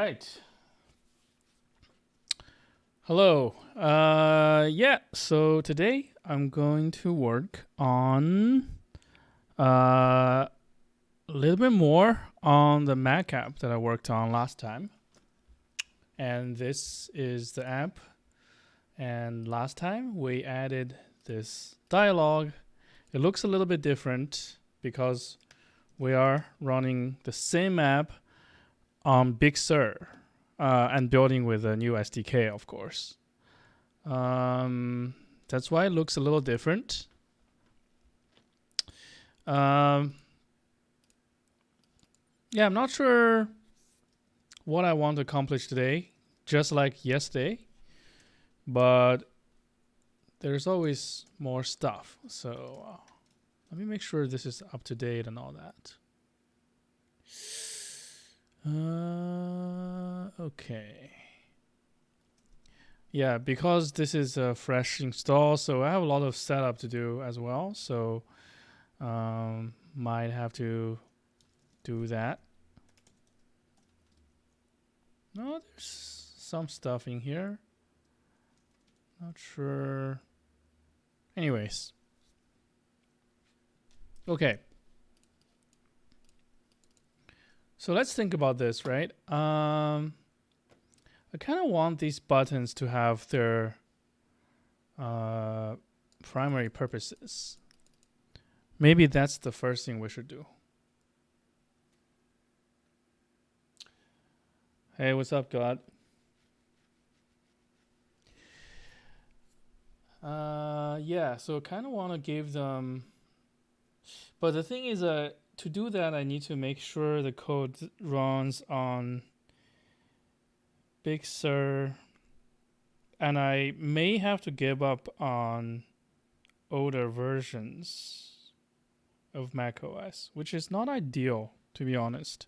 right. Hello. Yeah, so today I'm going to work on a little bit more on the Mac app that I worked on last time. And this is the app. And last time we added this dialog. It looks a little bit different because we are running the same app on Big Sur. And building with a new SDK, of course. That's why it looks a little different. Yeah, I'm not sure what I want to accomplish today, just like yesterday, but there's always more stuff. So let me make sure this is up to date and all that. Okay. Yeah, because this is a fresh install, so I have a lot of setup to do as well. So might have to do that. No, there's some stuff in here. Not sure. Anyways. Okay. So let's think about this, right? I kind of want these buttons to have their primary purposes. Maybe that's the first thing we should do. Hey, what's up, God? Yeah, so kind of want to give them, but the thing is, to do that, I need to make sure the code runs on Big Sur, and I may have to give up on older versions of macOS, which is not ideal, to be honest.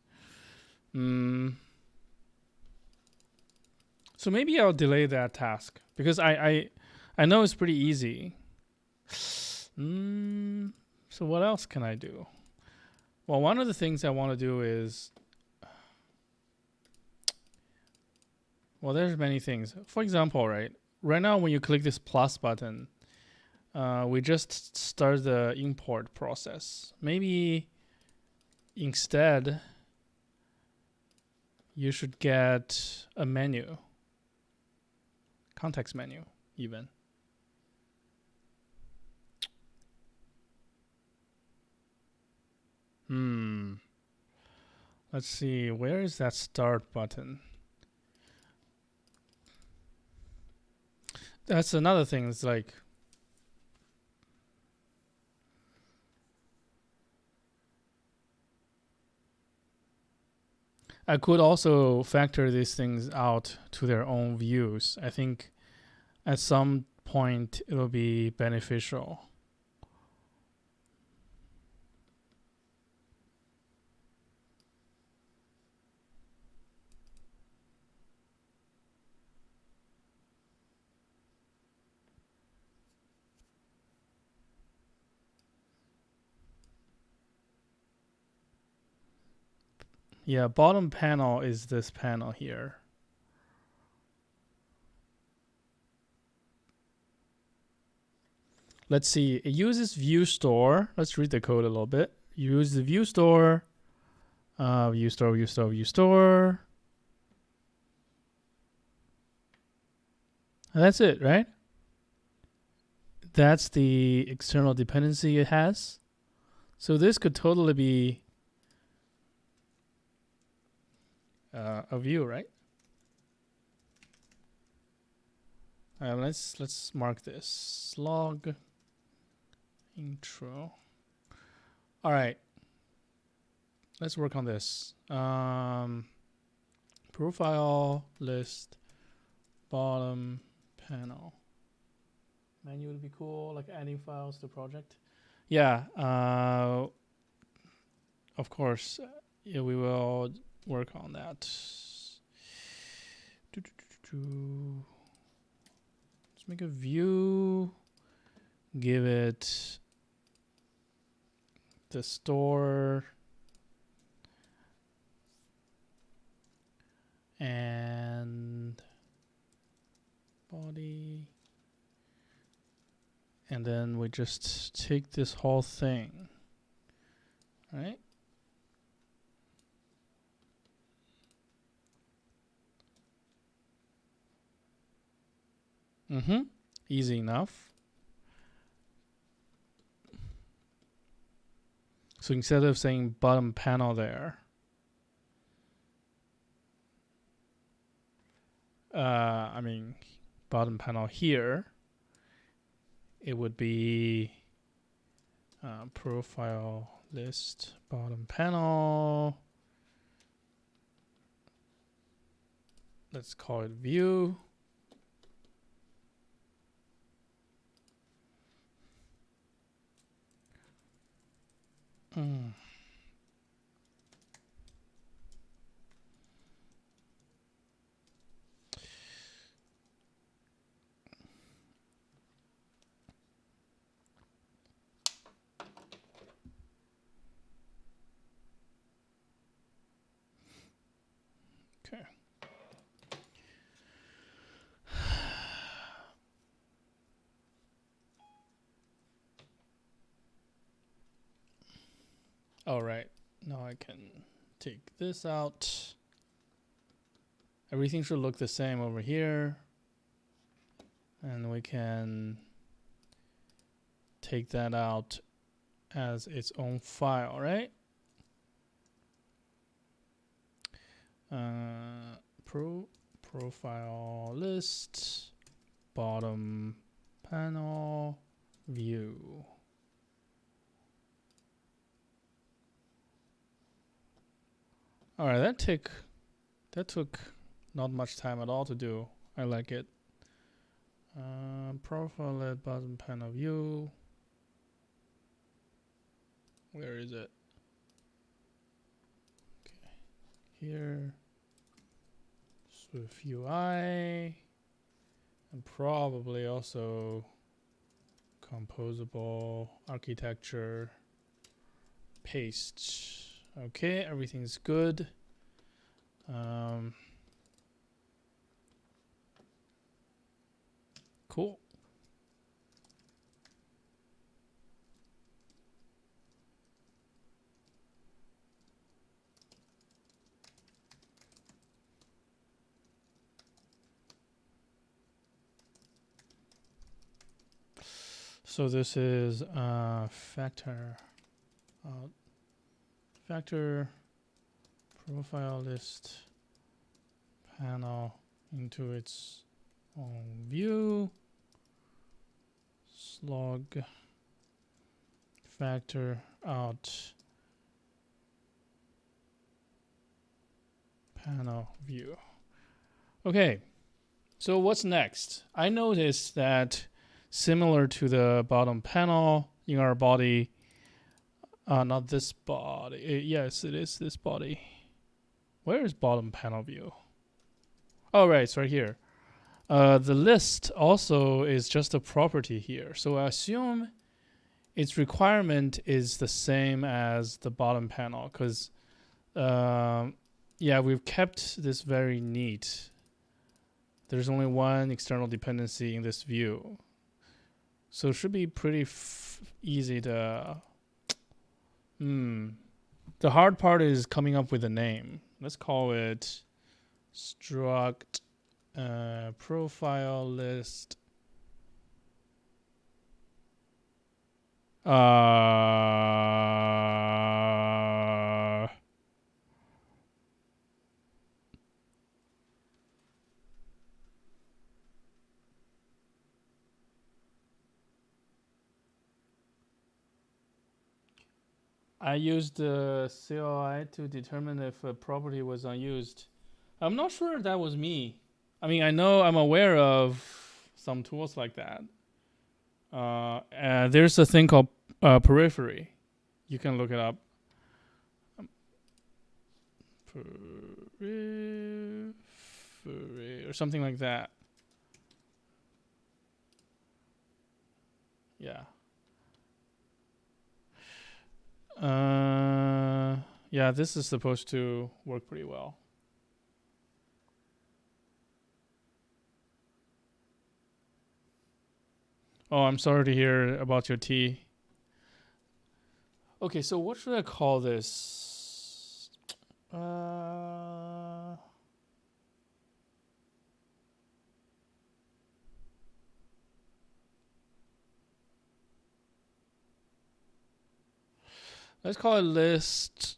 So maybe I'll delay that task because I know it's pretty easy. So what else can I do? Well, one of the things I want to do is, well, there's many things. For example, right now when you click this plus button, we just start the import process. Maybe instead you should get a menu, context menu even. Let's see, where is that start button? That's another thing. It's like, I could also factor these things out to their own views. I think at some point it will be beneficial. Yeah, bottom panel is this panel here. Let's see, it uses view store. Let's read the code a little bit. Use the view store, view store, view store, view store. And that's it, right? That's the external dependency it has. So this could totally be a view, right? Let's mark this log intro. All right, let's work on this. Profile list bottom panel. Menu would be cool, like adding files to project. Yeah, of course. Yeah, we will work on that. Let's make a view. Give it the store and body, and then we just take this whole thing, right? Easy enough. So instead of saying bottom panel there, I mean bottom panel here, it would be profile list bottom panel. Let's call it view. Okay. All right. Now I can take this out. Everything should look the same over here. And we can take that out as its own file, right? Profile list, bottom panel, view. All right, that took not much time at all to do. I like it. Profile list, bottom panel, view. Where is it? Okay, here. SwiftUI, and probably also Composable Architecture. Paste. Okay, everything's good. Cool. So this is factor profile list panel into its own view, slug factor out panel view. Okay, so what's next? I noticed that similar to the bottom panel in our body, not this body. Yes, it is this body. Where is bottom panel view? Oh, right, it's right here. The list also is just a property here. So I assume its requirement is the same as the bottom panel because, yeah, we've kept this very neat. There's only one external dependency in this view. So it should be pretty easy to... The hard part is coming up with a name. Let's call it struct profile list. I used the CLI to determine if a property was unused. I'm not sure that was me. I mean, I know I'm aware of some tools like that. There's a thing called periphery. You can look it up. Periphery or something like that. Yeah. Yeah, this is supposed to work pretty well. Oh, I'm sorry to hear about your tea. Okay, so what should I call this? Let's call it list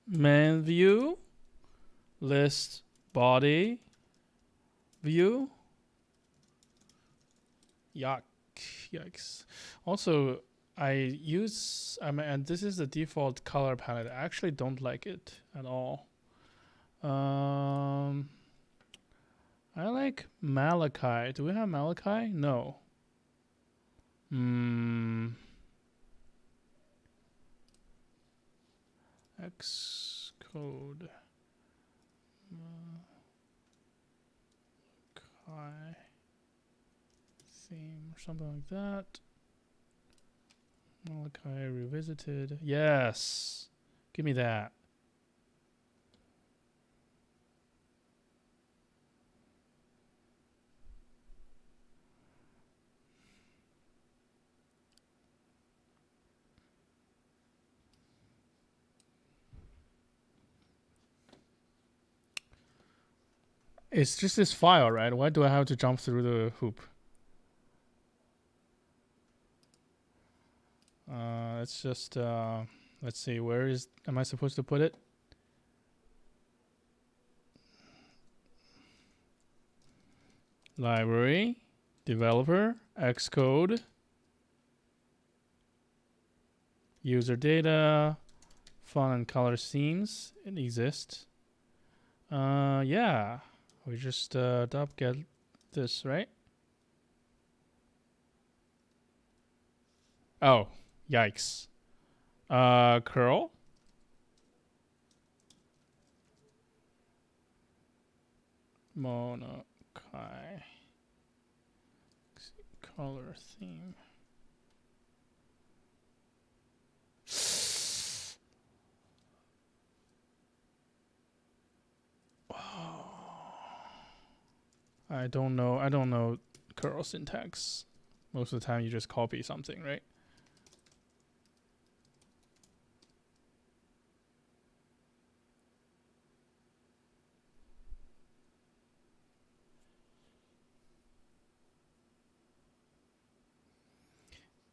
main view, list body view. Yuck, yikes. Also, and this is the default color palette. I actually don't like it at all. I like Malachi. Do we have Malachi? No. Xcode. Malachi theme or something like that. Malachi revisited. Yes. Give me that. It's just this file, right? Why do I have to jump through the hoop? Let's just let's see. Where am I supposed to put it? Library, developer, Xcode, user data, font and color themes. It exists. Yeah. We just get this, right? Oh, yikes. Curl. Monokai. Color theme. I don't know curl syntax. Most of the time you just copy something, right?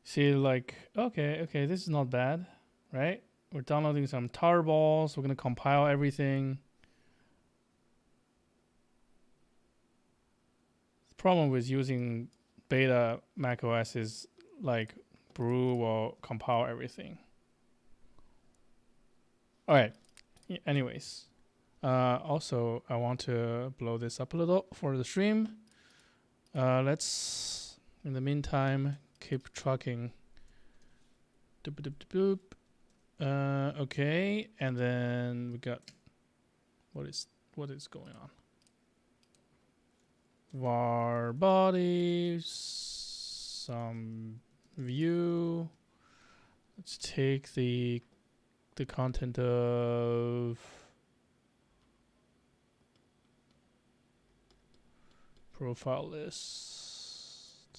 See, like, okay, this is not bad, right? We're downloading some tarballs. We're going to compile everything. The problem with using beta macOS is like brew will compile everything. All right. Anyways, also I want to blow this up a little for the stream. Let's, in the meantime, keep trucking. Doop, doop, doop, doop. Okay, and then we got what is going on? Var body, some view. Let's take the content of profile list.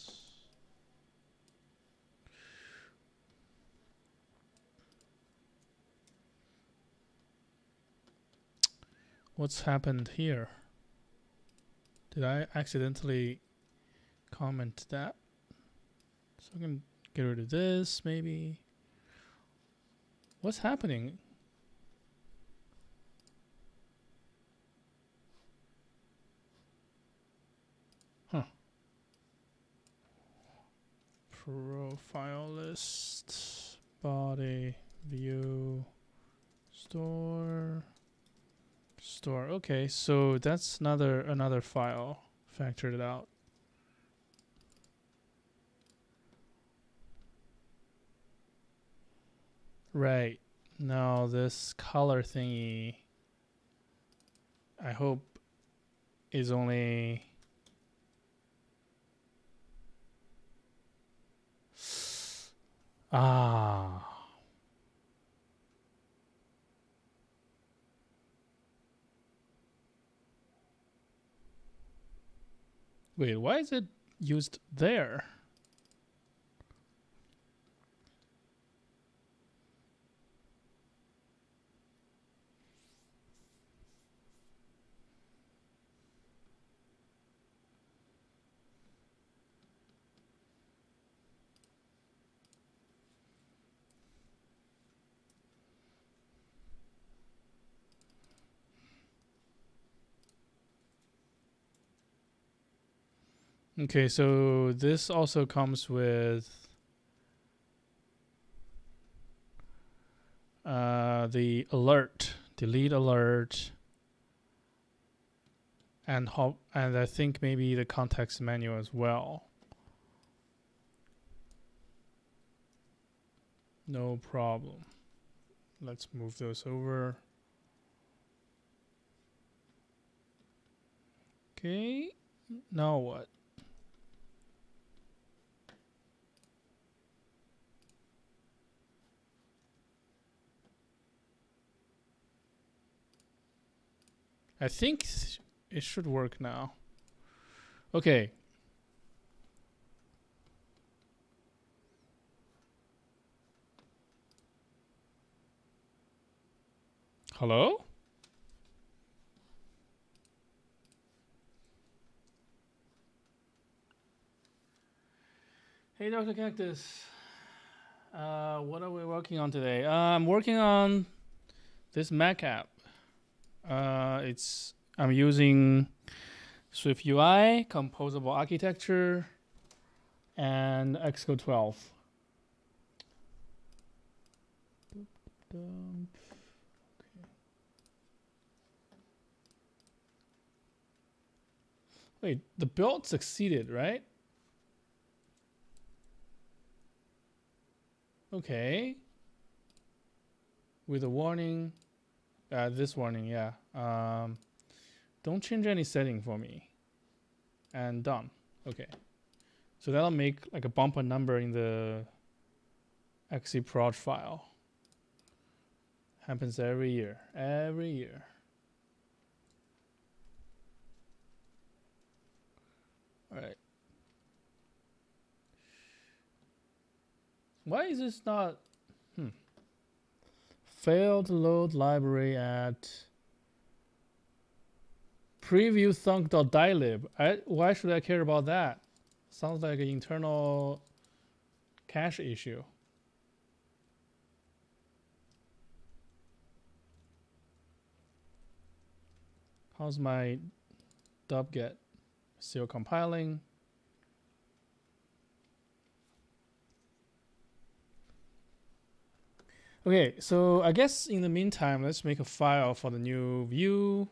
What's happened here? Did I accidentally comment that? So I can get rid of this, maybe. What's happening? Huh. Profile list, body, view, store. Okay, so that's another file. Factored it out. Right. Now this color thingy, I hope, is only Wait, why is it used there? Okay, so this also comes with the alert, delete alert, and I think maybe the context menu as well. No problem. Let's move those over. Okay, now what? I think it should work now. Okay. Hello? Hey, Dr. Cactus. What are we working on today? I'm working on this Mac app. I'm using SwiftUI, Composable Architecture, and Xcode 12. Wait, the build succeeded, right? Okay. With a warning. This warning, yeah. Don't change any setting for me. And done. Okay. So that'll make like a bumper number in the XCproj file. Happens every year. Every year. All right. Why is this not? Failed load library at preview thunk.dylib. Why should I care about that? Sounds like an internal cache issue. How's my dub-get? Still compiling. Okay, so I guess in the meantime, let's make a file for the new view.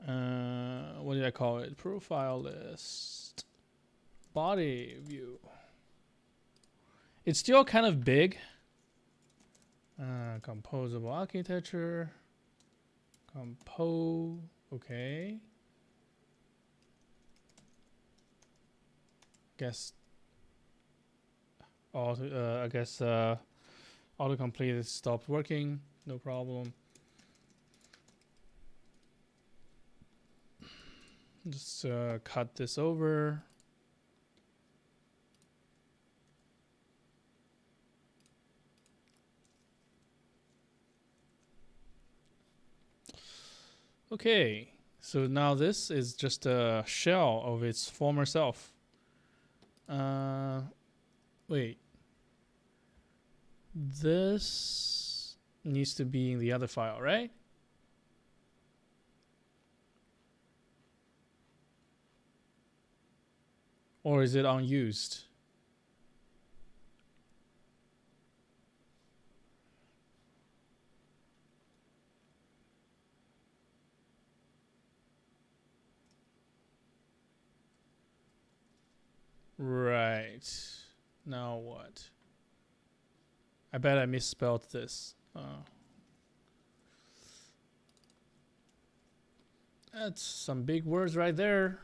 What did I call it? Profile list. Body view. It's still kind of big. Composable architecture. Okay. Guess. I guess autocomplete stopped working. No problem. Just cut this over. Okay, so now this is just a shell of its former self. Wait. This needs to be in the other file, right? Or is it unused? Right. Now what? I bet I misspelled this. That's some big words right there.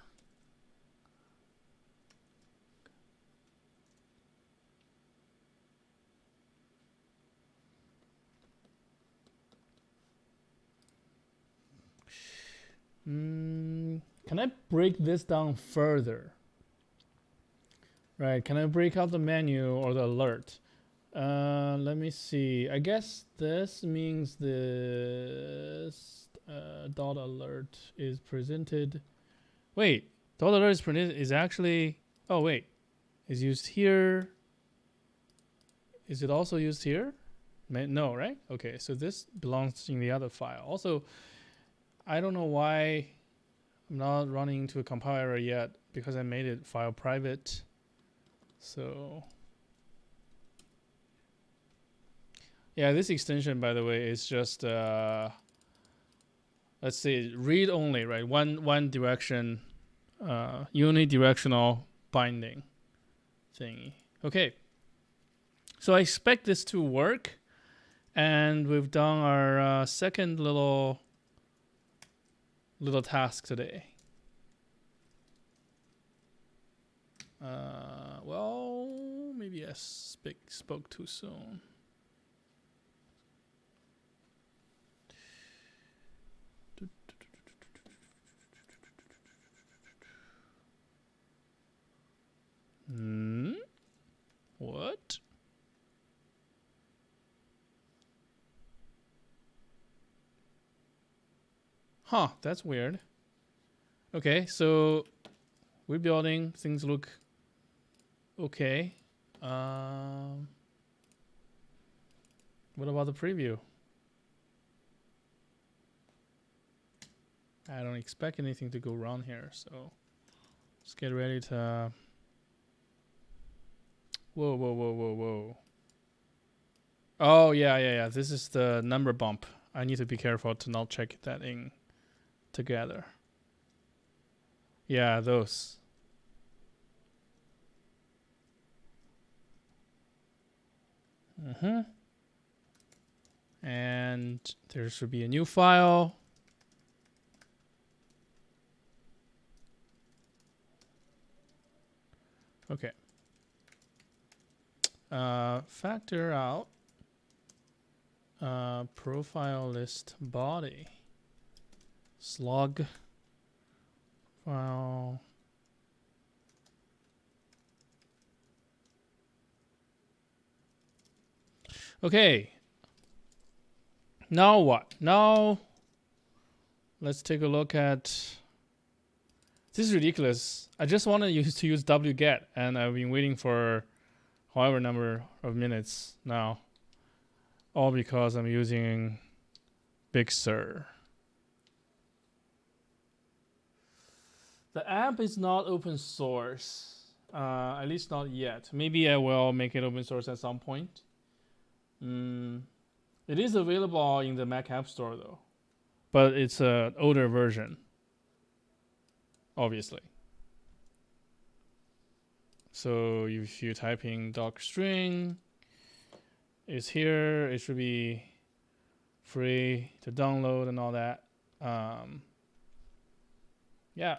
Can can I break this down further? Right, can I break out the menu or the alert? Let me see. I guess this means this dot alert is presented. Wait, dot alert is presented is actually. Oh wait, is used here. Is it also used here? No, right? Okay, so this belongs in the other file. Also, I don't know why I'm not running into a compile error yet because I made it file private. So yeah, this extension, by the way, is just let's say read only, right? One direction, unidirectional binding thingy. Okay, so I expect this to work, and we've done our second little task today. Well, maybe I spoke too soon. What? Huh, that's weird. Okay, so we're building, things look okay. What about the preview? I don't expect anything to go wrong here, so let's get ready to. Whoa. Oh, yeah. This is the number bump. I need to be careful to not check that in together. Yeah, those. And there should be a new file. Okay. Factor out profile list body slug file. Okay. Now what? Now let's take a look at. This is ridiculous. I just wanted to use wget, and I've been waiting for however number of minutes now. All because I'm using Big Sur. The app is not open source, at least not yet. Maybe I will make it open source at some point. It is available in the Mac App Store though, but it's an older version, obviously. So if you type in DrString, it's here. It should be free to download and all that. Yeah.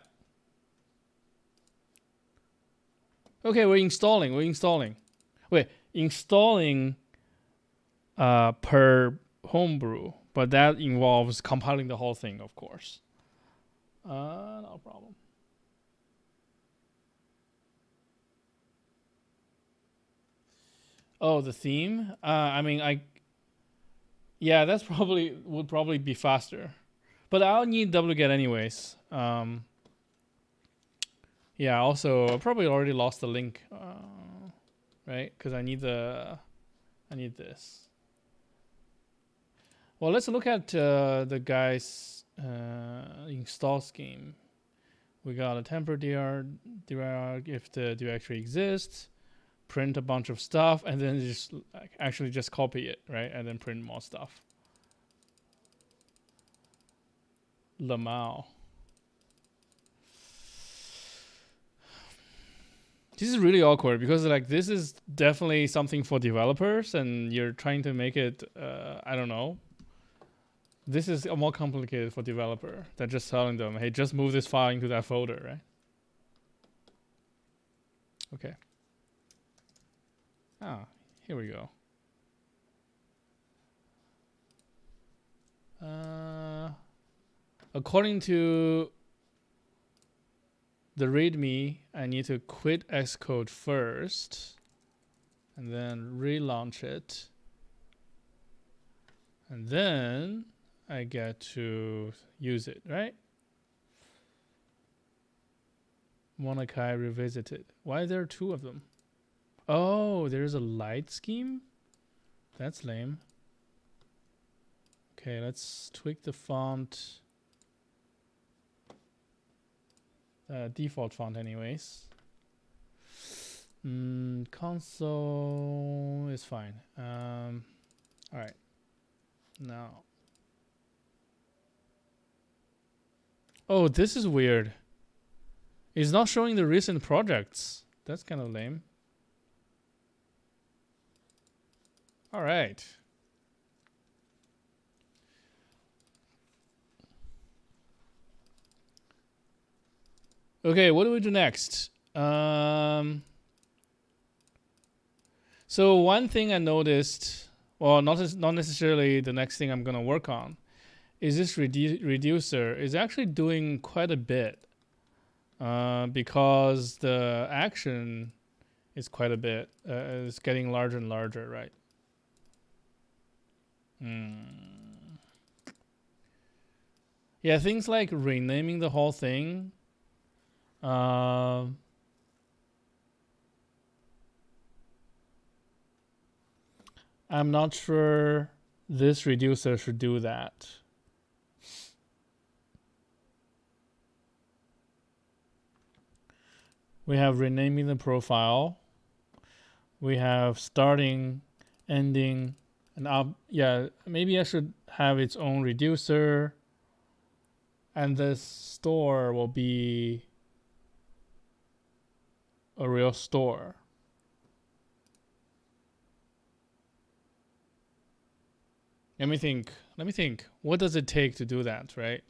Okay, we're installing. Wait, installing per homebrew, but that involves compiling the whole thing, of course. No problem. Oh, the theme? Yeah, that's would probably be faster, but I'll need wget anyways. Yeah. Also, I probably already lost the link, right? Because I need this. Well, let's look at the guy's install scheme. We got a temporary dir if the directory exists. Print a bunch of stuff, and then just actually just copy it, right? And then print more stuff. Lamau. This is really awkward because this is definitely something for developers, and you're trying to make it. I don't know. This is more complicated for developer than just telling them, "Hey, just move this file into that folder," right? Okay. Here we go. According to the README, I need to quit Xcode first and then relaunch it. And then I get to use it, right? Monakai Revisited. Why are there two of them? Oh, there's a light scheme? That's lame. Okay, let's tweak the font. Default font anyways. Console is fine. All right. Now. Oh, this is weird. It's not showing the recent projects. That's kind of lame. All right. Okay, what do we do next? So one thing I noticed, well, not necessarily the next thing I'm gonna work on, is this reducer is actually doing quite a bit, because the action is quite a bit. It's getting larger and larger, right? Yeah, things like renaming the whole thing. I'm not sure this reducer should do that. We have renaming the profile. We have starting, ending, and up. Yeah, maybe I should have its own reducer. And the store will be a real store. Let me think. What does it take to do that, right?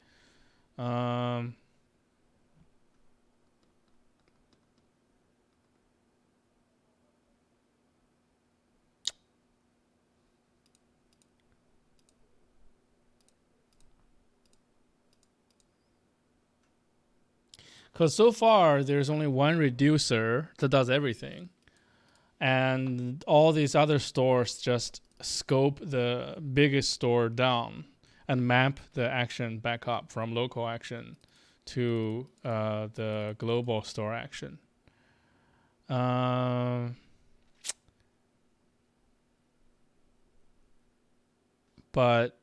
Because so far, there's only one reducer that does everything. And all these other stores just scope the biggest store down and map the action back up from local action to the global store action. But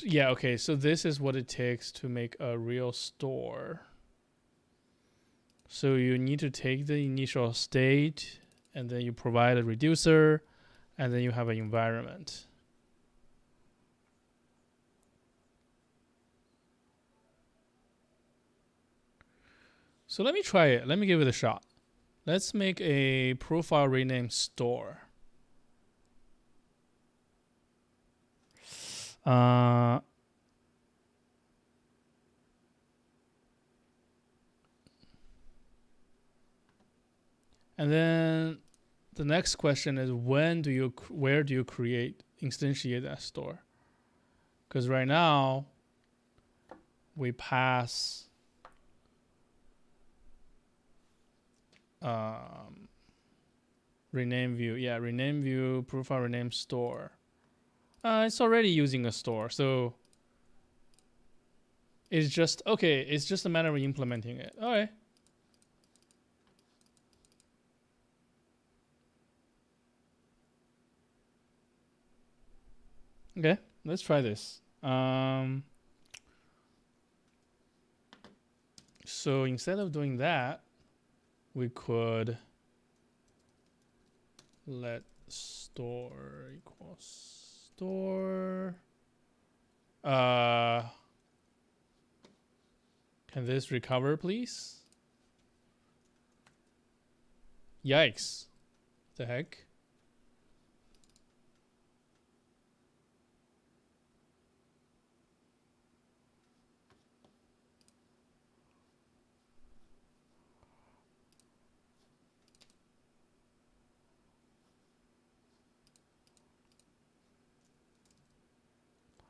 yeah, okay, so this is what it takes to make a real store. So you need to take the initial state, and then you provide a reducer, and then you have an environment. So let me try it. Let me give it a shot. Let's make a profile rename store. And then the next question is where do you instantiate that store? Because right now we pass rename view. Yeah, rename view, profile rename store. It's already using a store, so it's just okay. It's just a matter of implementing it. All right. Okay, let's try this. So instead of doing that, we could let store equals store. Can this recover, please? Yikes. The heck?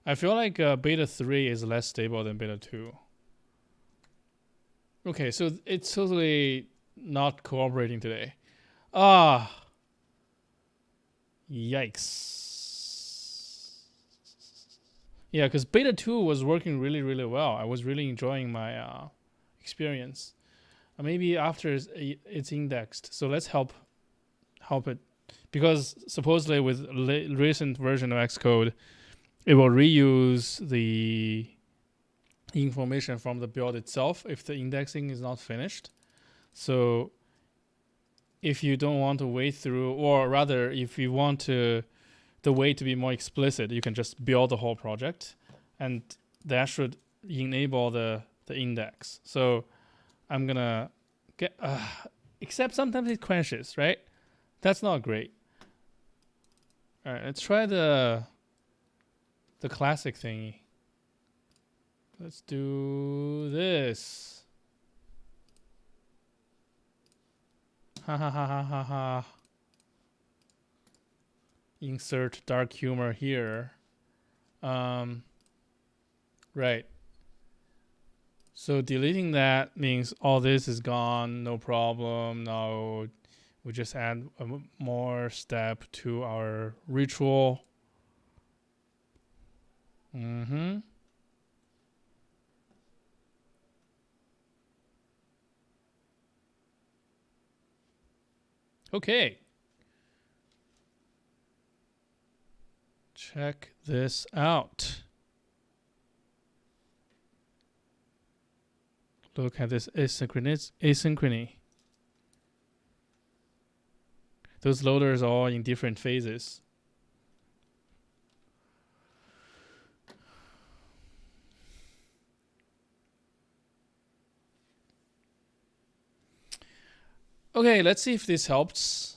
I feel like beta 3 is less stable than beta 2. Okay, so it's totally not cooperating today. Ah, yikes. Yeah, because beta 2 was working really, really well. I was really enjoying my experience. Maybe after it's indexed. So let's help it. Because supposedly with recent version of Xcode, it will reuse the information from the build itself if the indexing is not finished. So if you don't want to wait through, or rather if you want the way to be more explicit, you can just build the whole project, and that should enable the index. So I'm gonna get except sometimes it crashes, right? That's not great. All right, let's try the classic thingy. Let's do this. Ha ha ha ha ha ha. Insert dark humor here. Right. So deleting that means all this is gone, no problem. Now we just add more step to our ritual. Okay. Check this out. Look at this asynchrony. Those loaders are all in different phases. Okay, let's see if this helps.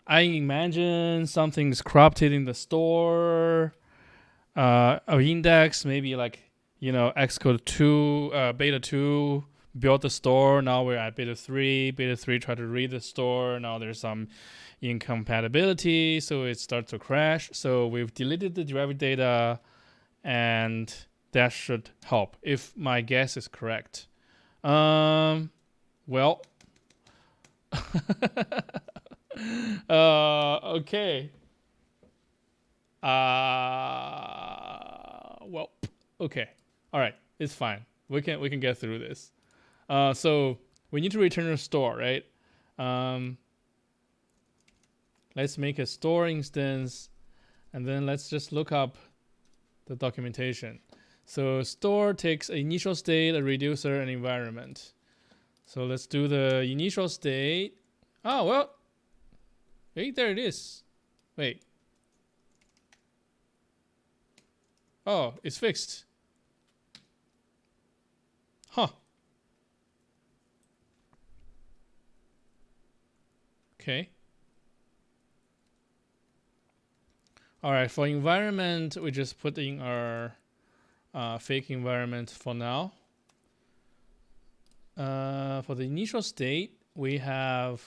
I imagine something's corrupted in the store. An index, maybe like, Xcode 2, beta 2 built the store. Now we're at beta 3. Beta 3 tried to read the store. Now there's some incompatibility, so it starts to crash. So we've deleted the derived data, and that should help if my guess is correct. Well, okay. Well, okay. All right, it's fine. We can get through this. So we need to return a store, right? Let's make a store instance, and then let's just look up the documentation. So store takes an initial state, a reducer, and environment. So let's do the initial state. Oh, well. Wait, there it is. Wait. Oh, it's fixed. Huh. Okay. All right, for environment, we just put in our fake environment for now. For the initial state, we have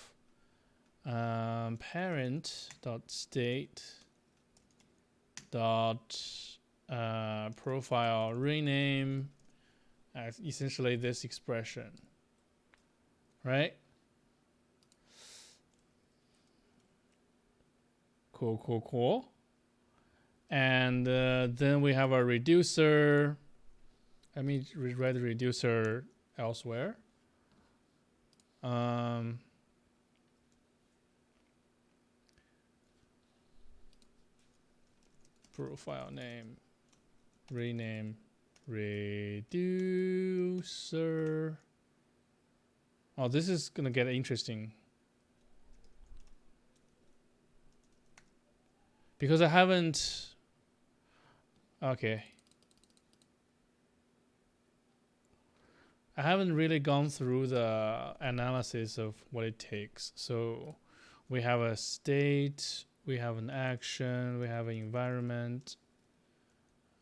parent.state.profile rename as essentially this expression, right? Cool. And then we have our reducer. Let me rewrite the reducer elsewhere. Profile name, rename, reducer. Oh, this is gonna get interesting because I haven't. Okay. I haven't really gone through the analysis of what it takes. So we have a state, we have an action, we have an environment,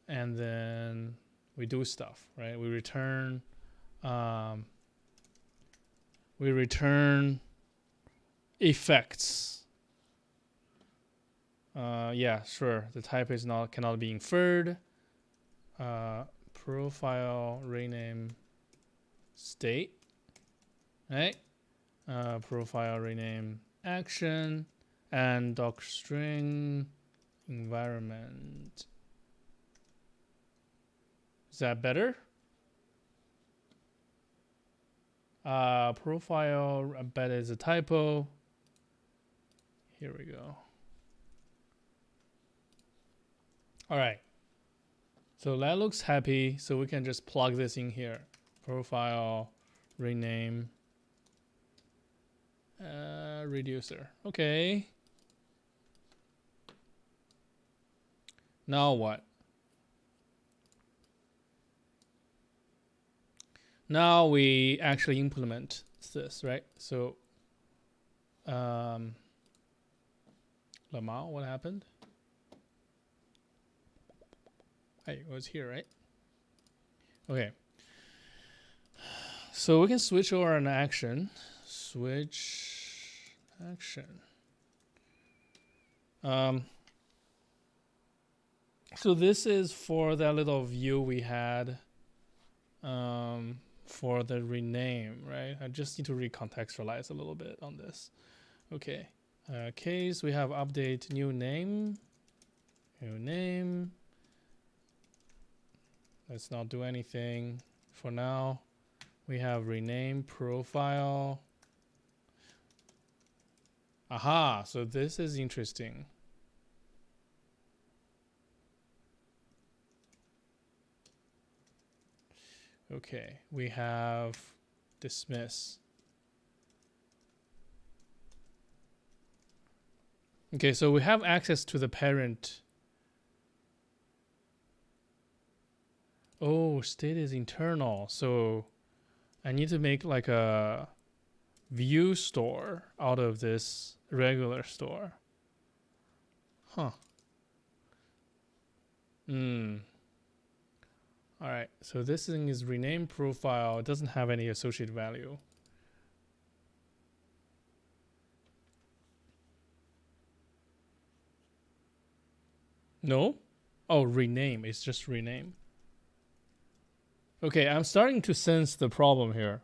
and then we do stuff, right? We return effects. Yeah, sure. The type is cannot be inferred. profile rename state, right? Profile rename action, and DrString environment. Is that better? Profile, I bet is a typo. Here we go. All right. So that looks happy. So we can just plug this in here. Profile, rename, reducer. Okay. Now what? Now we actually implement this, right? So, Lamau, what happened? Hey, it was here, right? Okay. So we can switch over an action. Switch action. So this is for that little view we had for the rename, right? I just need to recontextualize a little bit on this. Okay. Case, we have update new name. New name. Let's not do anything for now. We have rename profile. Aha, so this is interesting. Okay, we have dismiss. Okay, so we have access to the parent. Oh, state is internal. So I need to make like a view store out of this regular store. Huh. All right, so this thing is rename profile. It doesn't have any associated value. No? Oh, rename. It's just rename. Okay, I'm starting to sense the problem here.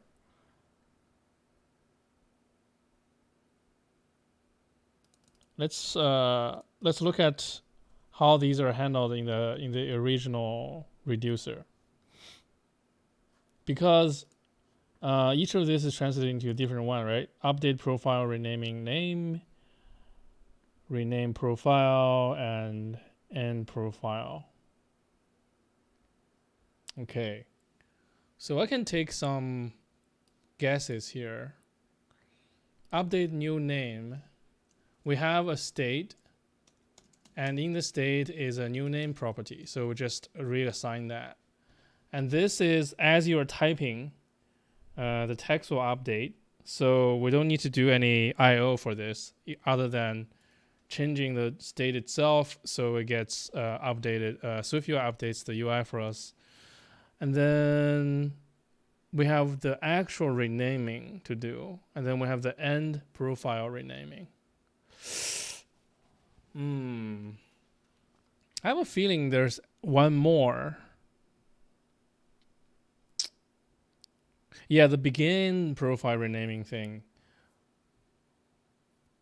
Let's look at how these are handled in the original reducer. Because each of this is translating to a different one, right? Update profile, renaming name, rename profile, and end profile. Okay. So I can take some guesses here. Update new name. We have a state, and in the state is a new name property. So we just reassign that. And this is, as you are typing, the text will update. So we don't need to do any I/O for this other than changing the state itself so it gets updated. SwiftUI updates the UI for us. And then we have the actual renaming to do. And then we have the end profile renaming. I have a feeling there's one more. Yeah, the begin profile renaming thing.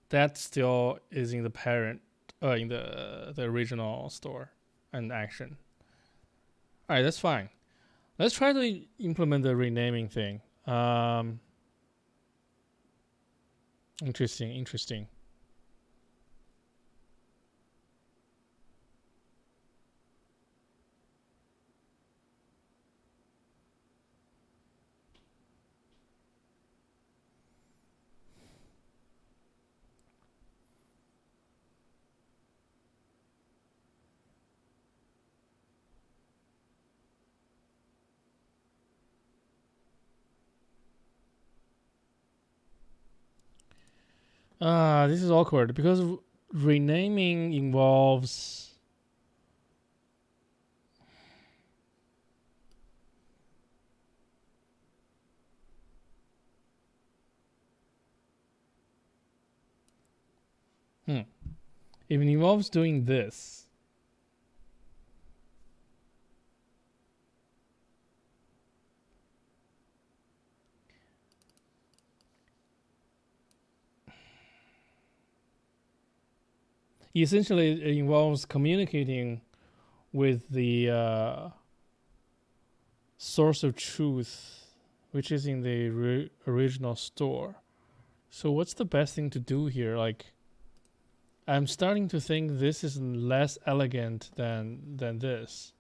That still is in the parent, in the original store and action. All right, that's fine. Let's try to implement the renaming thing. Interesting. This is awkward because renaming involves it involves doing this. essentially it involves communicating with the source of truth, which is in the original store. So what's the best thing to do here? Like, I'm starting to think this is less elegant than this.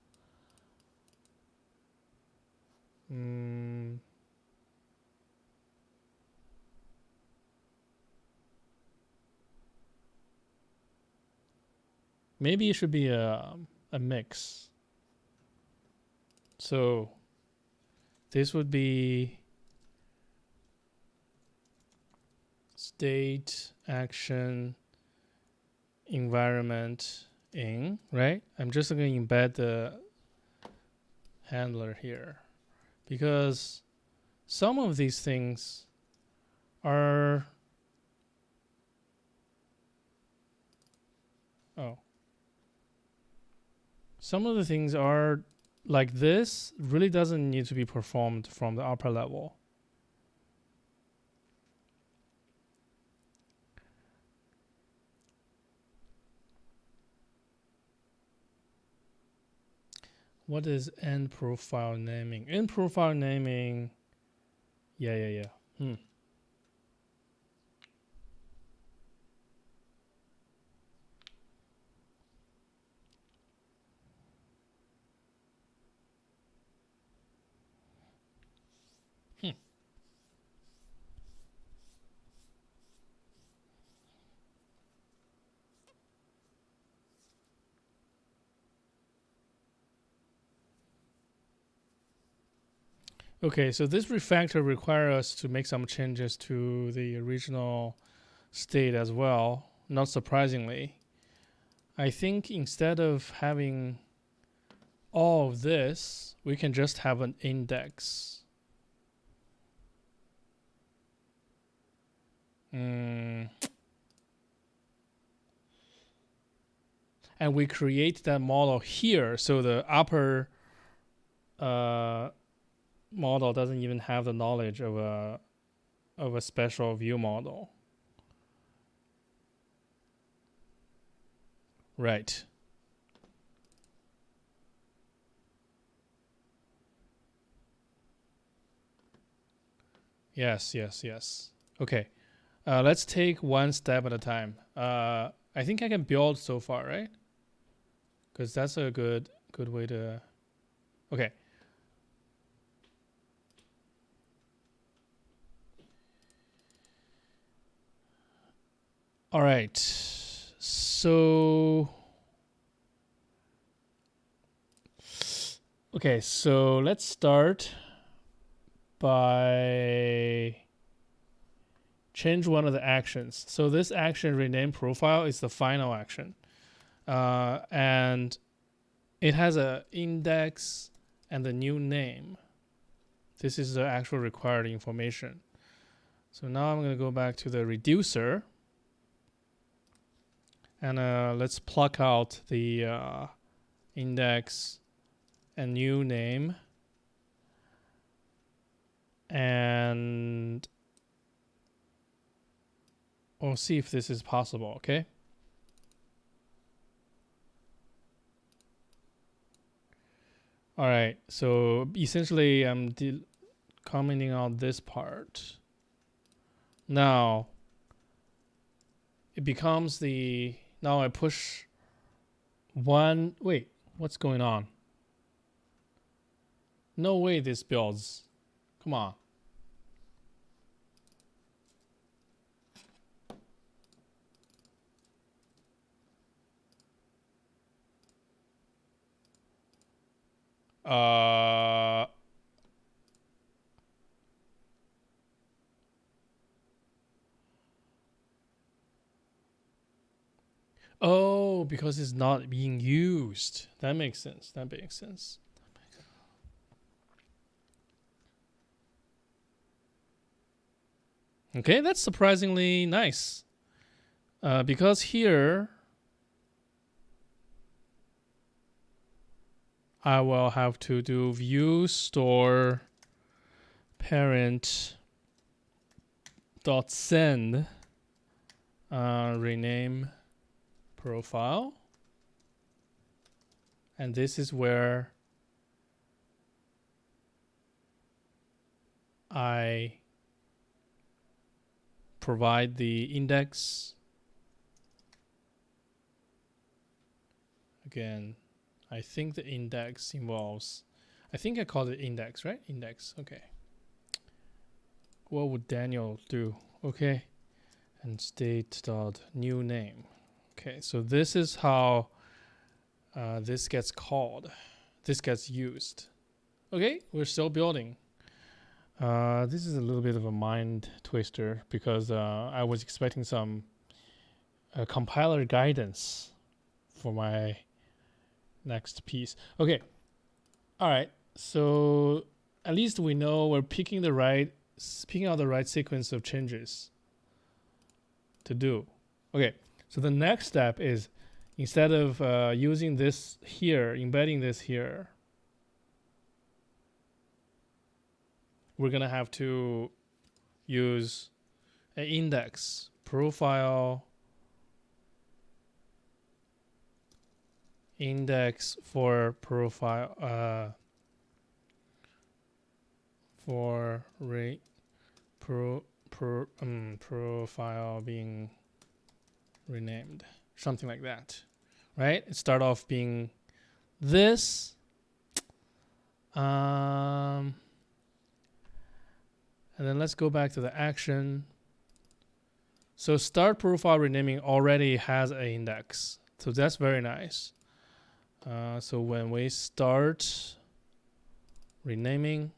Maybe it should be a mix. So this would be state action environment in, right? I'm just going to embed the handler here because some of these things are some of the things are like this really doesn't need to be performed from the upper level. What is end profile naming? End profile naming. Yeah. Okay, so this refactor requires us to make some changes to the original state as well, not surprisingly. I think instead of having all of this, we can just have an index. And we create that model here, so the upper model doesn't even have the knowledge of a special view model. Right. Yes. Okay. Let's take one step at a time. I think I can build so far, right? Because that's a good way to. Okay. All right. So. Okay, so let's start by change one of the actions. So this action rename profile is the final action. And it has an index and the new name. This is the actual required information. So now I'm going to go back to the reducer. And let's pluck out the index and new name. And we'll see if this is possible, okay? All right, so essentially I'm commenting on this part. Now, it becomes now I push one, wait, what's going on? No way this builds. Come on. Oh, because it's not being used. That makes sense. Okay, that's surprisingly nice. Because here I will have to do view store parent dot send rename profile. And this is where I provide the index. Again, I think the index involves, I think I called it index, right? Index, okay. What would Daniel do? Okay, and state dot new name. Okay, so this is how this gets called. This gets used. Okay, we're still building. This is a little bit of a mind twister because I was expecting some compiler guidance for my next piece. Okay, all right. So at least we know we're picking out the right sequence of changes to do. Okay, so the next step is instead of using this here, embedding this here, we're gonna have to use an index profile index for profile for profile being renamed, something like that, right? It start off being this. And then let's go back to the action. So start profile renaming already has an index. So that's very nice. So when we start renaming,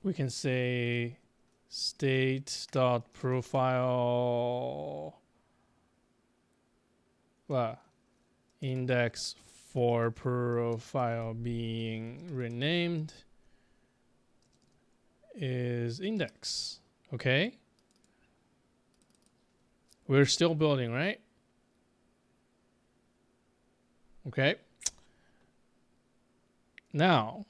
we can say state.profile index for profile being renamed is index. Okay, we're still building, right? Okay, now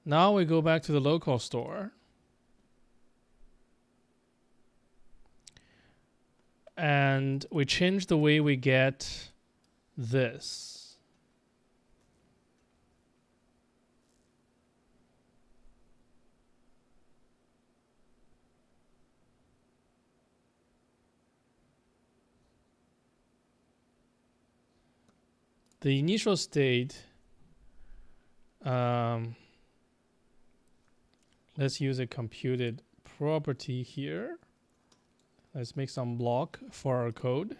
now we go back to the local store and we change the way we get this. The initial state, let's use a computed property here. Let's make some block for our code.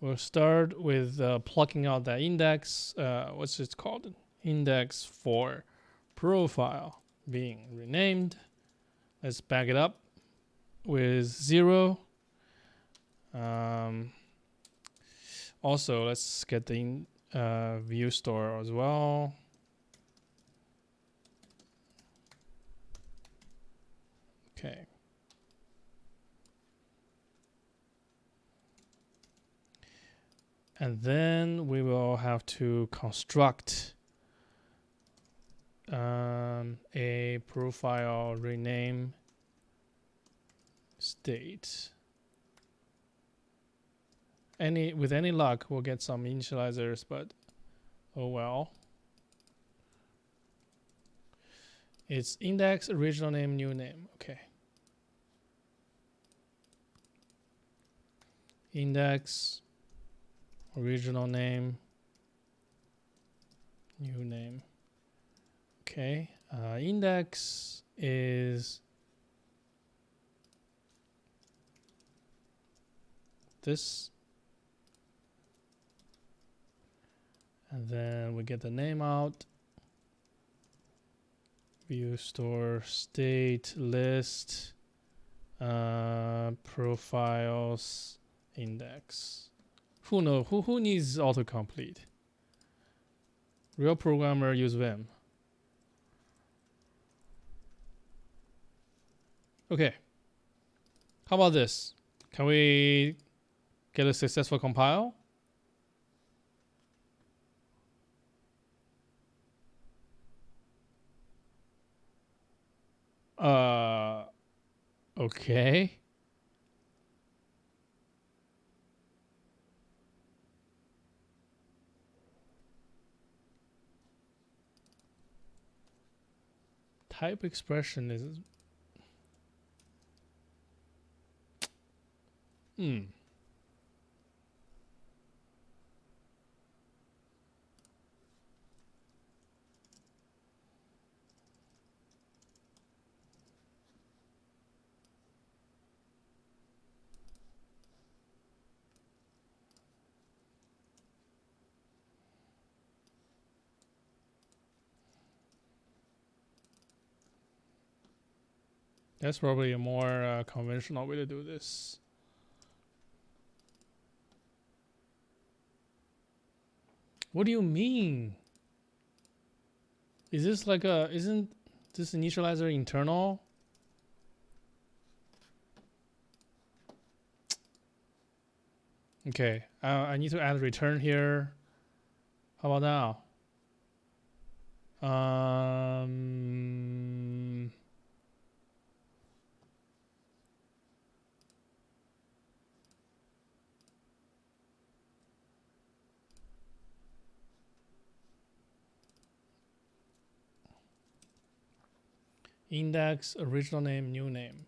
We'll start with plucking out the index. What's it called? Index for profile being renamed. Let's back it up with 0. Also, let's get the view store as well. Okay. And then we will have to construct a profile rename state. With any luck, we'll get some initializers, but oh well. It's index, original name, new name. Okay. Index, original name, new name. Okay. Index is this. And then we get the name out. View store state list profiles index. Who needs autocomplete? Real programmer use Vim. Okay. How about this? Can we get a successful compile? Okay. Type expression is... That's probably a more conventional way to do this. What do you mean? Is this like a... Isn't this initializer internal? Okay, I need to add return here. How about now? Index, original name, new name.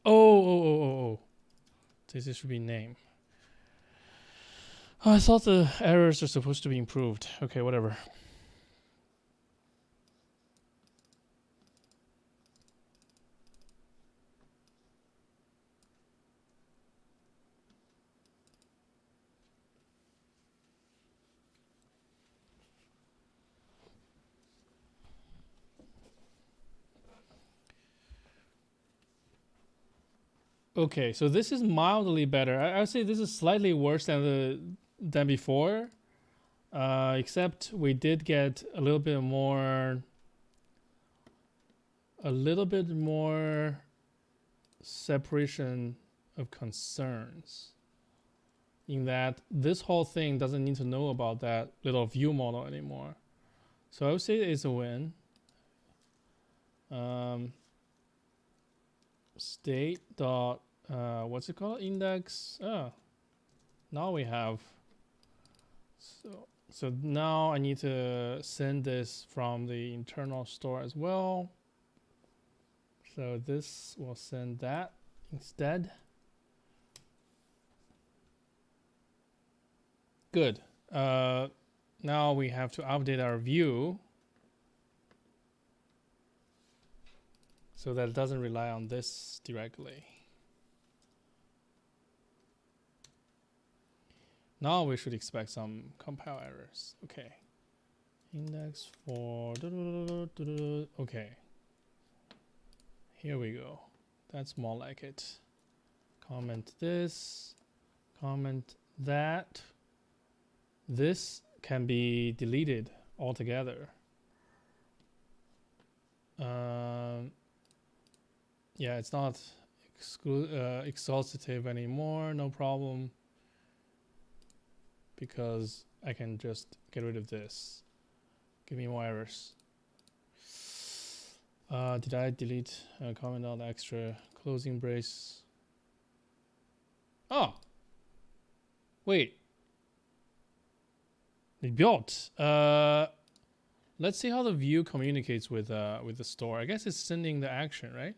Oh. This should be name. Oh, I thought the errors are supposed to be improved. Okay, whatever. Okay, so this is mildly better. I would say this is slightly worse than before, except we did get a little bit more separation of concerns. In that this whole thing doesn't need to know about that little view model anymore. So I would say it's a win. State dot what's it called? Index. Now we have. So now I need to send this from the internal store as well. So this will send that instead. Good. Now we have to update our view so that it doesn't rely on this directly. Now we should expect some compile errors. Okay. Index for... Okay. Here we go. That's more like it. Comment this. Comment that. This can be deleted altogether. Yeah, it's not exhaustive anymore. No problem. Because I can just get rid of this. Give me more errors. Did I delete comment on extra closing brace? Oh, wait. It built. Let's see how the view communicates with the store. I guess it's sending the action, right?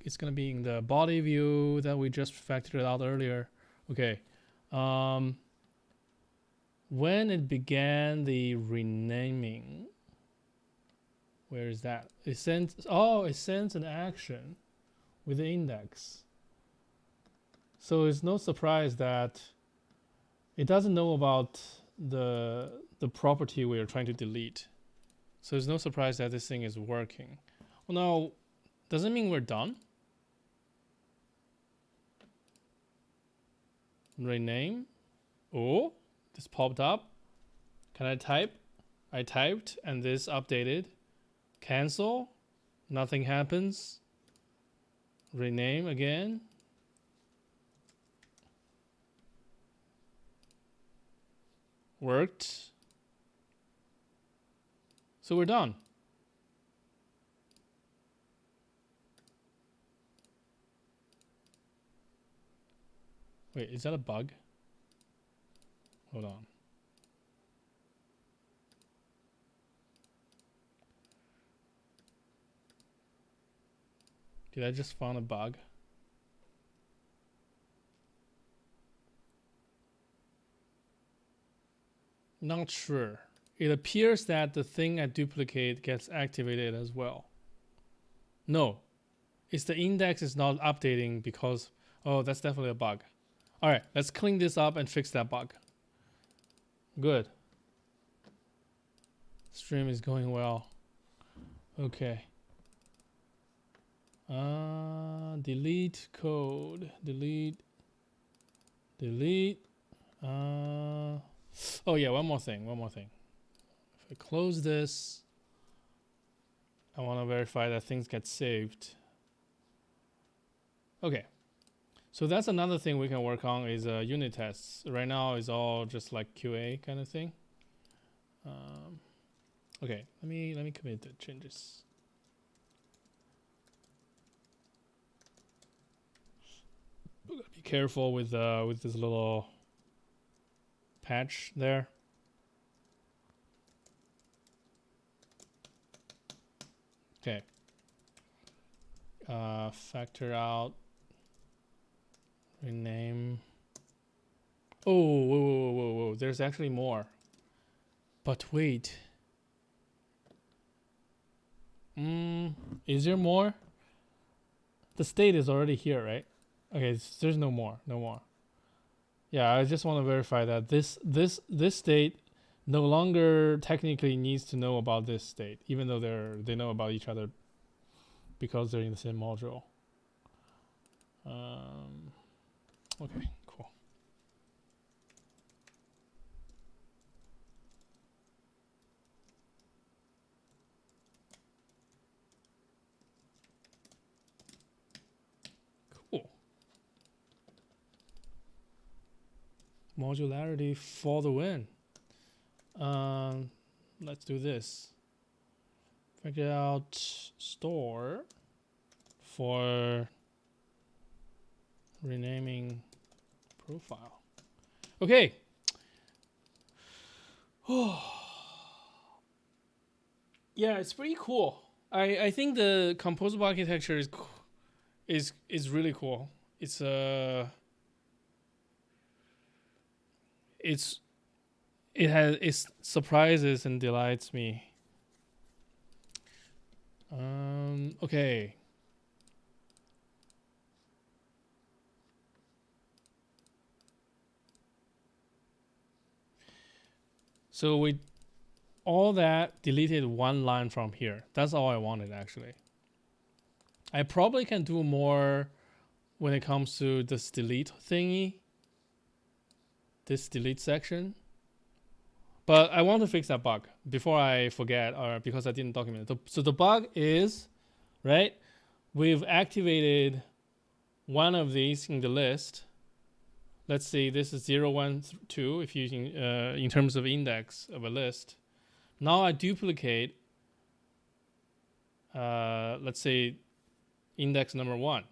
It's gonna be in the body view that we just factored out earlier. Okay. When it began the renaming, where is that? It sends an action with the index. So it's no surprise that it doesn't know about the property we are trying to delete. So it's no surprise that this thing is working. Well, now, does it mean we're done? Rename. Oh, this popped up. Can I type? I typed and this updated. Cancel. Nothing happens. Rename again. Worked. So we're done. Wait, is that a bug? Hold on. Did I just find a bug? Not sure. It appears that the thing I duplicate gets activated as well. No, it's the index is not updating because, oh, that's definitely a bug. All right, let's clean this up and fix that bug. Good. Stream is going well. Okay. Delete code. Delete. Oh yeah, one more thing. If I close this, I want to verify that things get saved. Okay. So that's another thing we can work on is unit tests. Right now it's all just like QA kind of thing. Okay, let me commit the changes. Be careful with this little patch there. Okay. Factor out. Rename. Oh, whoa. There's actually more. But wait. Is there more? The state is already here, right? Okay, there's no more. Yeah, I just want to verify that this state no longer technically needs to know about this state, even though they know about each other because they're in the same module. Okay, cool. Cool. Modularity for the win. Let's do this. Figure out store for renaming profile. Okay. Yeah, it's pretty cool. I think the composable architecture is really cool. It surprises and delights me. Okay. So we all that deleted one line from here. That's all I wanted actually. I probably can do more when it comes to this delete thingy. This delete section. But I want to fix that bug before I forget or because I didn't document it. So the bug is, right? We've activated one of these in the list. Let's say this is 0, 1, 2 if using in terms of index of a list. Now I duplicate, let's say index number 1.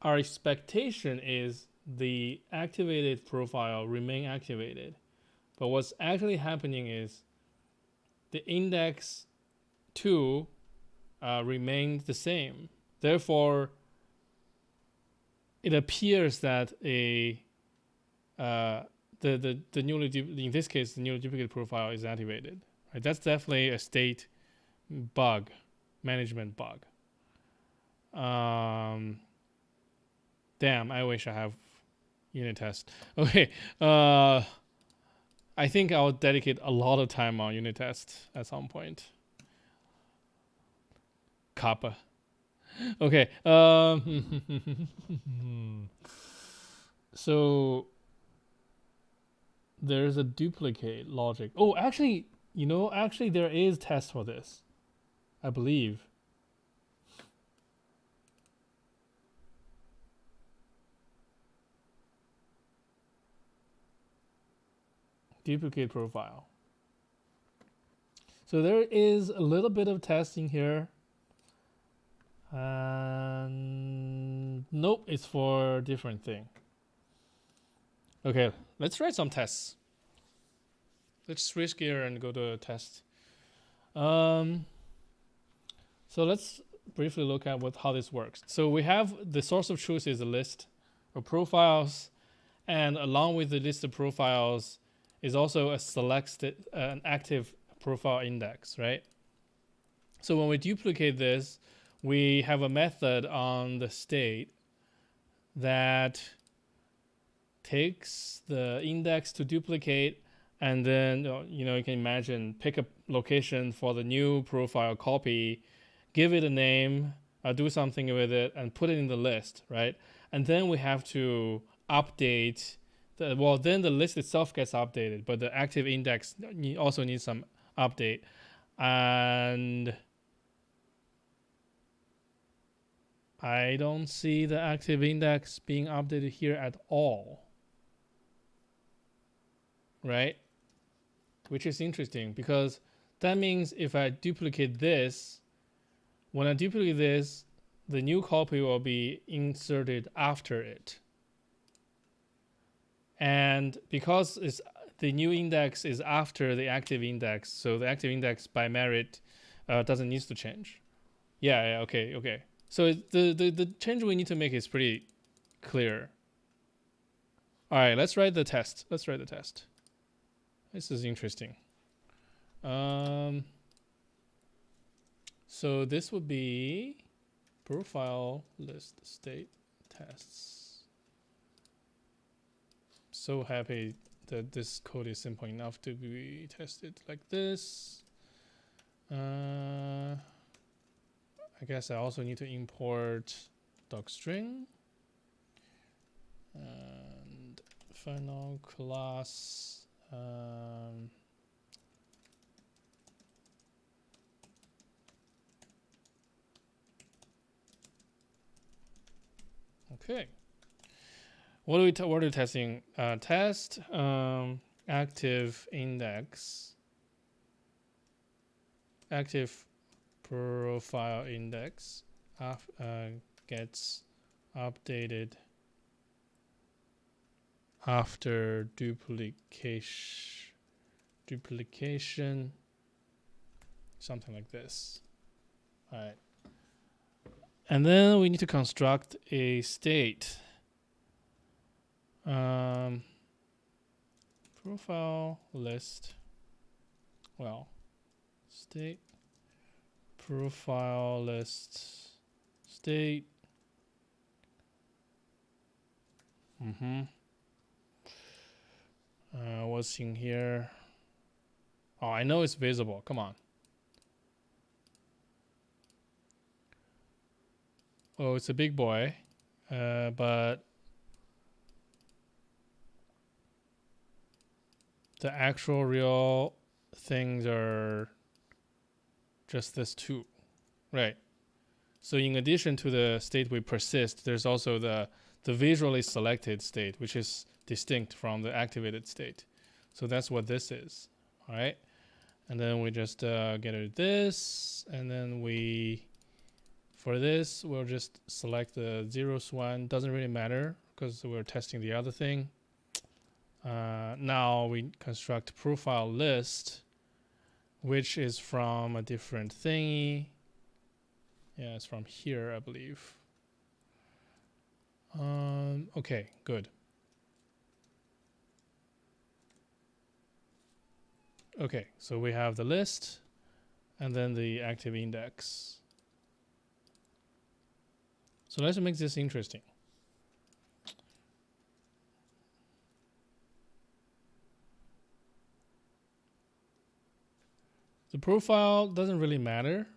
Our expectation is the activated profile remain activated. But what's actually happening is the index 2 remained the same. Therefore, it appears that the newly in this case the newly duplicated profile is activated. Right? That's definitely a state bug, management bug. Damn, I wish I have unit test. Okay, I think I'll dedicate a lot of time on unit test at some point. Kappa. Okay. So there's a duplicate logic. Oh, actually, there is test for this. I believe. Duplicate profile. So there is a little bit of testing here. And nope, it's for a different thing. Okay, let's write some tests. Let's switch gear and go to test. So let's briefly look at how this works. So we have the source of truth is a list of profiles, and along with the list of profiles is also a an active profile index, right? So when we duplicate this, we have a method on the state that takes the index to duplicate, and then you can imagine pick a location for the new profile copy, give it a name, do something with it, and put it in the list, right? And then we have to update then the list itself gets updated, but the active index also needs some update. And I don't see the active index being updated here at all, right? Which is interesting, because that means if I duplicate this, when I duplicate this, the new copy will be inserted after it. And because the new index is after the active index, so the active index by merit doesn't need to change. Yeah, okay. So the change we need to make is pretty clear. All right, let's write the test. This is interesting. So this would be profile list state tests. So happy that this code is simple enough to be tested like this. I guess I also need to import DrString and final class. Okay. What are we testing? Test active index, active profile index gets updated after duplication, something like this. All right. And then we need to construct a state. Profile list. Well, state profile list state. What's in here? Oh, I know it's visible. Come on. Oh, it's a big boy, but the actual real things are just this two, right? So in addition to the state we persist, there's also the visually selected state, which is distinct from the activated state. So that's what this is, all right? And then we just get rid of this, and then for this, we'll just select the zeros one. Doesn't really matter because we're testing the other thing. Now we construct profile list, which is from a different thingy. Yeah, it's from here, I believe. Okay, good. Okay, so we have the list and then the active index. So let's make this interesting. The profile doesn't really matter.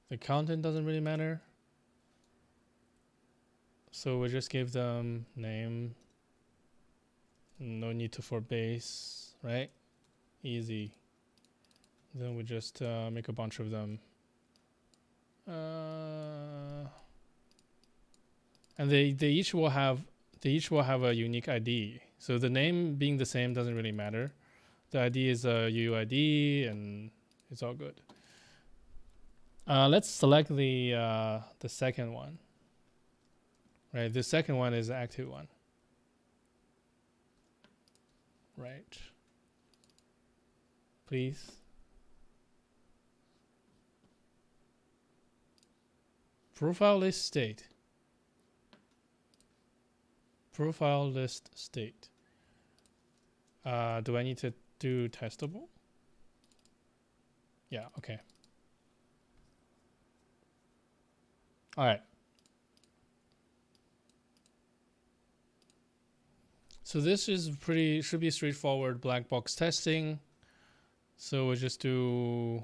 The content doesn't really matter. So we just give them name. No need for base, right? Easy. Then we just make a bunch of them And they each will have a unique ID. So the name being the same doesn't really matter. The ID is a UUID, and it's all good. Let's select the second one. Right, the second one is the active one. Right. Please. Profile list state. Profile list state. Do I need to do testable? Yeah, okay. All right. So this is should be straightforward black box testing. So we'll just do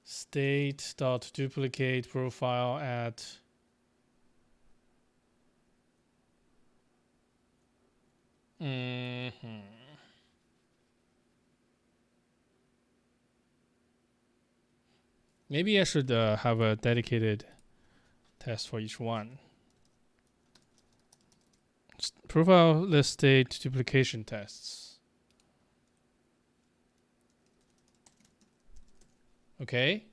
state.duplicate profile at Maybe I should have a dedicated test for each one. Profile list state duplication tests. Okay.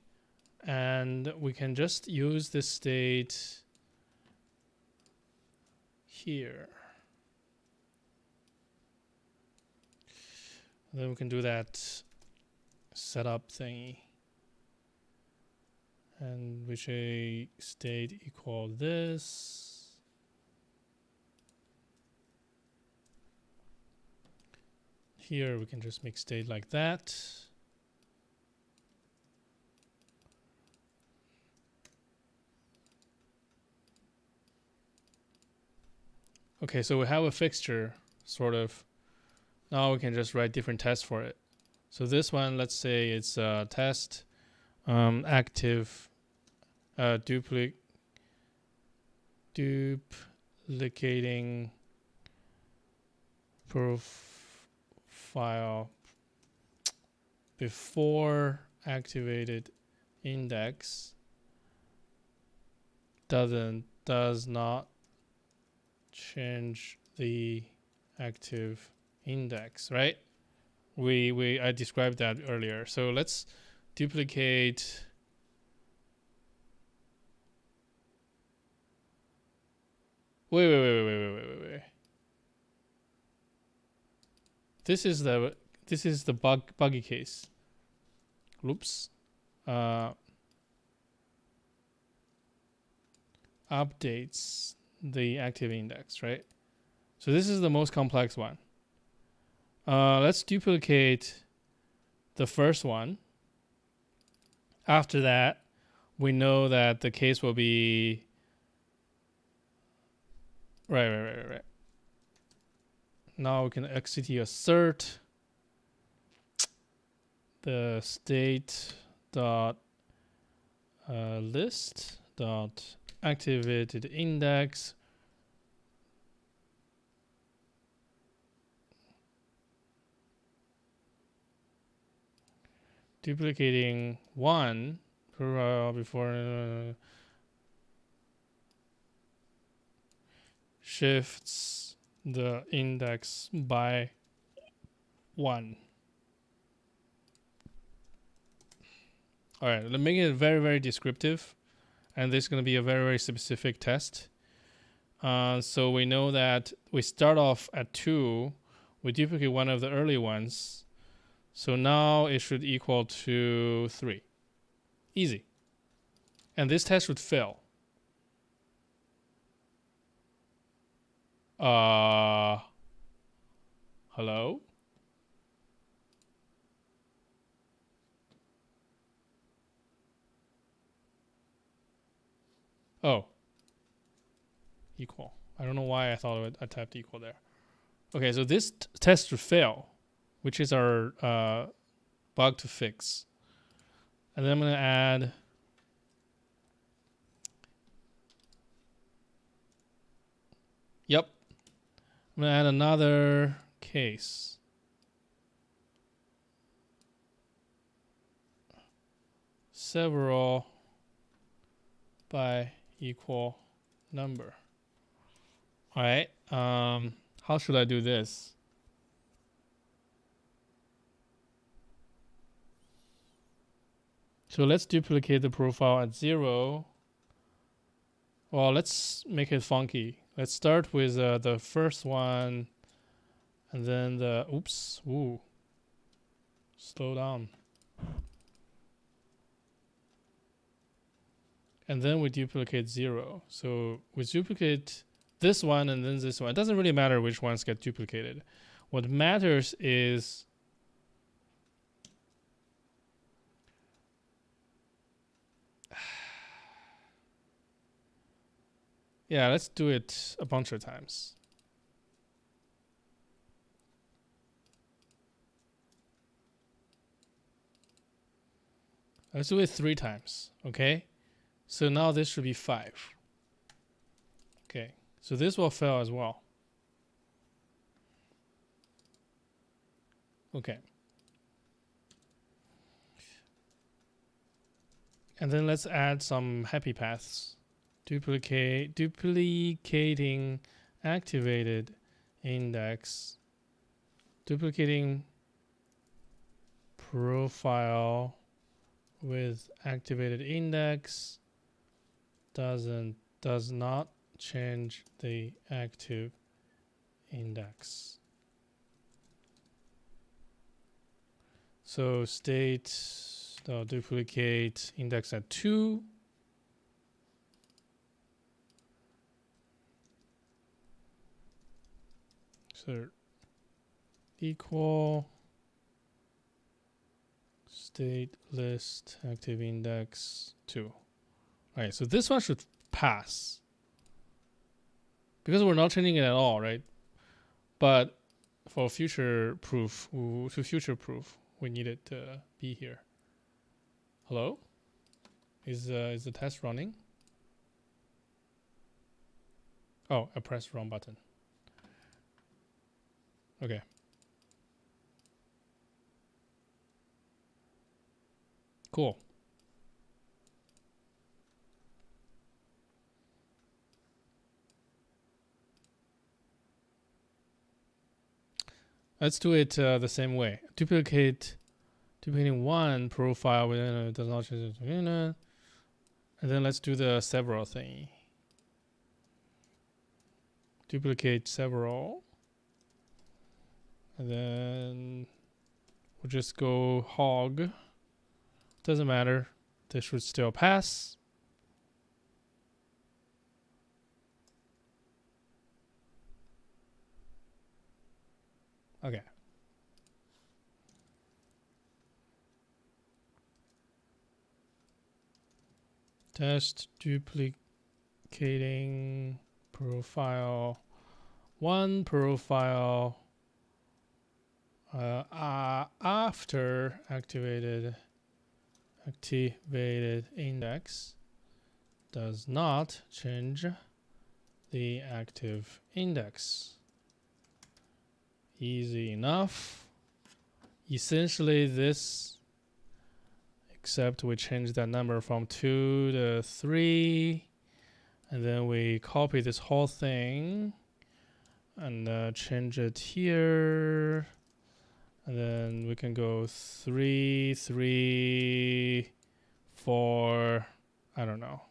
And we can just use this state here. And then we can do that setup thingy. And we say state equal this. Here we can just make state like that. Okay, so we have a fixture, sort of. Now we can just write different tests for it. So this one, let's say it's test active duplicating profile before activated index does not change the active index, right? I described that earlier. So let's duplicate wait. This is the buggy case. Oops. Updates the active index, right? So this is the most complex one. Let's duplicate the first one. After that, we know that the case will be right. Now we can XCT assert the state dot list dot activated index duplicating one before shifts the index by 1. All right, let's make it very, very descriptive. And this is going to be a very, very specific test. So we know that we start off at 2. We duplicate one of the early ones. So now it should equal to 3. Easy. And this test should fail. Hello? Oh. Equal. I don't know why I thought I typed equal there. Okay, so this test should fail, which is our bug to fix. And then I'm going to add I'm going to add another case. several by equal number. All right. How should I do this? So let's duplicate the profile at 0. Well, let's make it funky. Let's start with the first one, and then the slow down. And then we duplicate 0. So we duplicate this one and then this one. It doesn't really matter which ones get duplicated. What matters is yeah, let's do it a bunch of times. Let's do it 3 times, okay? So now this should be 5. Okay, so this will fail as well. Okay. And then let's add some happy paths. Duplicating activated index. Duplicating profile with activated index does not change the active index. So duplicate index at 2. So equal state list active index 2. All right, so this one should pass because we're not changing it at all, right? But for future proof, we need it to be here. Hello? Is the test running? Oh, I pressed wrong button. Okay. Cool. Let's do it the same way. Duplicating one profile within does not change it. And then let's do the several thing. Duplicate several. And then we'll just go hog. Doesn't matter. This should still pass. Okay. Test duplicating profile. One profile after activated index does not change the active index. Easy enough. Essentially this, except we change that number from 2 to 3, and then we copy this whole thing and change it here, and then we can go 3, 3, 4, I don't know,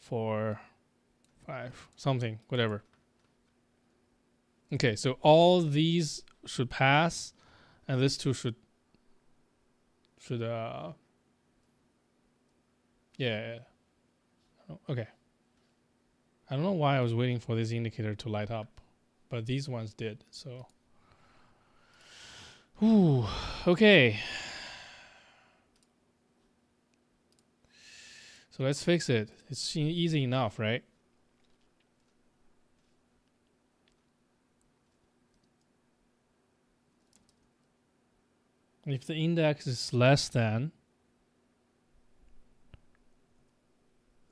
4, 5, something, whatever. Okay, so all these should pass, and this two should yeah. Okay. I don't know why I was waiting for this indicator to light up, but these ones did. So, okay. So let's fix it. It's easy enough, right? If the index is less than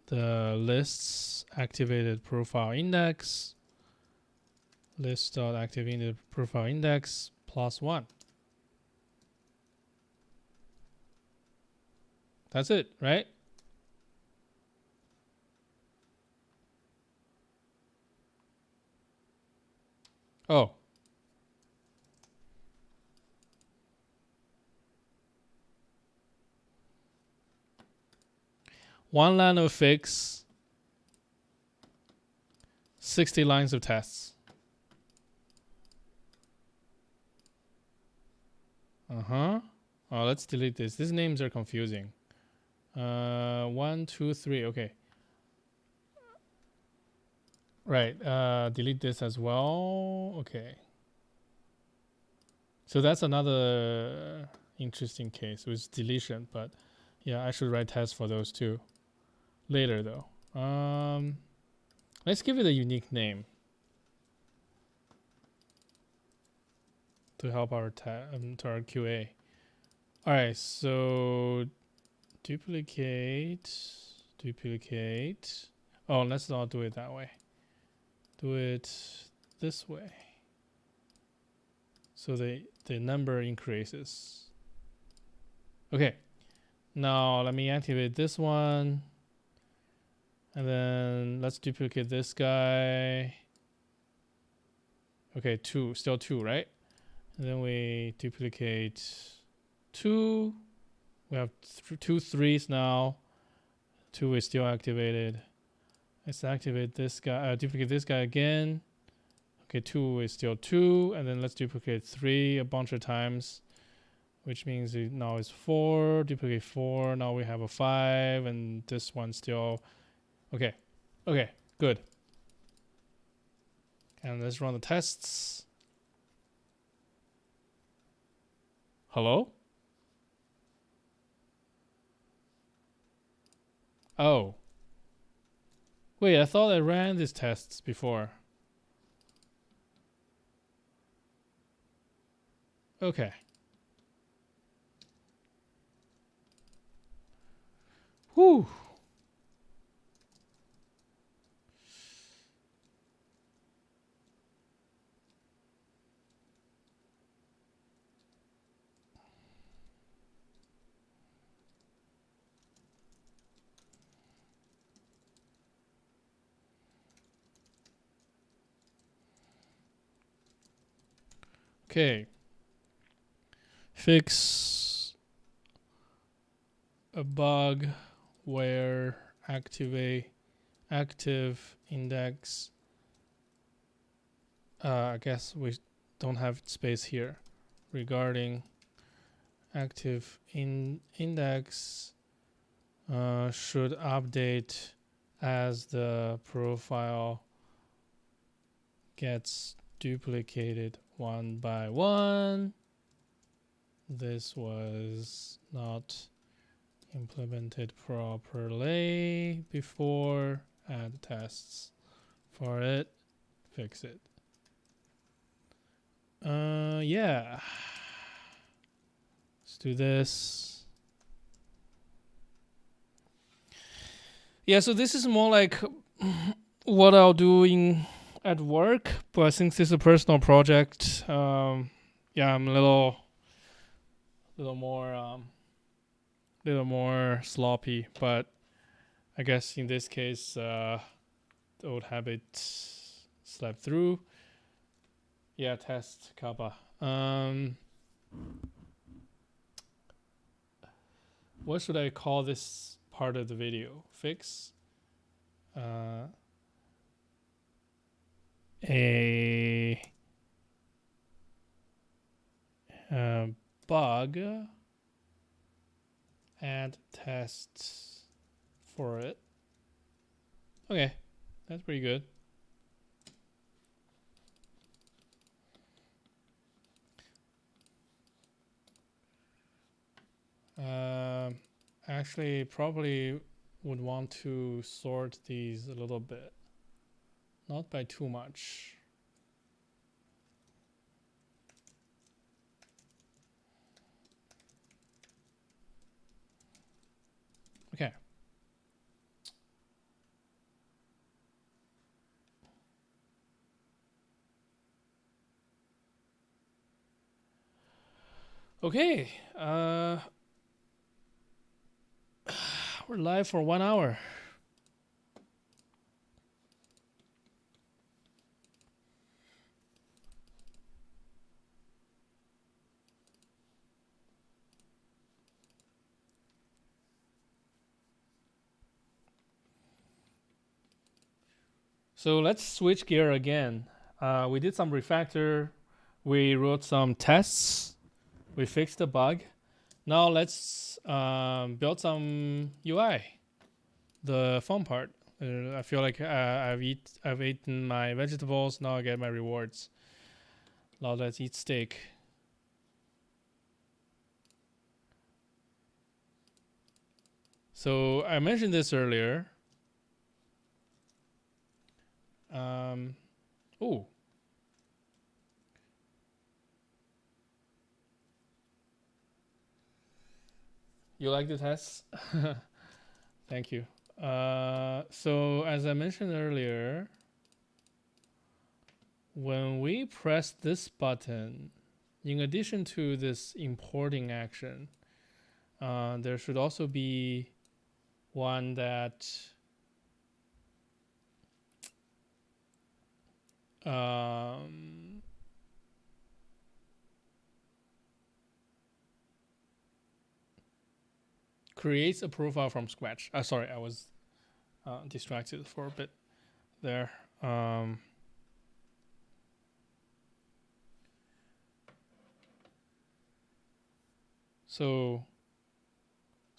the list's activated profile index, list.activated profile index plus 1. That's it, right? Oh. One line of fix, 60 lines of tests. Uh-huh. Oh, let's delete this. These names are confusing. 1, 2, 3. Okay. Right. Delete this as well. Okay. So that's another interesting case with deletion, but yeah, I should write tests for those too later though. Let's give it a unique name to help our to our QA. All right, so duplicate. Oh, let's not do it that way. Do it this way. So the number increases. Okay. Now let me activate this one. And then let's duplicate this guy. Okay, 2, still 2, right? And then we duplicate 2. We have 2 3s now. 2 is still activated. Let's activate this guy, duplicate this guy again. Okay, 2 is still 2. And then let's duplicate 3 a bunch of times, which means it now is 4. Duplicate 4. Now we have a 5. And this one still. Okay. Okay, good. And let's run the tests. Hello? Oh. Wait, I thought I ran these tests before. Okay. Whew. Okay. Fix a bug where active index. I guess we don't have space here. Regarding active index should update as the profile gets duplicated one by one. This was not implemented properly before. Add tests for it. Fix it. Yeah. Let's do this. Yeah, so this is more like what I'll do at work, but since it's a personal project, yeah, I'm a little more sloppy, but I guess in this case, the old habit slept through. Yeah, test kappa. What should I call this part of the video? Fix a bug, add tests for it. Okay, that's pretty good. Actually, probably would want to sort these a little bit, not by too much. Okay. Okay. We're live for 1 hour. So let's switch gear again. We did some refactor. We wrote some tests. We fixed the bug. Now let's build some UI. The fun part. I feel like I've eaten my vegetables. Now I get my rewards. Now let's eat steak. So I mentioned this earlier. Oh. You like the test? Thank you. So as I mentioned earlier, when we press this button, in addition to this importing action, there should also be one that creates a profile from scratch. Sorry, I was distracted for a bit there. So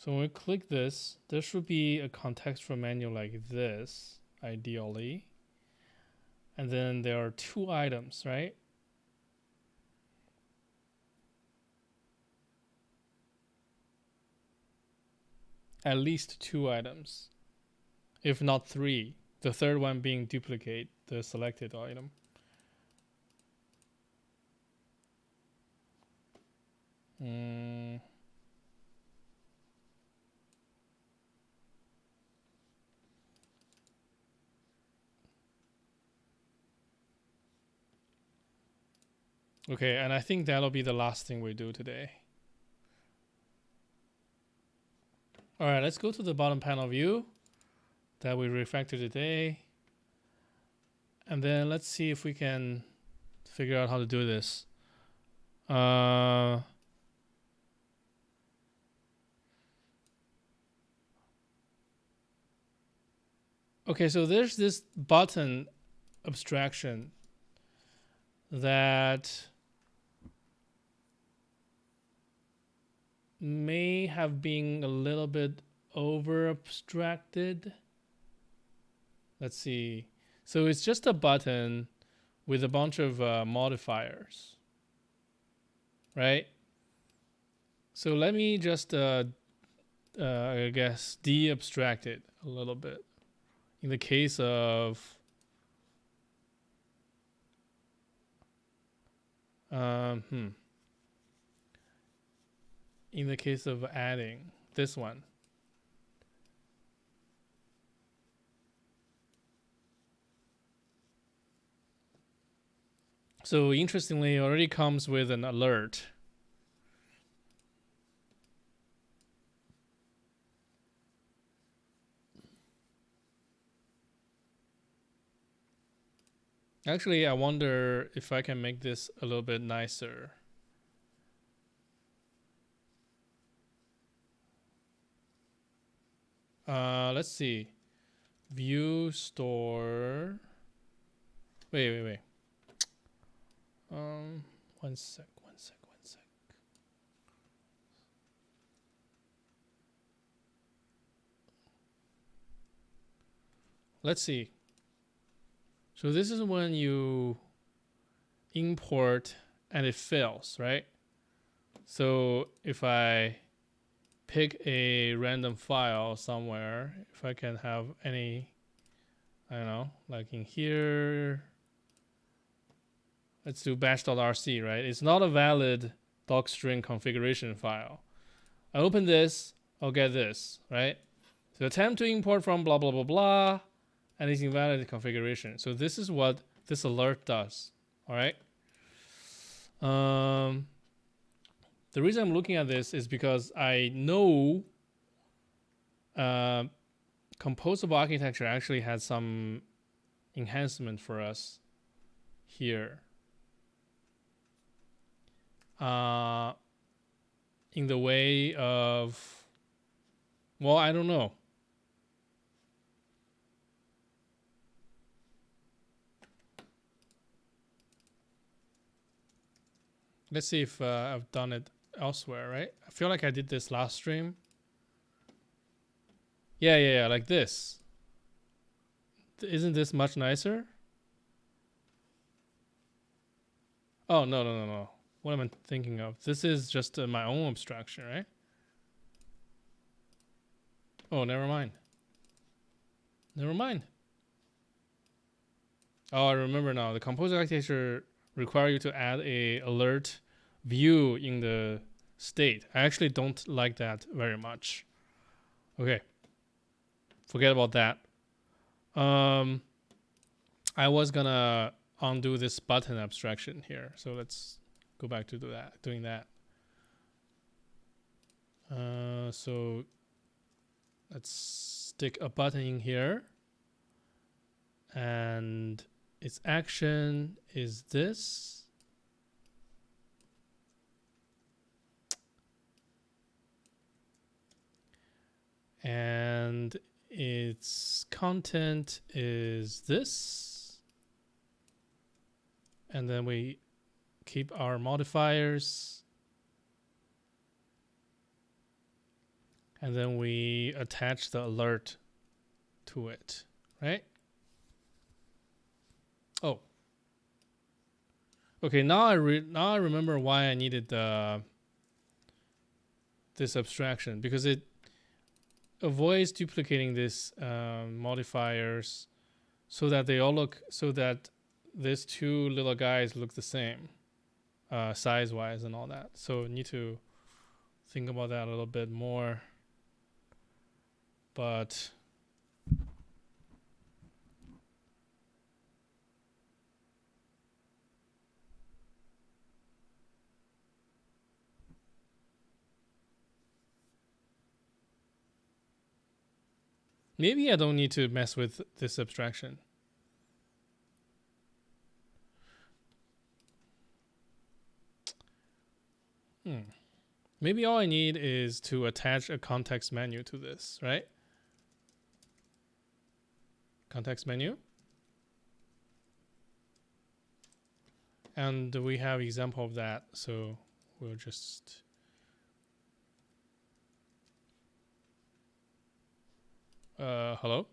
when we click this, there should be a contextual menu like this, ideally. And then there are 2 items, right? At least 2 items, if not 3. The third one being duplicate the selected item. Okay, and I think that'll be the last thing we do today. All right, let's go to the bottom panel view that we refactored today. And then let's see if we can figure out how to do this. Okay, so there's this button abstraction that may have been a little bit over abstracted. Let's see. So it's just a button with a bunch of modifiers, right? So let me just, I guess, de-abstract it a little bit. In the case of in the case of adding this one. So interestingly, it already comes with an alert. Actually, I wonder if I can make this a little bit nicer. Let's see. View store. Wait. One sec. Let's see. So this is when you import and it fails, right? So if I pick a random file somewhere, if I can have any, I don't know, like in here, let's do bash.rc, right? It's not a valid DrString configuration file. I open this, I'll get this, right? So attempt to import from blah, blah, blah, blah, and it's invalid configuration. So this is what this alert does, all right? The reason I'm looking at this is because I know Composable architecture actually had some enhancement for us here. In the way of, well, I don't know. Let's see if I've done it elsewhere, right? I feel like I did this last stream. Yeah, like this. Isn't this much nicer? Oh, no. What am I thinking of? This is just my own abstraction, right? Oh, never mind. Oh, I remember now. The composable architecture require you to add a alert view in the state. I actually don't like that very much. Okay. Forget about that. I was gonna undo this button abstraction here. So let's go back to doing that. So let's stick a button in here. And its action is this. And its content is this. And then we keep our modifiers. And then we attach the alert to it, right? Oh. Okay, now I remember why I needed this abstraction, because it avoids duplicating these modifiers so that they all look, so that these two little guys look the same size wise and all that. So need to think about that a little bit more. But maybe I don't need to mess with this abstraction. Maybe all I need is to attach a context menu to this, right? Context menu. And we have example of that. So we'll just hello?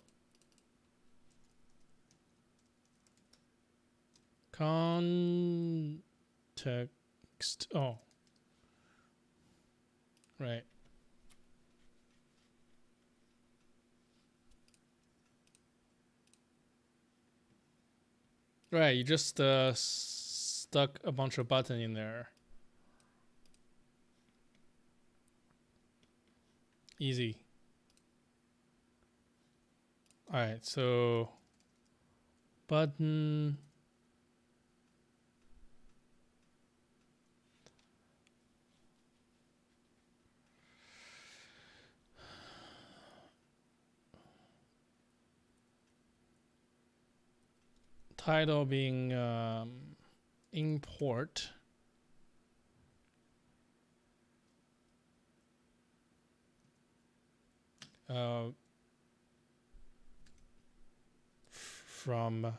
Context. Oh. Right. Right, you just stuck a bunch of buttons in there. Easy. All right, so button. Title being import. From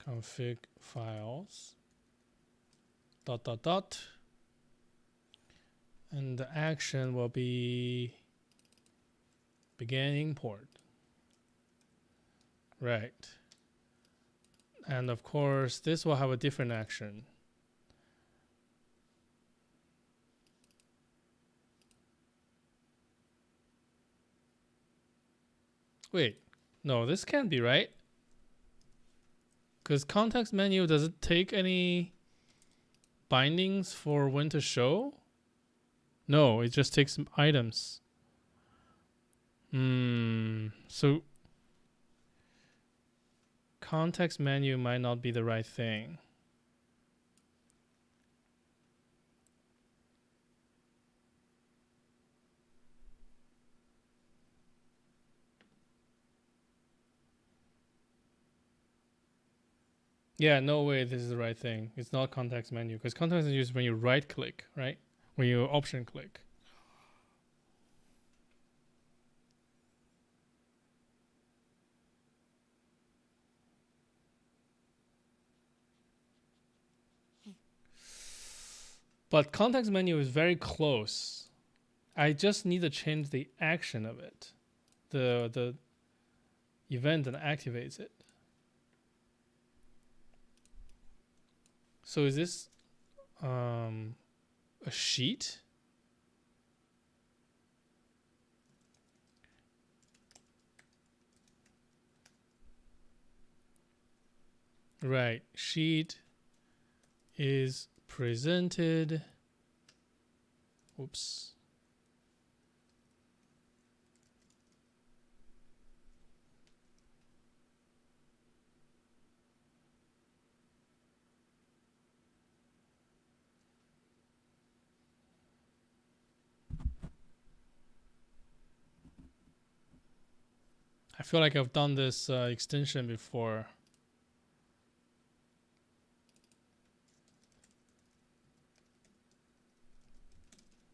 config files ... and the action will be begin import. Right. And of course, this will have a different action. Wait, no, this can't be right. Because context menu, does it take any bindings for when to show? No, it just takes items. So context menu might not be the right thing. Yeah, no way this is the right thing. It's not context menu, because context menu is when you right click, right? When you option click. But context menu is very close. I just need to change the action of it, the event that activates it. So is this a sheet? Right, sheet is presented. Oops. I feel like I've done this extension before.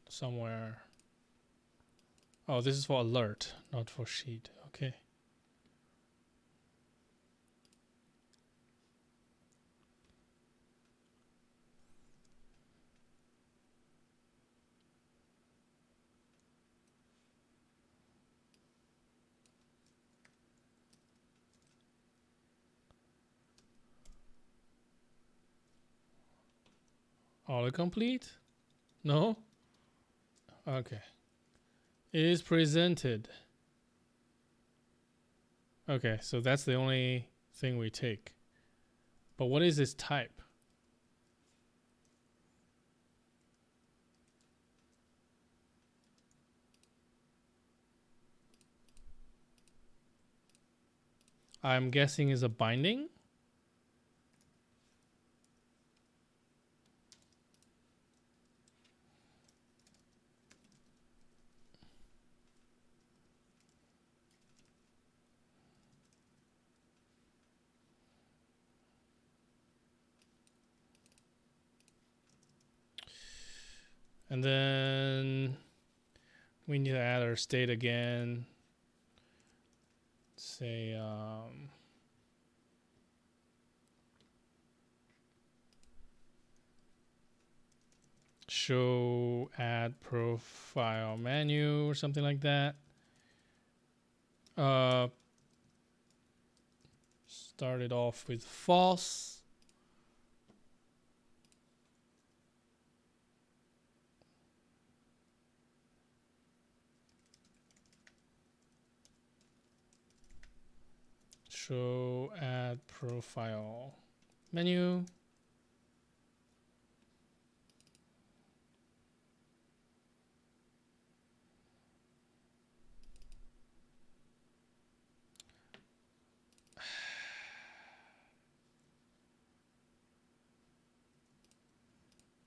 Somewhere. Oh, this is for alert, not for sheet. Okay. Autocomplete? No? Okay. Is presented. Okay, so that's the only thing we take. But what is its type? I'm guessing is a binding. And then we need to add our state again. Say show add profile menu or something like that. Started off with false. Show add profile menu.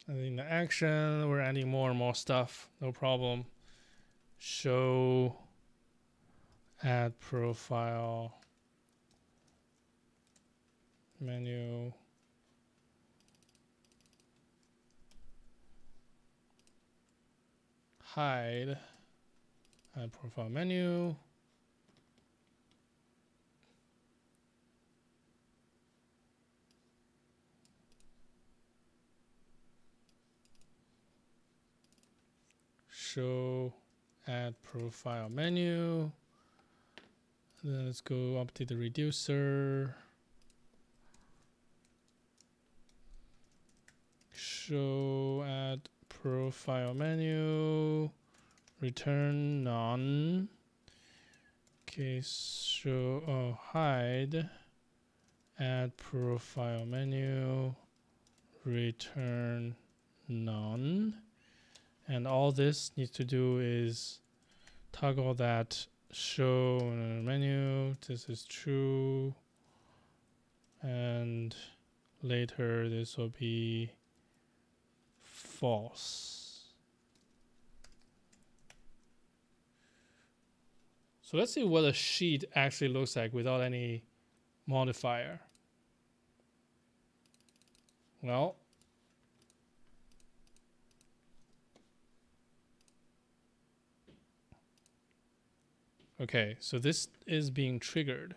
And in the action, we're adding more and more stuff. No problem. Show add profile menu. Hide add profile menu. Show add profile menu. Then let's go up to the reducer. Show add profile menu. Return none. Okay, show hide add profile menu. Return none. And all this needs to do is toggle that show menu. This is true. And later this will be false. So let's see what a sheet actually looks like without any modifier. Well, okay, so this is being triggered.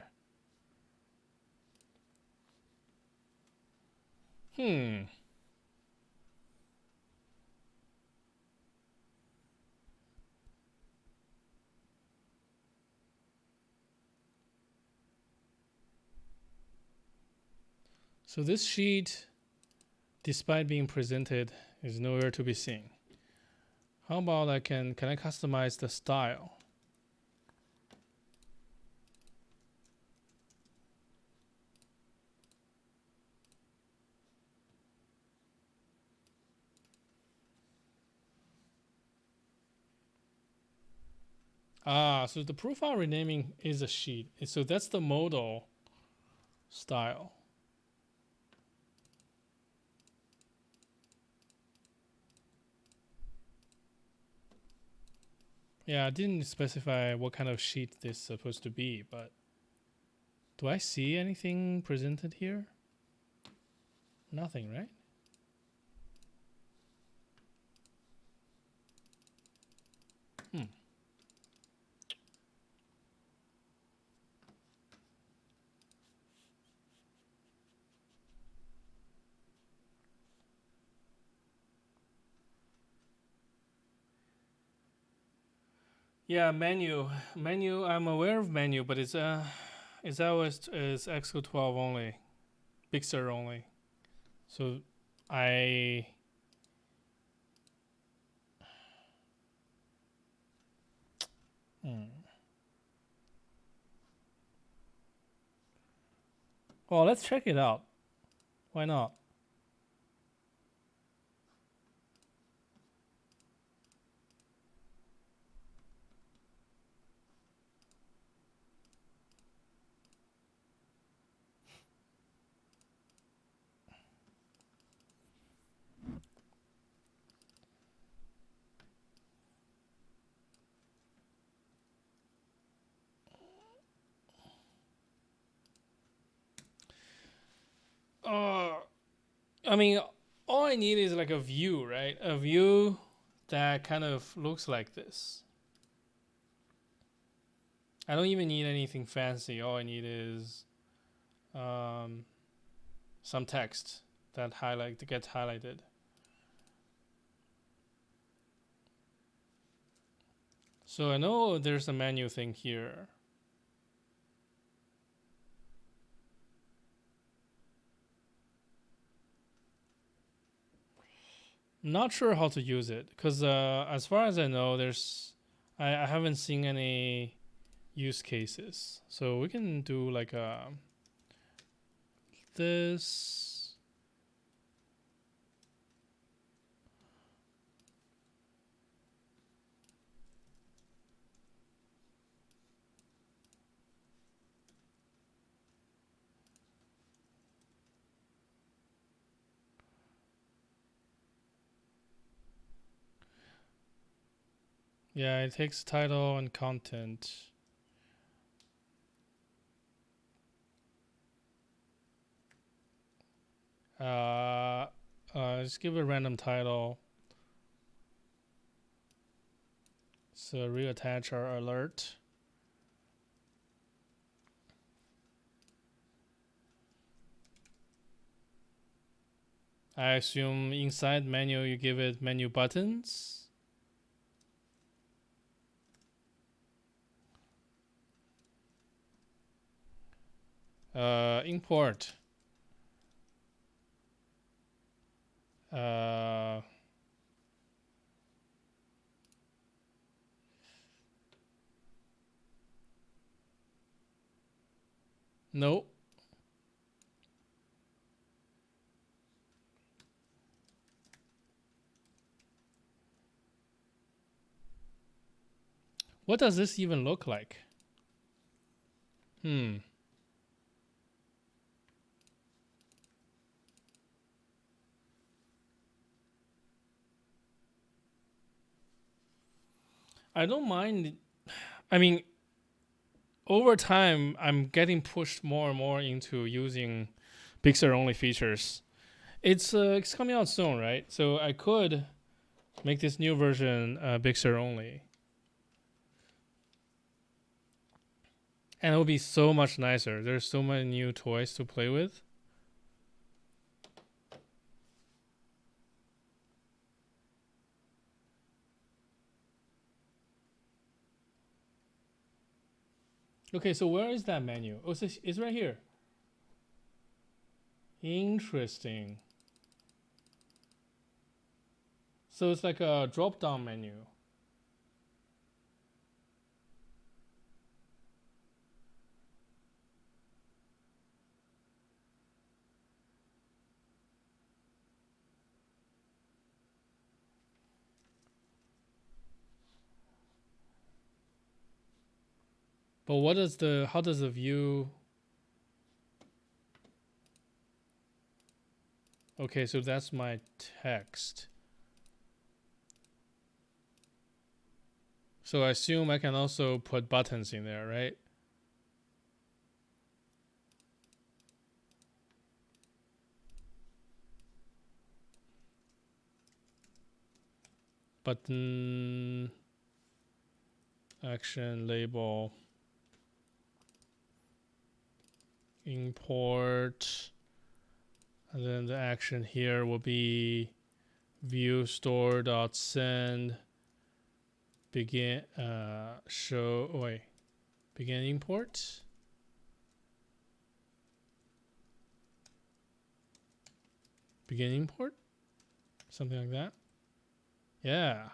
So this sheet, despite being presented, is nowhere to be seen. How about can I customize the style? So the profile renaming is a sheet. So that's the modal style. Yeah, I didn't specify what kind of sheet this is supposed to be, but do I see anything presented here? Nothing, right? Yeah, menu. I'm aware of menu, but it's always is Xcode 12 only, Big Sur only. So I well, let's check it out. Why not? I mean, all I need is like a view, right? A view that kind of looks like this. I don't even need anything fancy. All I need is some text that gets highlighted. So I know there's a menu thing here. Not sure how to use it because as far as I know, I haven't seen any use cases. So we can do like this. Yeah, it takes title and content. Just give it a random title. So reattach our alert. I assume inside menu you give it menu buttons. Import. No. What does this even look like? I don't mind. I mean, over time, I'm getting pushed more and more into using Big Sur only features. It's coming out soon, right? So I could make this new version Big Sur only, and it will be so much nicer. There's so many new toys to play with. Okay, so where is that menu? Oh, it's right here. Interesting. So it's like a drop-down menu. But how does the view? Okay, so that's my text. So I assume I can also put buttons in there, right? Button, action, label, import, and then the action here will be view store dot send begin begin import. Begin import, something like that. Yeah.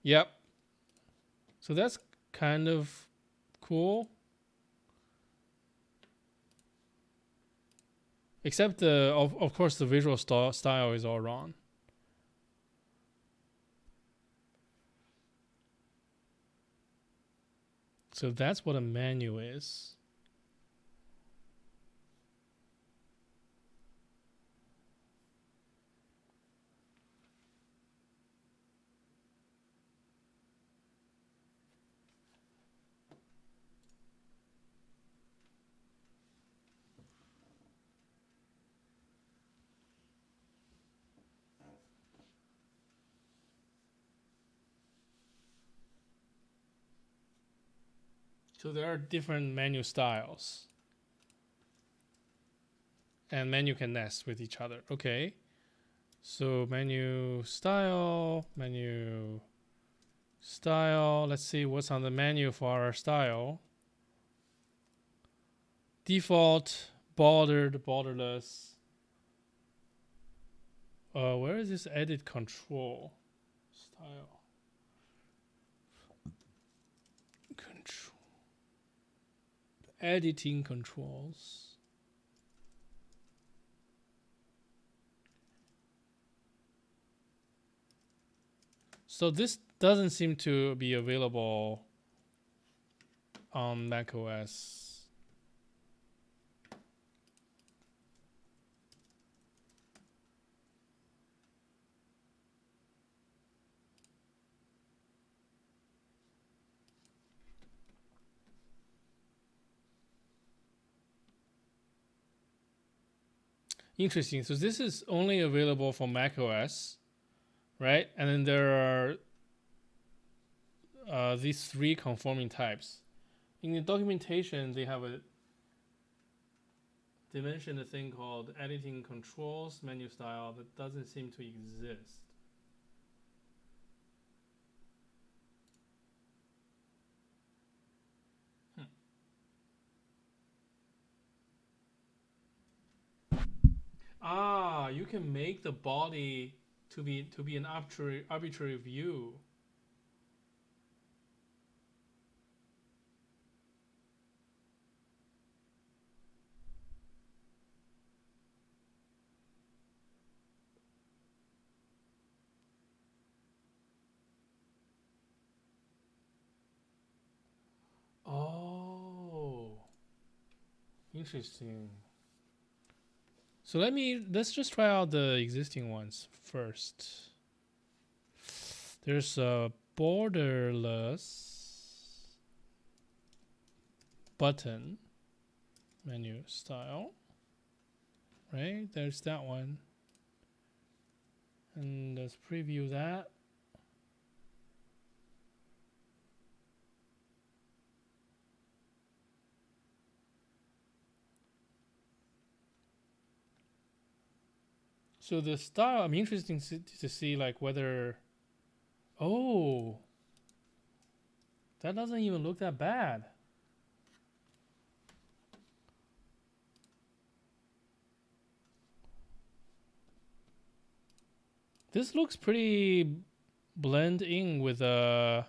Yep. So that's kind of cool. Except of course the visual style is all wrong. So that's what a menu is. So there are different menu styles. And menu can nest with each other. Okay. So menu style. Let's see what's on the menu for our style. Default, bordered, borderless. Where is this edit control? Style. Control. Editing controls. So this doesn't seem to be available on macOS. Interesting. So this is only available for macOS, right? And then there are these three conforming types. In the documentation, they mention a thing called editing controls menu style that doesn't seem to exist. You can make the body to be an arbitrary view. Oh, interesting. So let's just try out the existing ones first. There's a borderless. button menu style, right? There's that one. And let's preview that. So the style, I'm interested to see like whether, oh, that doesn't even look that bad. This looks pretty blend in with yeah,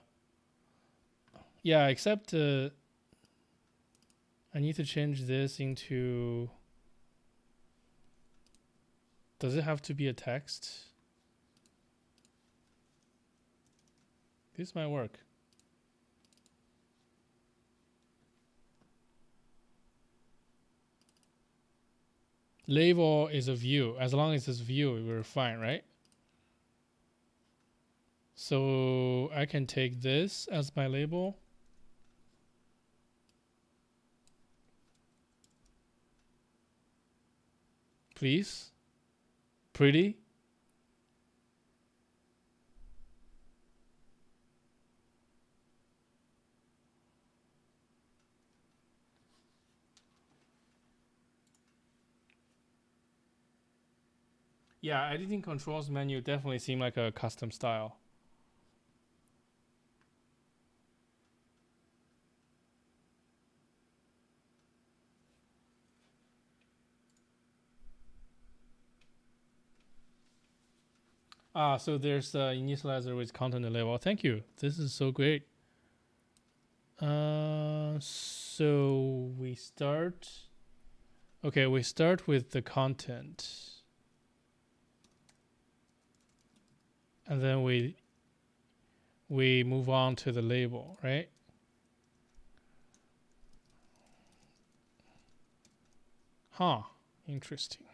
except I need to change this into, does it have to be a text? This might work. Label is a view. As long as it's view, we're fine, right? So I can take this as my label. Please. Pretty. Yeah, editing controls menu definitely seem like a custom style. Ah, so there's initializer with content label. Thank you. This is so great. So we start. Okay, we start with the content, and then we move on to the label, right? Huh. Interesting.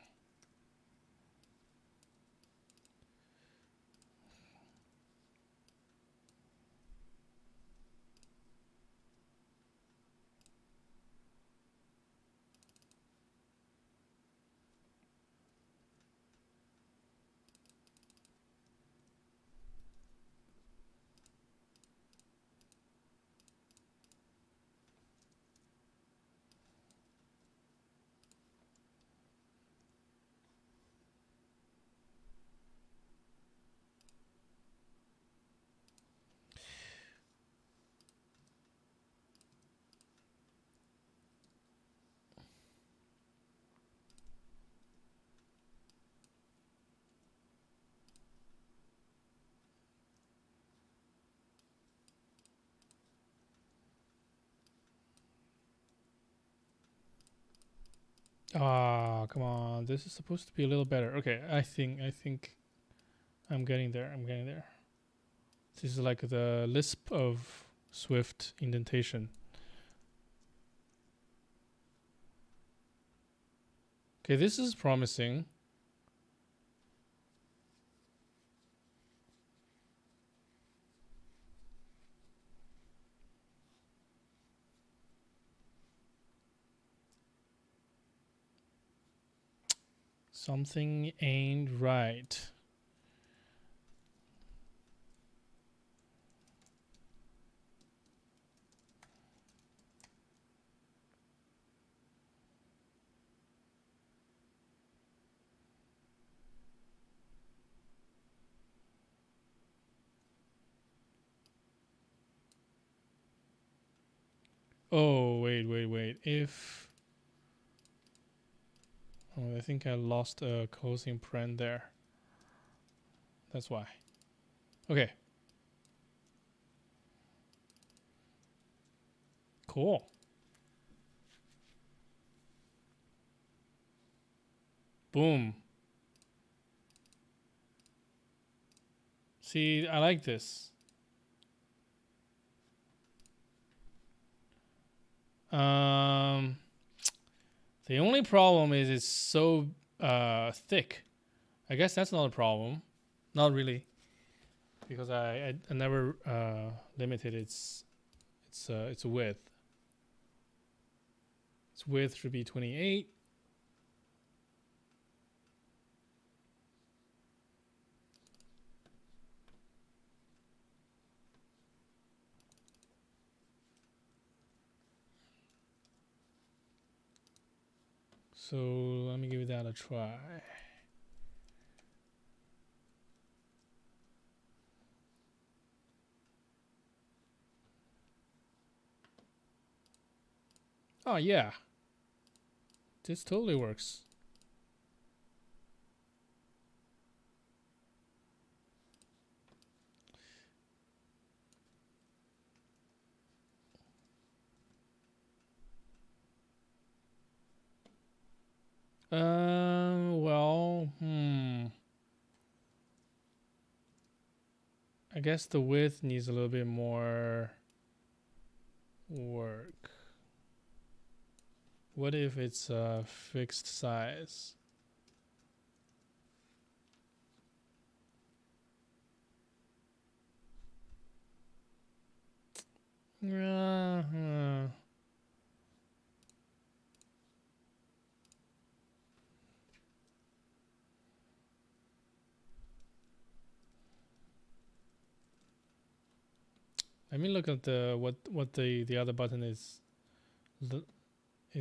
Ah, come on. This is supposed to be a little better. Okay, I think I'm getting there. I'm getting there. This is like the Lisp of Swift indentation. Okay, this is promising. Something ain't right. Oh, wait. If... Oh, I think I lost a closing paren there. That's why. Okay. Cool. Boom. See, I like this. The only problem is it's so thick. I guess that's not a problem. Not really, because I never limited its width. Its width should be 28. So let me give that a try. Oh yeah, this totally works. Well, I guess the width needs a little bit more work. What if it's a fixed size? Let me look at the what the other button is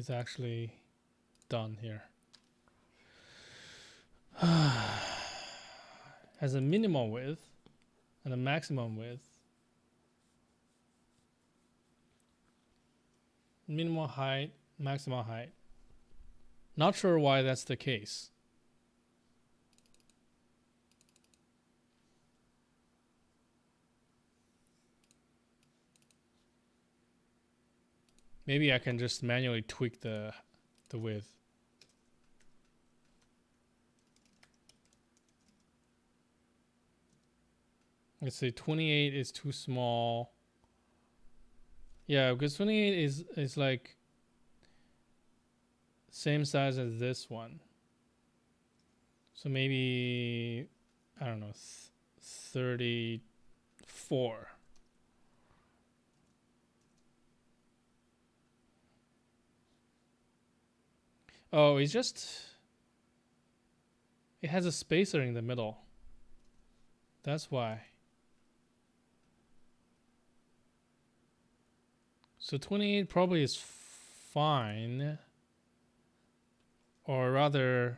actually done here. Has a minimal width and a maximum width. Minimal height, maximum height. Not sure why that's the case. Maybe I can just manually tweak the width. Let's say 28 is too small. Yeah, because 28 is like same size as this one. So maybe, I don't know, 34. Oh, it has a spacer in the middle. That's why. So 28 probably is fine. Or rather,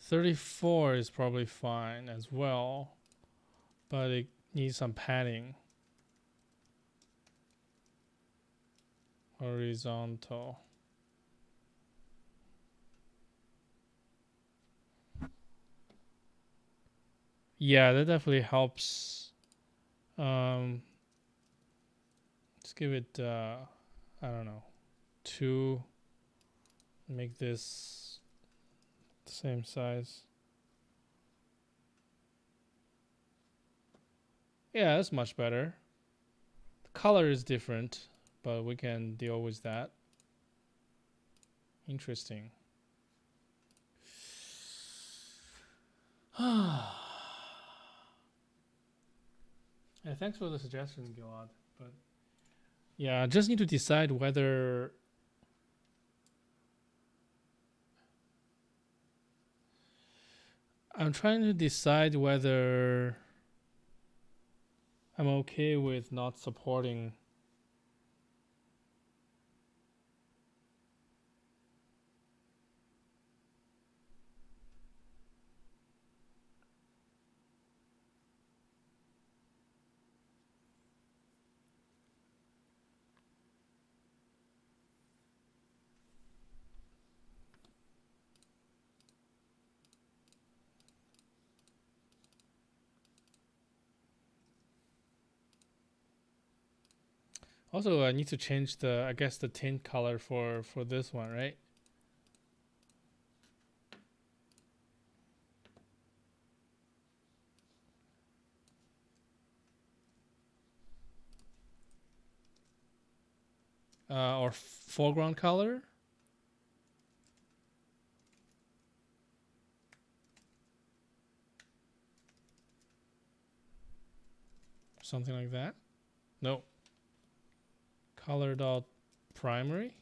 34 is probably fine as well. But it needs some padding. Horizontal. Yeah, that definitely helps. Let's give it, I don't know, 2. Make this the same size. Yeah, that's much better. The color is different, but we can deal with that. Interesting. Yeah, thanks for the suggestion, Gilad. But yeah, I just need to decide whether I'm trying to decide whether I'm okay with not supporting. Also, I need to change I guess the tint color for this one, right? Or foreground color. Something like that. No. Color dot primary.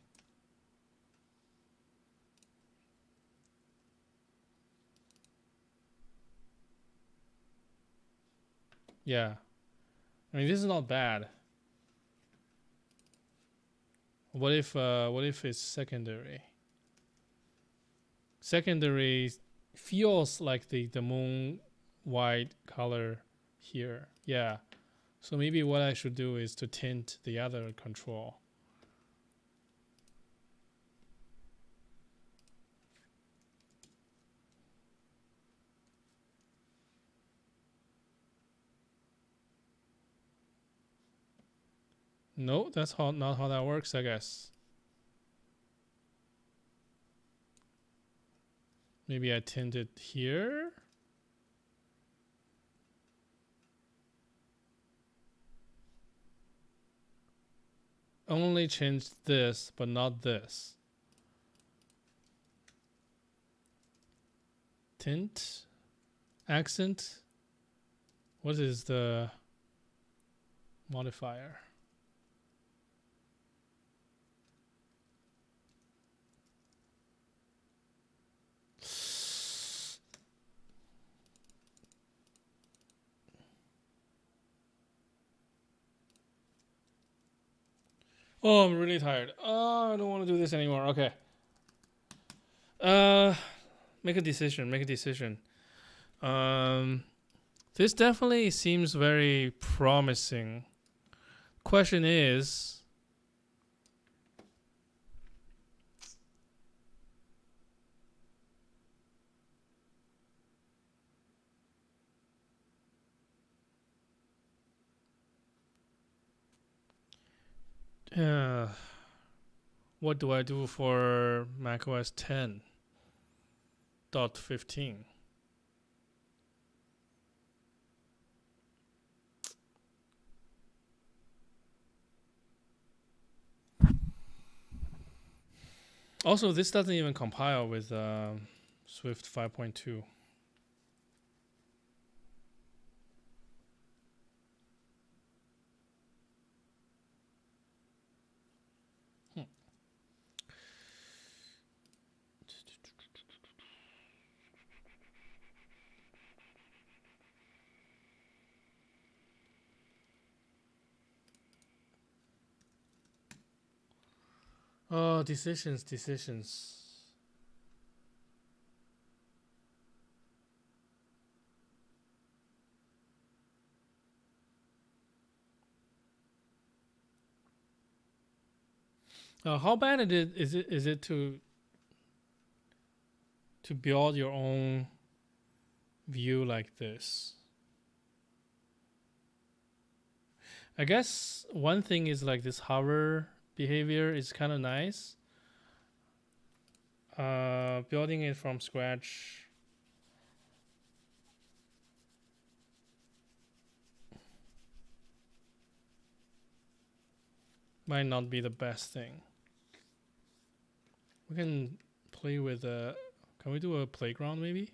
Yeah. I mean, this is not bad. What if it's secondary? Secondary feels like the moon white color here. Yeah. So maybe what I should do is to tint the other control. No, that's not how that works, I guess. Maybe I tint it here. Only change this, but not this. Tint, accent. What is the modifier? Oh, I'm really tired. Oh, I don't want to do this anymore. Okay. Make a decision. Make a decision. This definitely seems very promising. Question is, what do I do for macOS 10.15? Also, this doesn't even compile with Swift 5.2. Oh, decisions. How bad is it to build your own view like this? I guess one thing is like this hover behavior is kind of nice. Building it from scratch. Might not be the best thing. We can play with can we do a playground maybe?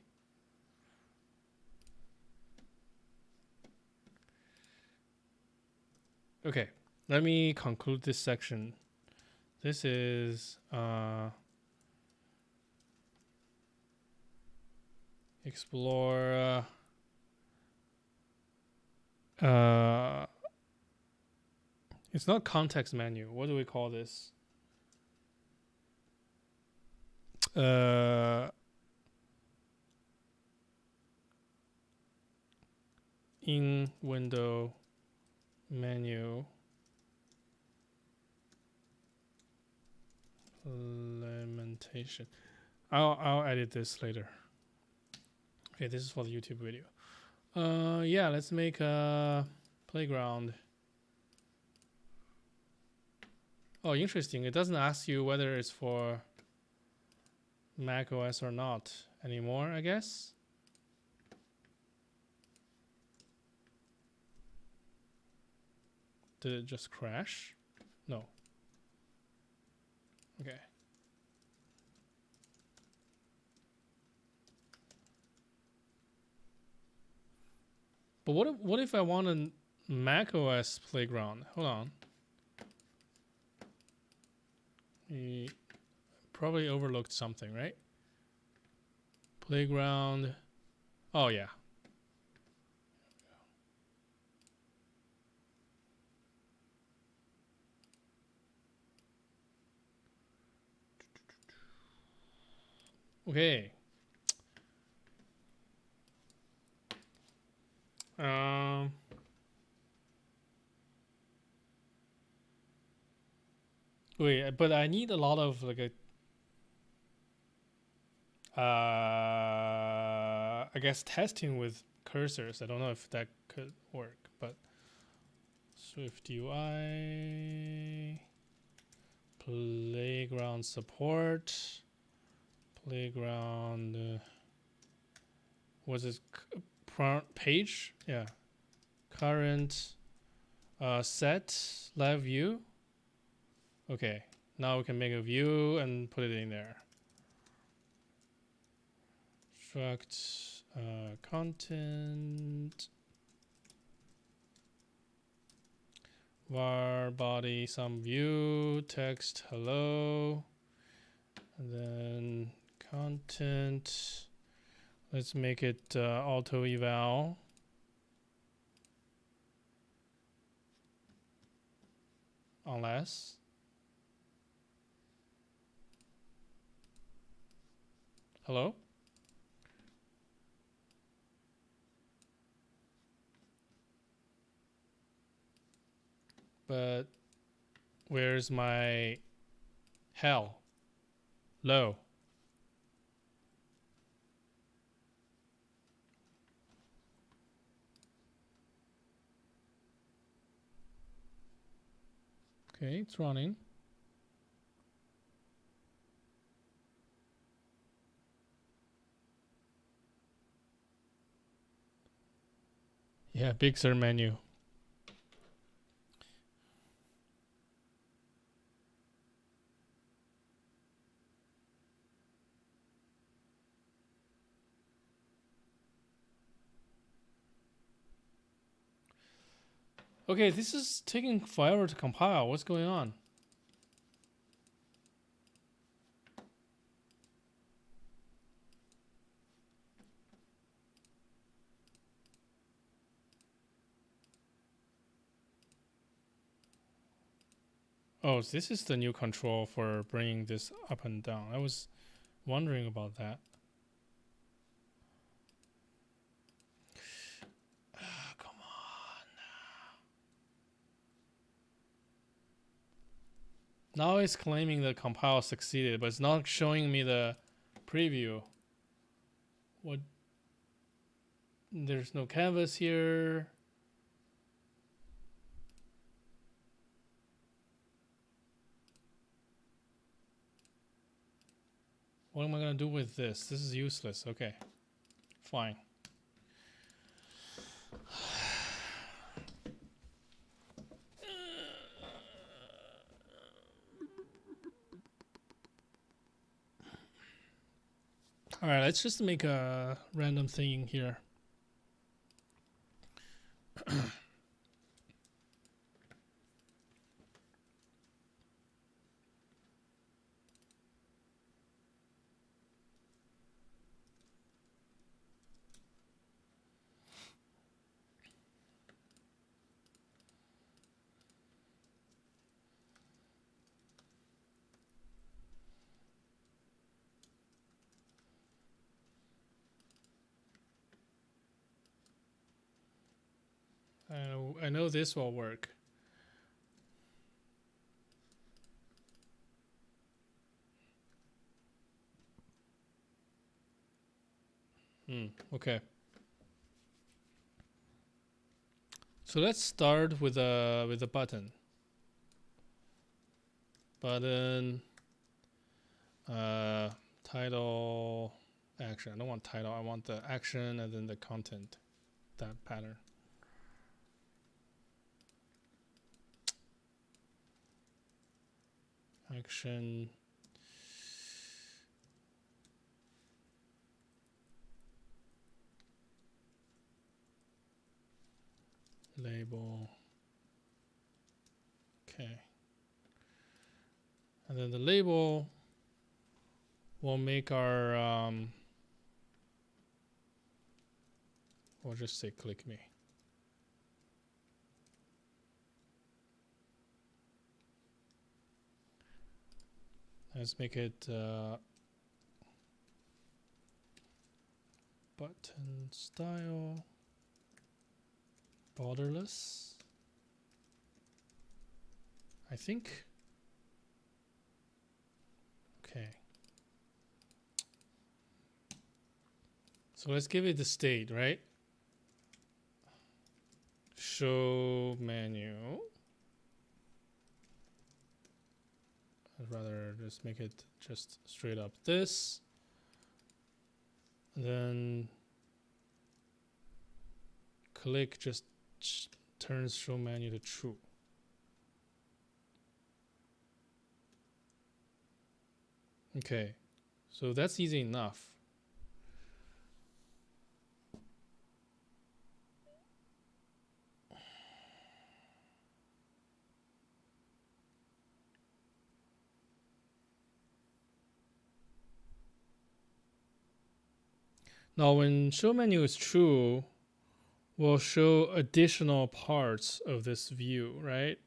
Okay, let me conclude this section. This is explore it's not context menu. What do we call this? In window menu implementation. I'll edit this later. Okay, this is for the YouTube video. Yeah, let's make a playground. Oh, interesting. It doesn't ask you whether it's for macOS or not anymore, I guess. Did it just crash? No. Okay. But what if I want a macOS playground? Hold on. We probably overlooked something, right? Playground. Oh yeah. Okay. Wait, but I need a lot of like I guess testing with cursors. I don't know if that could work, but SwiftUI playground support playground was this page? Yeah, current set live view. Okay, now we can make a view and put it in there. Struct content var body some view text hello, and then content. Let's make it auto eval. Unless hello. But where's my hell? Low. Okay, it's running. Yeah, big Sur menu. Okay, this is taking forever to compile. What's going on? Oh, so this is the new control for bringing this up and down. I was wondering about that. Come on. Now it's claiming the compile succeeded, but it's not showing me the preview. What? There's no canvas here. What am I gonna do with this? This is useless. Okay, fine. All right, let's just make a random thing here. I know this will work. Okay. So let's start with a button. Button. Title. Action. I don't want title. I want the action and then the content. That pattern. Action. Label. Okay. And then the label will make our we'll just say click me. Let's make it button style, borderless, I think. Okay. So let's give it the state, right? Show menu. I'd rather just make it just straight up this. And then click just turns show menu to true. Okay, so that's easy enough. Now, when show menu is true, we'll show additional parts of this view, right?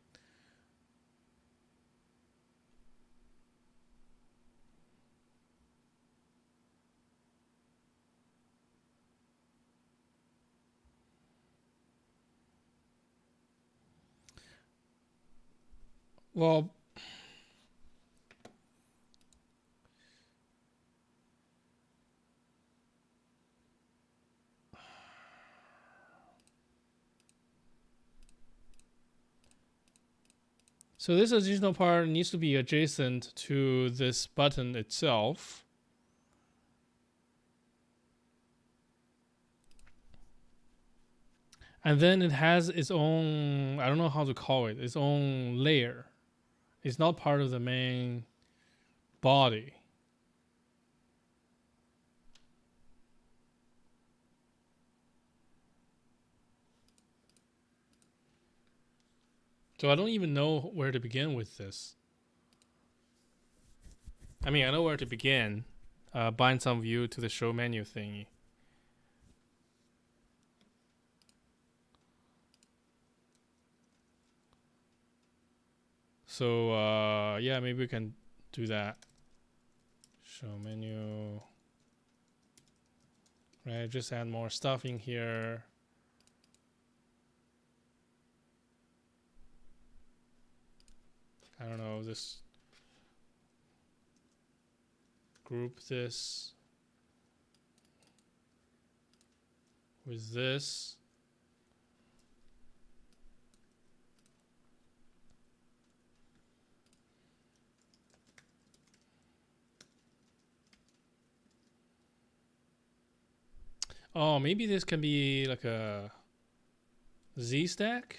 Well, so this additional part needs to be adjacent to this button itself. And then it has its own, I don't know how to call it, its own layer. It's not part of the main body. So I don't even know where to begin with this. I mean, I know where to begin. Bind some view to the show menu thingy. So yeah, maybe we can do that. Show menu. Right, just add more stuff in here. I don't know, this group this with this. Oh, maybe this can be like a Z stack.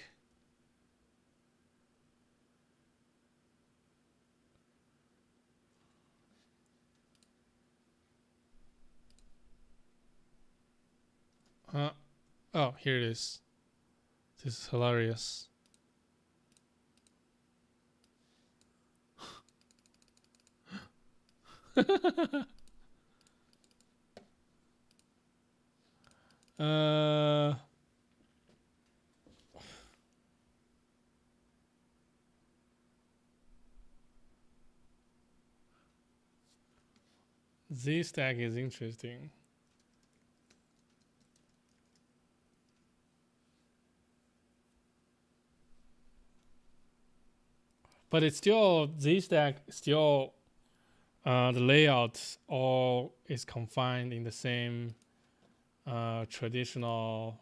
Oh, here it is. This is hilarious. Z stack is interesting. But it's still, Z stack still, the layout all is confined in the same traditional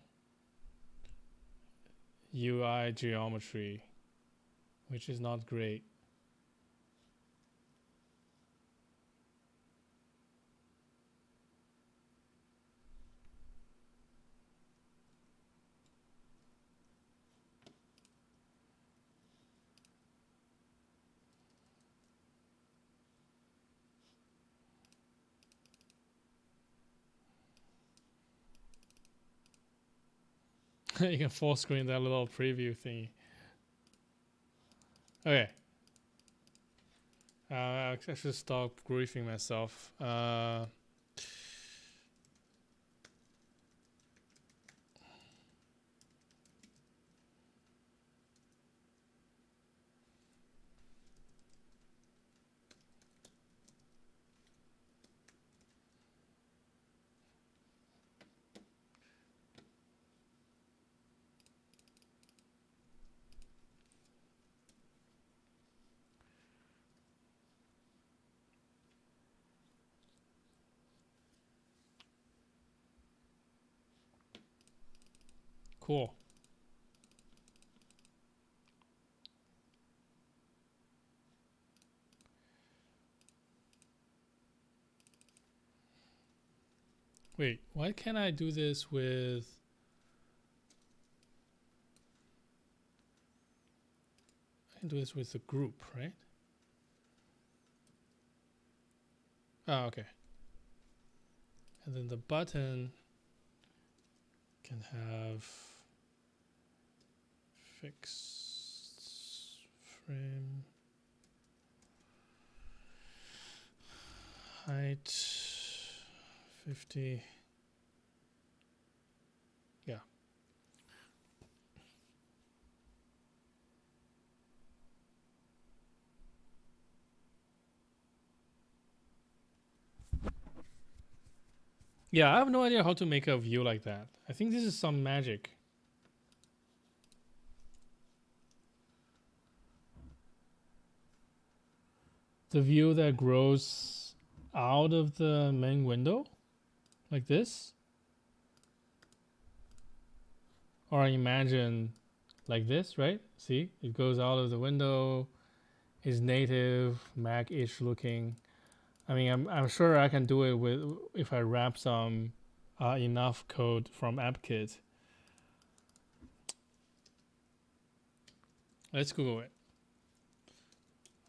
UI geometry, which is not great. You can full screen that little preview thingy. Okay. I should stop griefing myself. Cool. Wait, why can't I do this with... I can do this with the group, right? Oh, okay. And then the button can have fixed frame height 50. Yeah. Yeah, I have no idea how to make a view like that. I think this is some magic. The view that grows out of the main window, like this. Or imagine like this, right? See, it goes out of the window, is native, Mac-ish looking. I mean, I'm sure I can do it with if I wrap some enough code from AppKit. Let's Google it.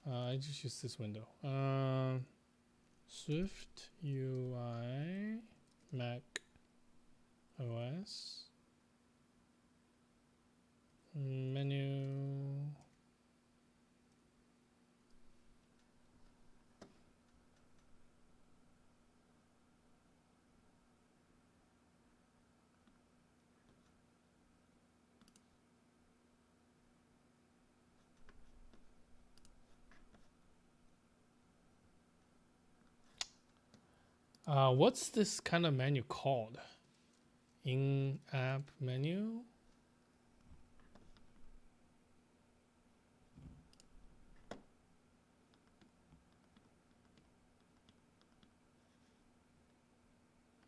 I just use this window. SwiftUI Mac OS menu. What's this kind of menu called? In-app menu?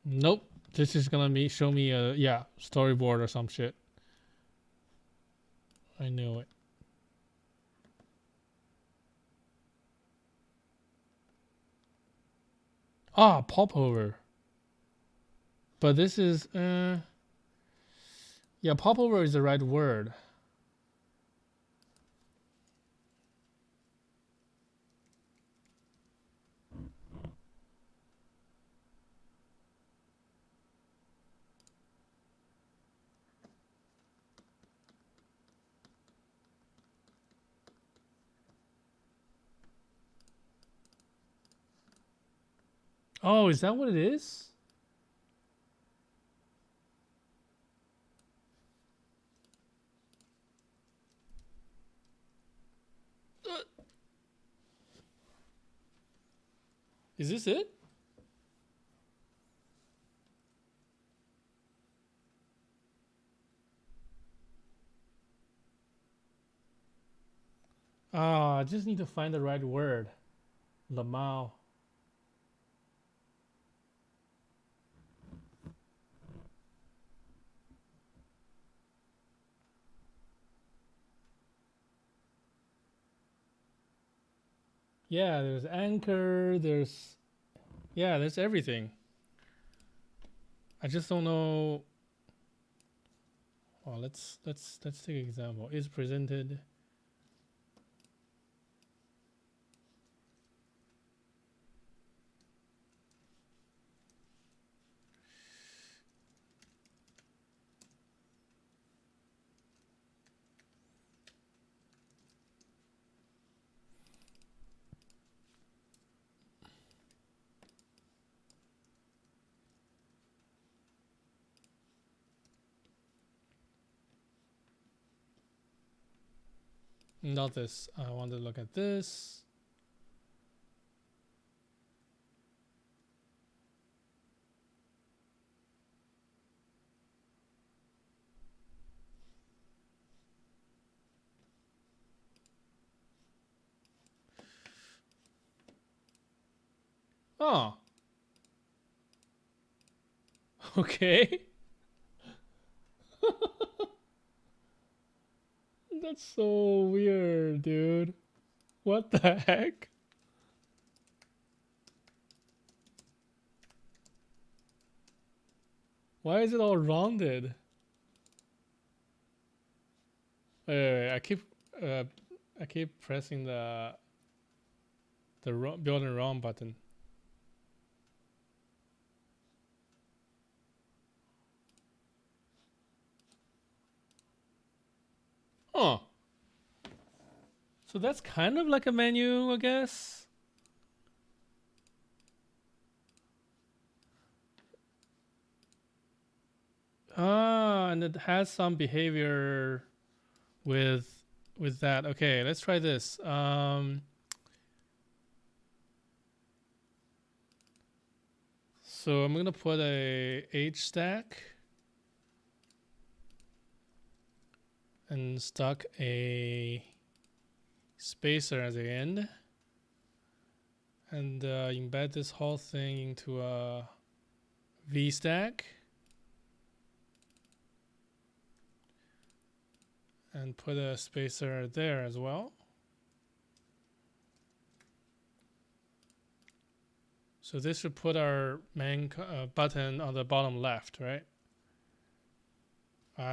Nope. This is gonna show me a storyboard or some shit. I knew it. Ah, popover. But this is yeah, popover is the right word. Oh, is that what it is? Is this it? I just need to find the right word. Lamau. Yeah, there's anchor, there's everything. I just don't know. Well, let's take an example. Is presented. Not this. I want to look at this. Oh. Okay. That's so weird, dude. What the heck? Why is it all rounded? Wait, I keep pressing the build and run button. Oh. So that's kind of like a menu, I guess. Ah, and it has some behavior with that. Okay, let's try this. So I'm gonna put a H stack and stuck a spacer at the end, and embed this whole thing into a V stack, and put a spacer there as well. So this should put our main button on the bottom left, right?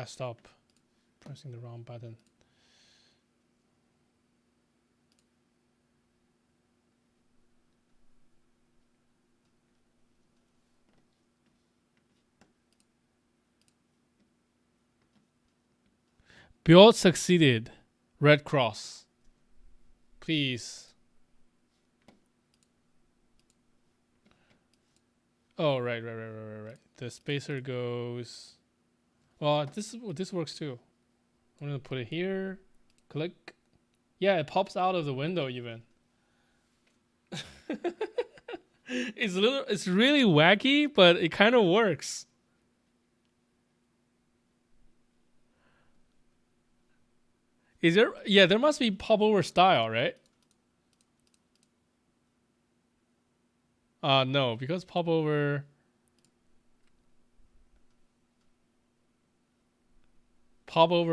Stop pressing the wrong button. Build succeeded. Red cross. Please. Oh, right. The spacer goes. Well, this works too. I'm gonna put it here. Click. Yeah, it pops out of the window even. It's really wacky, but it kind of works. Is there? Yeah, there must be popover style, right? No, because popover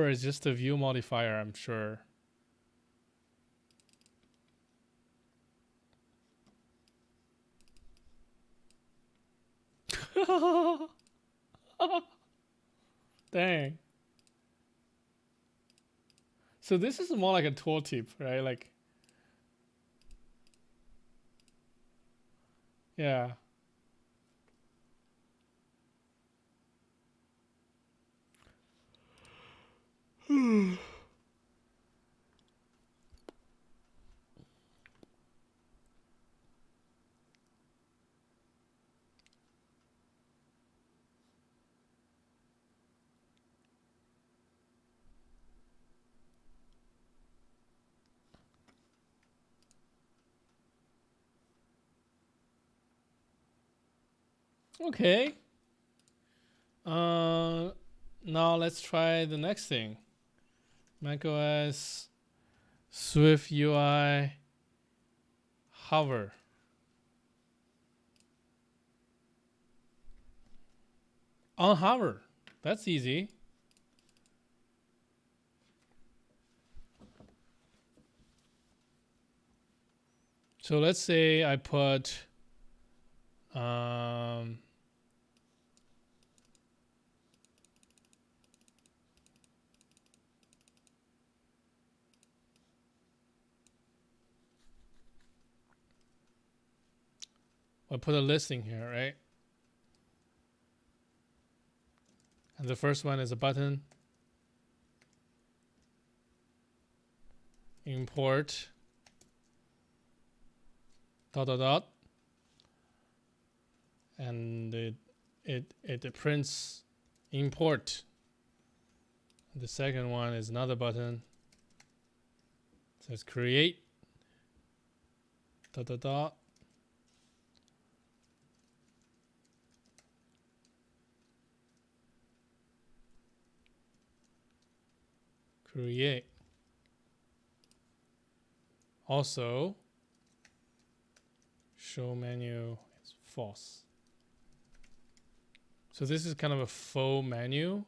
is just a view modifier, I'm sure. Dang. So this is more like a tooltip, right? Like, yeah. Okay. Now let's try the next thing. macOS SwiftUI hover. On hover. That's easy. So let's say I put I put a listing here, right? And the first one is a button. Import dot and it prints import. The second one is another button. It says create dot create. Also, show menu is false. So this is kind of a faux menu.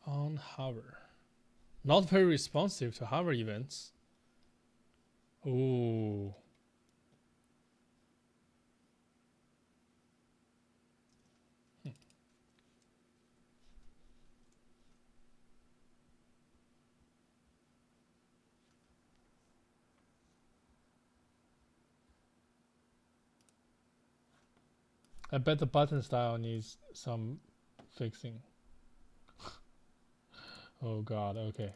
On hover. Not very responsive to hover events. Ooh. I bet the button style needs some fixing. Oh god, okay.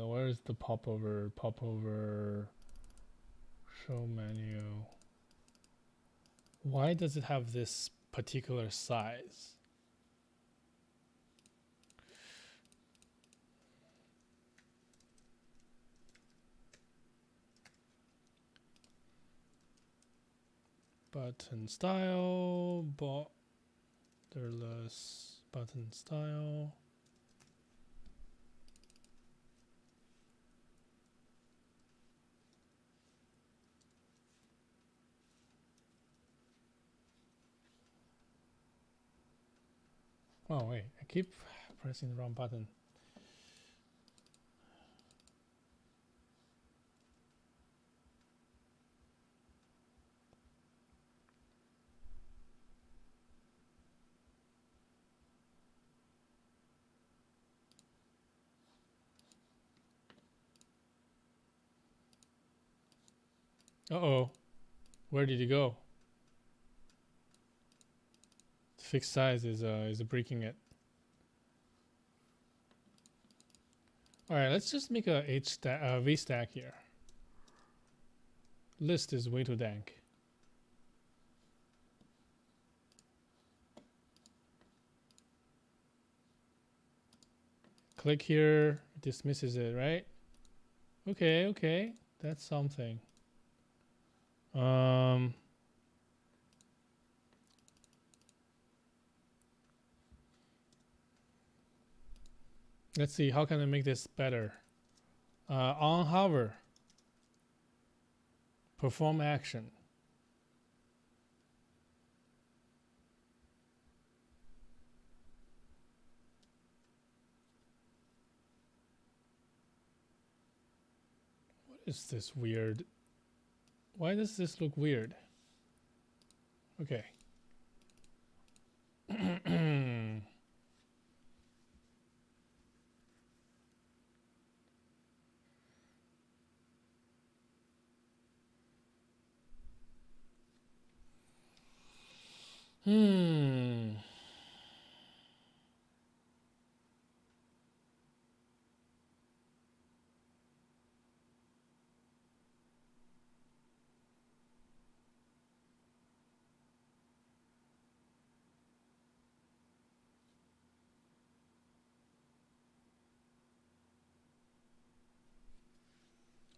Where's the popover? Popover show menu. Why does it have this particular size? Button style, borderless button style. Oh wait, I keep pressing the wrong button. Uh-oh. Where did it go? The fixed size is breaking it. All right, let's just make a V stack here. List is way too dank. Click here, dismisses it, right? Okay, okay, that's something. Let's see, how can I make this better? On hover, perform action. What is this weird? Why does this look weird? Okay.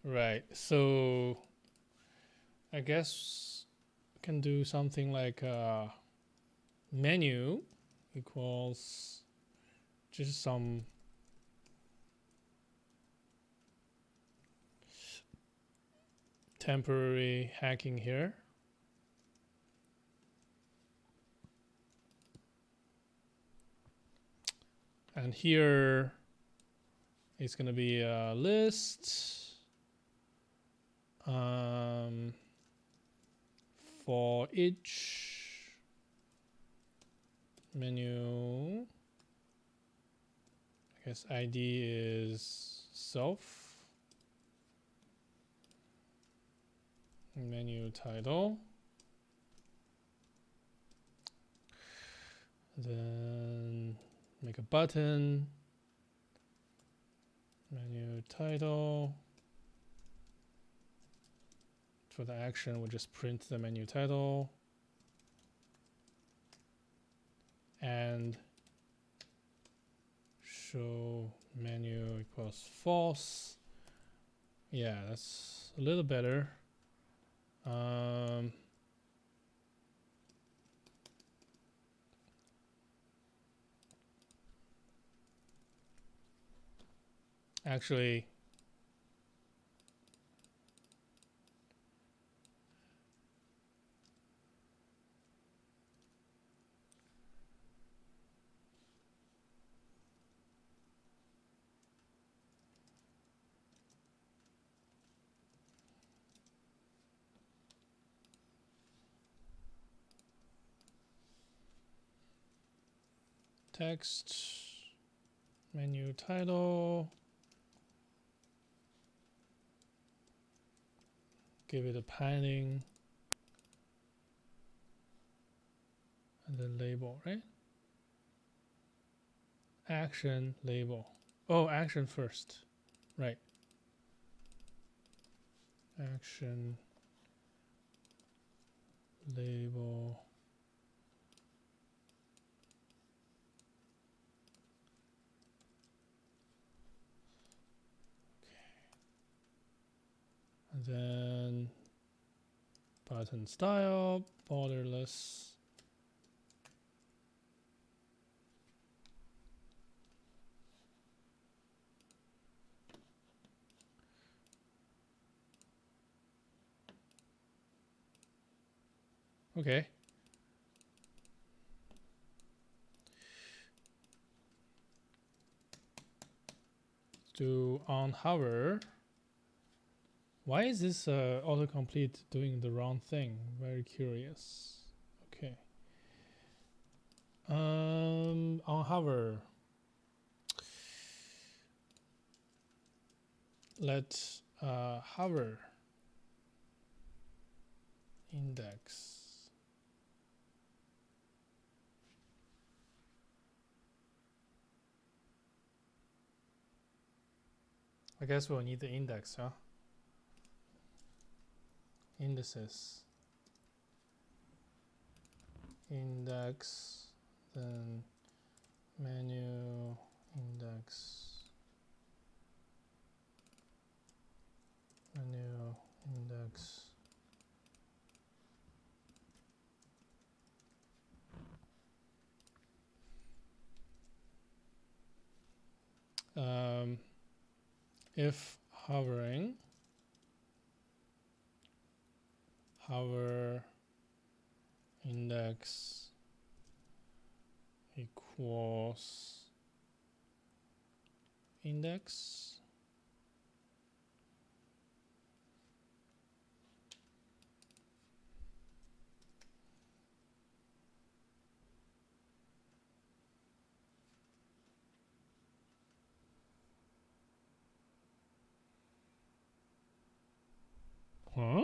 Right, so I guess I can do something like menu equals just some temporary hacking here. And here it's going to be a list for each menu. I guess ID is self. Menu title. Then make a button. Menu title. For the action, we'll just print the menu title. And show menu equals false. Yeah, that's a little better. Actually, text, menu title, give it a padding, and then label, right? Action label. Oh, action first, right? Action label. And then button style, borderless. Okay. Let's do on hover. Why is this autocomplete doing the wrong thing? Very curious. Okay. On hover. Let hover index. I guess we'll need the index, huh? Indices. Index, then menu index. Menu index. If hovering, hover index equals index. Huh?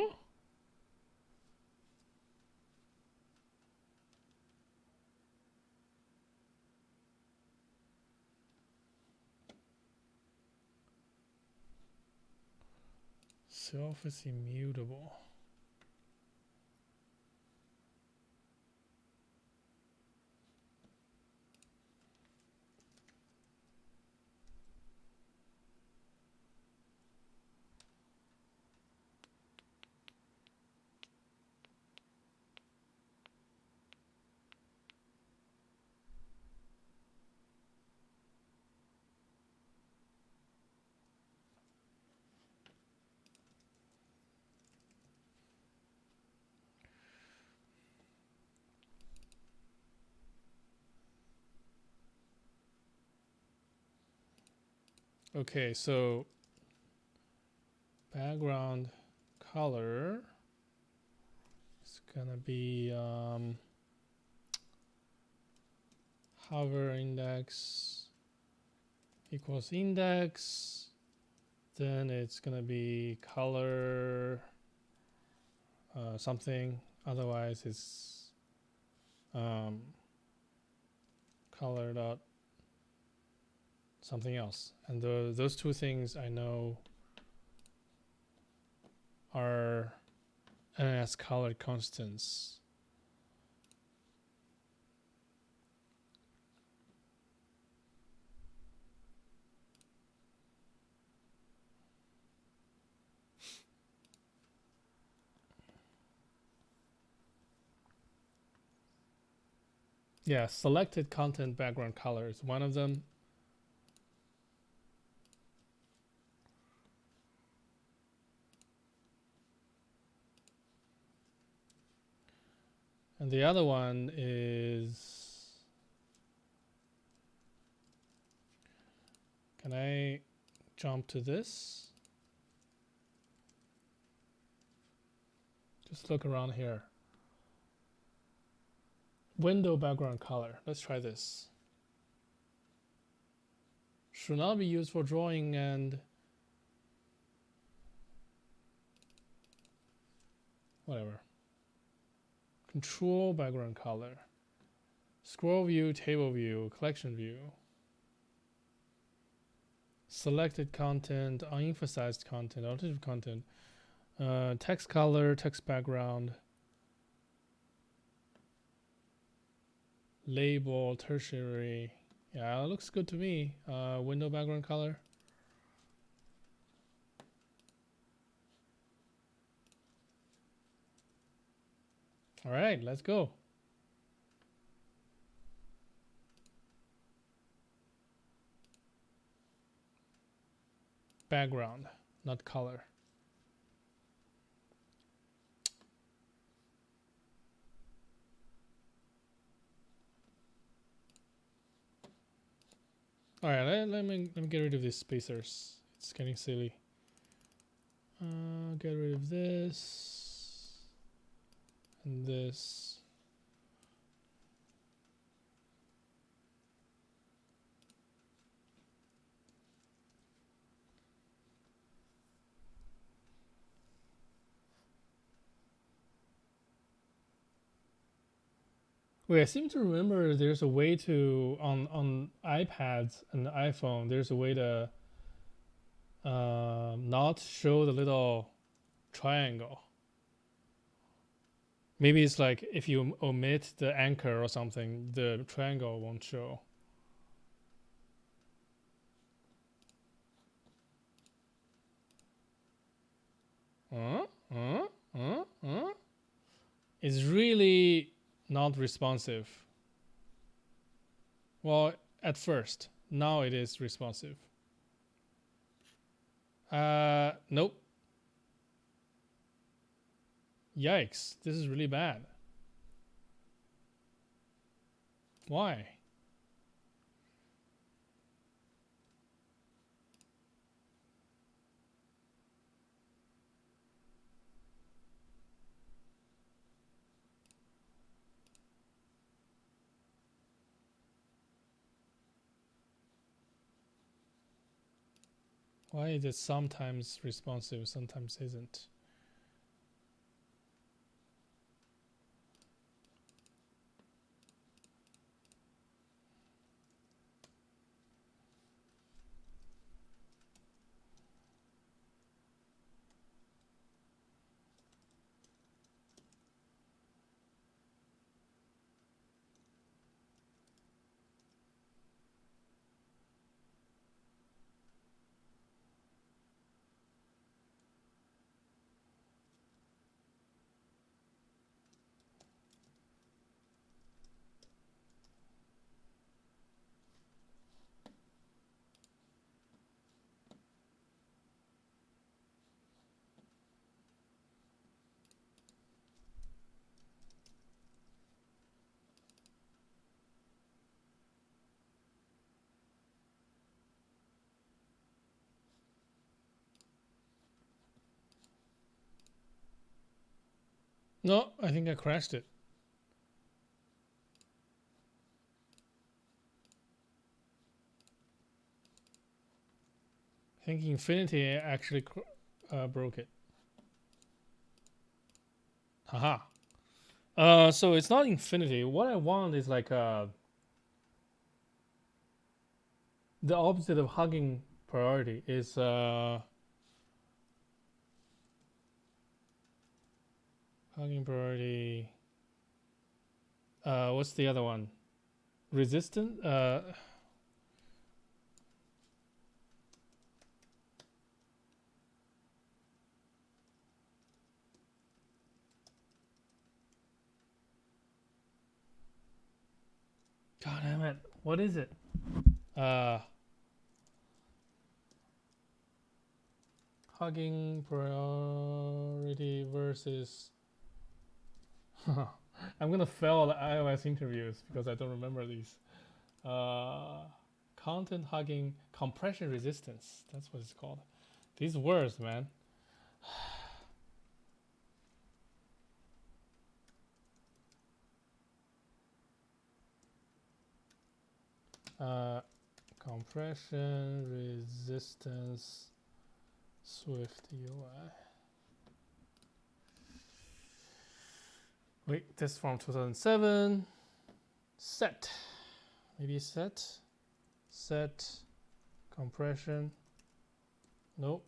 Self is immutable. Okay, so background color is gonna be hover index equals index. Then it's gonna be color something. Otherwise, it's color dot something else. And those two things I know are as color constants. Yeah, selected content background color is one of them. And the other one is, can I jump to this? Just look around here. Window background color. Let's try this. Should not be used for drawing and whatever. Control background color. Scroll view, table view, collection view. Selected content, unemphasized content, alternative content. Text color, text background. Label, tertiary. Yeah, it looks good to me. Window background color. All right, let's go. Background, not color. All right, let me get rid of these spacers. It's getting silly. Get rid of this and this. Wait, I seem to remember there's a way to on iPads and iPhone. There's a way to not show the little triangle. Maybe it's like if you omit the anchor or something, the triangle won't show. It's really not responsive. Well, at first. Now it is responsive. Nope. Yikes, this is really bad. Why? Why is it sometimes responsive, sometimes isn't? No, I think I crashed it. I think Infinity actually broke it. Haha. So it's not Infinity. What I want is like the opposite of hugging priority is hugging priority. What's the other one? Resistant. God damn it! What is it? Hugging priority versus. I'm gonna fail the iOS interviews because I don't remember these. Content hugging compression resistance. That's what it's called. These words, man. compression resistance SwiftUI. Wait, this from 2007. Set. Maybe set compression. Nope.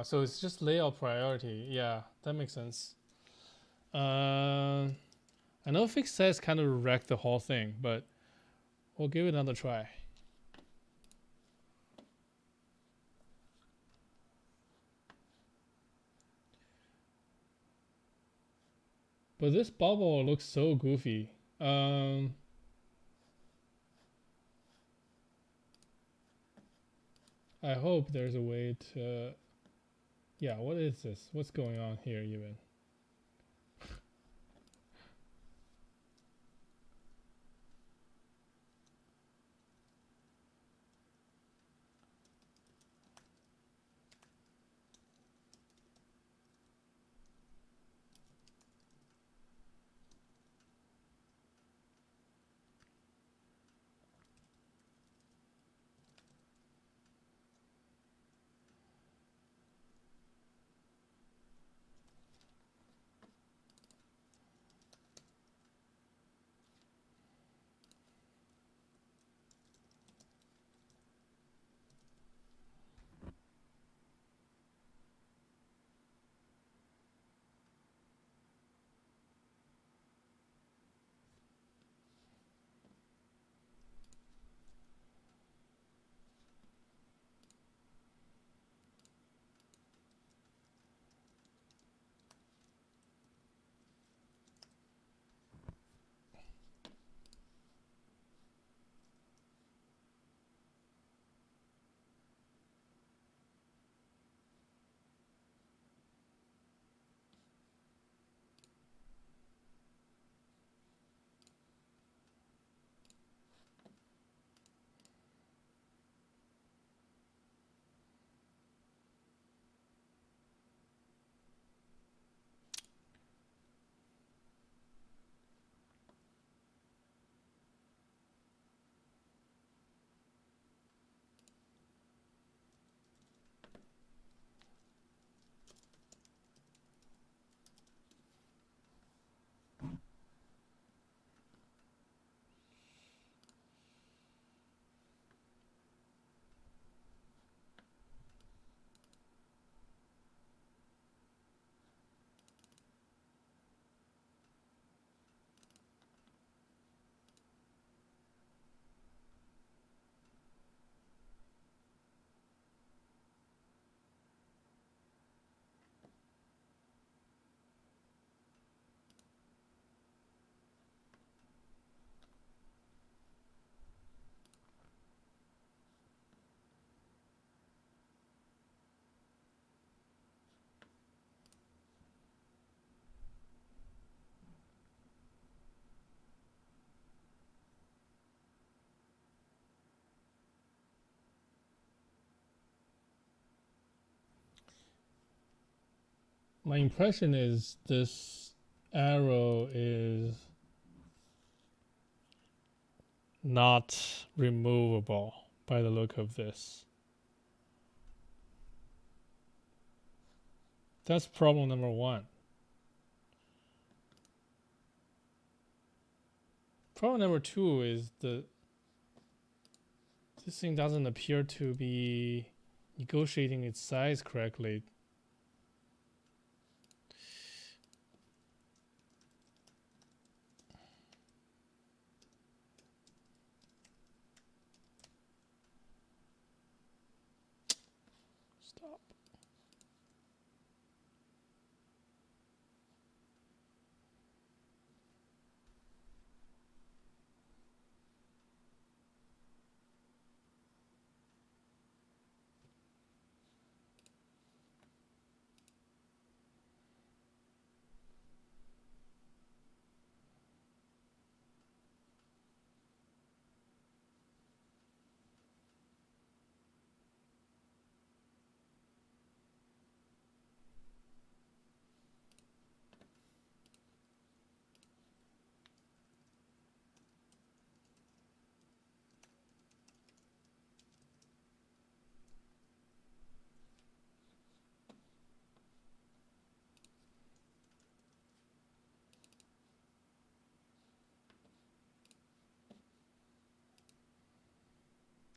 So it's just layout priority. Yeah, that makes sense. I know fixed size kind of wrecked the whole thing, but we'll give it another try. But this bubble looks so goofy. I hope there's a way to. Yeah, what is this? What's going on here even? My impression is this arrow is not removable by the look of this. That's problem number one. Problem number two is this thing doesn't appear to be negotiating its size correctly. Stop.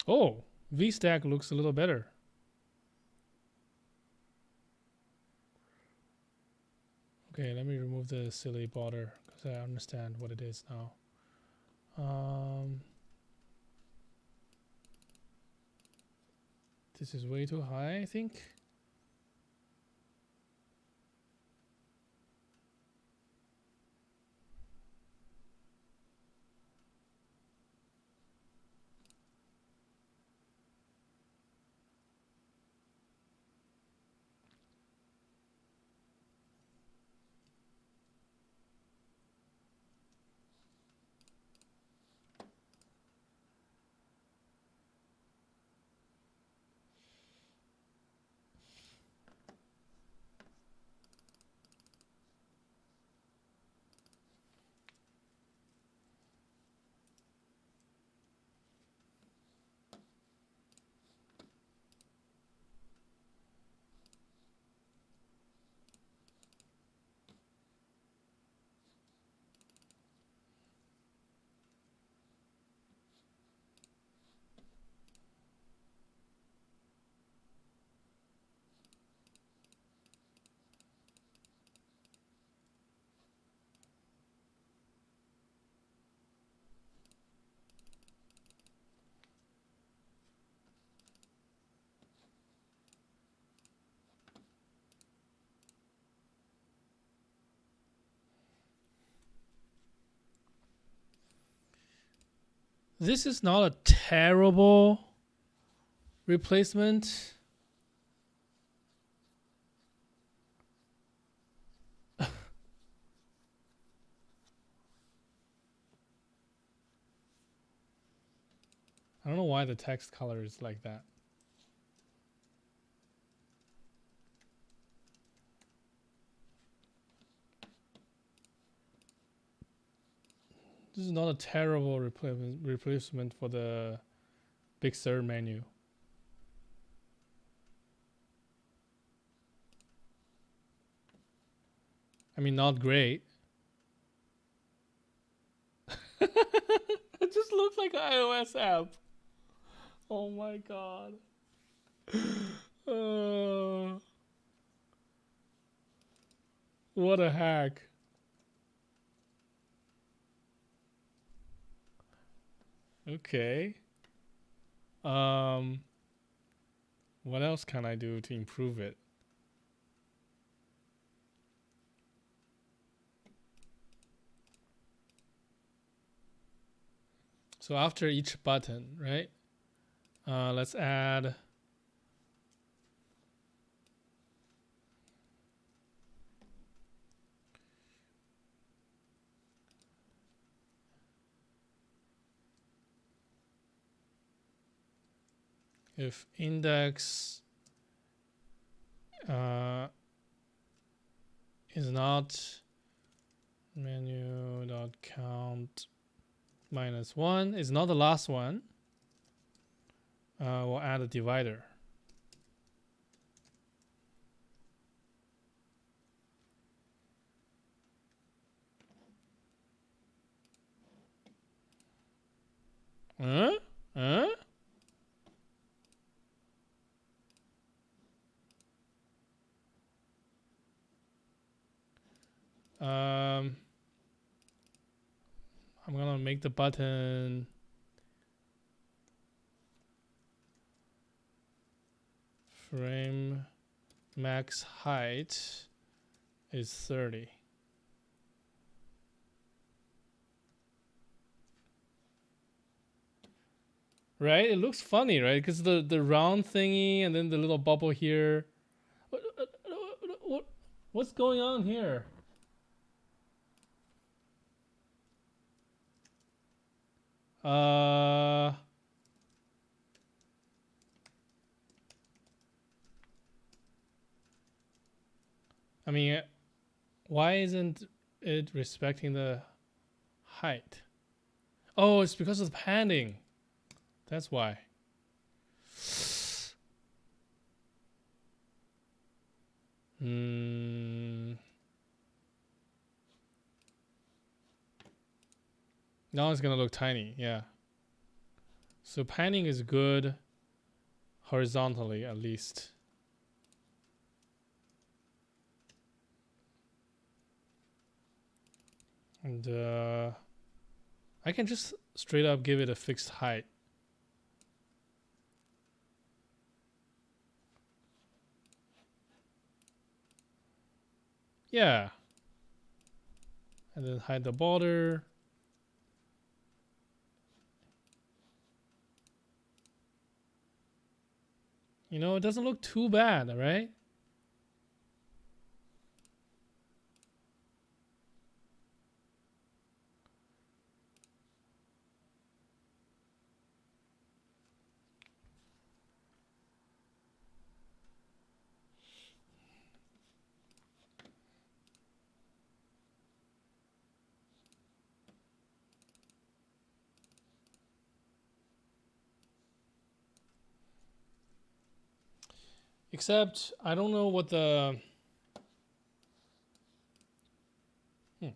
Oh, VStack looks a little better. Okay, let me remove the silly border because I understand what it is now. This is way too high, I think. This is not a terrible replacement. I don't know why the text color is like that. This is not a terrible replacement for the Big Sur menu. I mean, not great. It just looks like an iOS app. Oh my god. What a hack. Okay. What else can I do to improve it? So after each button, right? Let's add if index is not menu.count -1 is not the last one, we'll add a divider. Huh? Huh? I'm gonna make the button frame max height is 30. Right? It looks funny, right? Because the round thingy and then the little bubble here. What's going on here? I mean, why isn't it respecting the height? Oh, it's because of the padding. That's why. Now it's gonna look tiny, yeah. So panning is good horizontally at least. And I can just straight up give it a fixed height. Yeah. And then hide the border. You know, it doesn't look too bad, right? Except I don't know what the I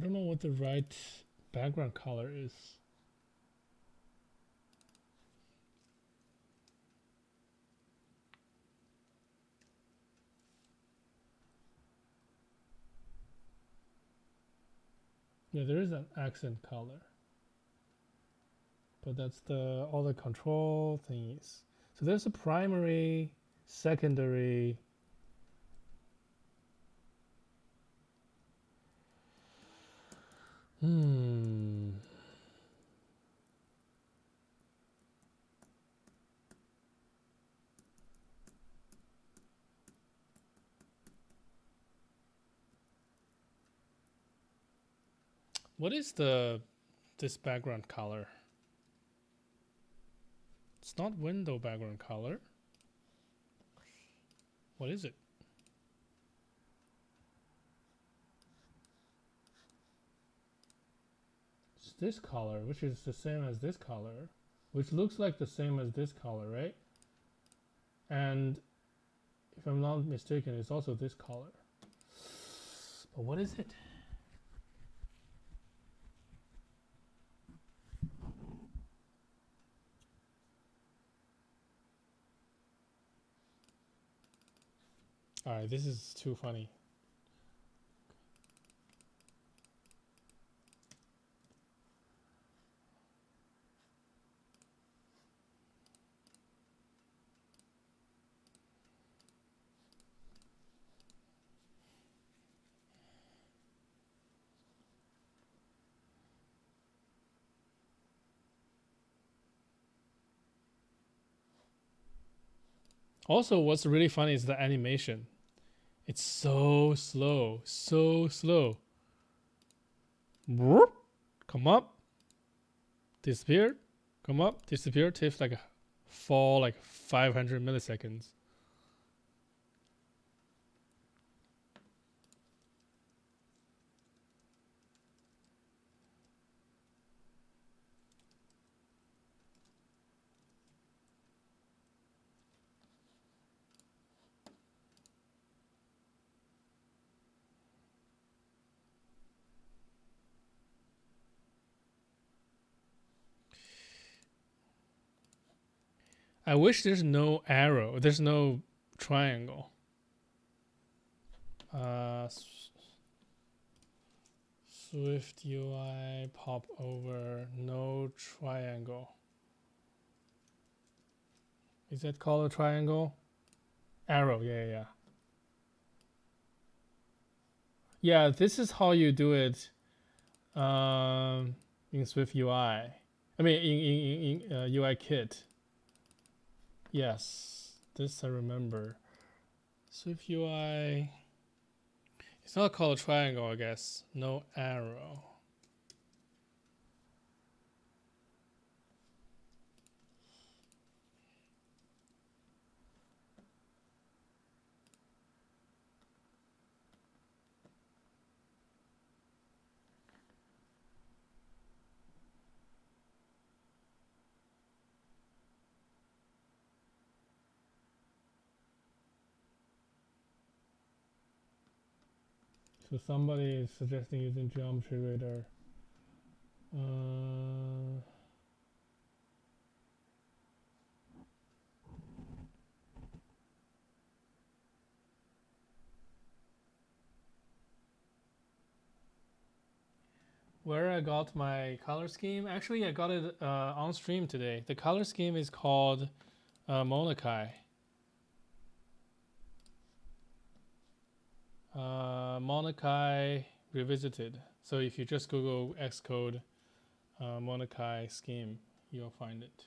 don't know what the right background color is. Yeah, there is an accent color, but that's the all the control thingies. So there's a primary, secondary. What is this background color? It's not window background color. What is it? It's this color, which is the same as this color, which looks like the same as this color, right? And if I'm not mistaken, it's also this color. But what is it? All right, this is too funny. Also, what's really funny is the animation. It's so slow, so slow. Come up, disappear, come up, disappear. Takes like a fall like 500 milliseconds. I wish there's no arrow. There's no triangle. SwiftUI popover, no triangle. Is that called a triangle? Arrow, yeah. Yeah, this is how you do it in SwiftUI. I mean, in UI Kit. Yes, this I remember. SwiftUI. It's not called a triangle, I guess. No arrow. So somebody is suggesting using Geometry Radar. Where I got my color scheme? Actually, I got it on stream today. The color scheme is called Monakai. Monakai Revisited. So if you just Google Xcode Monakai scheme, you'll find it.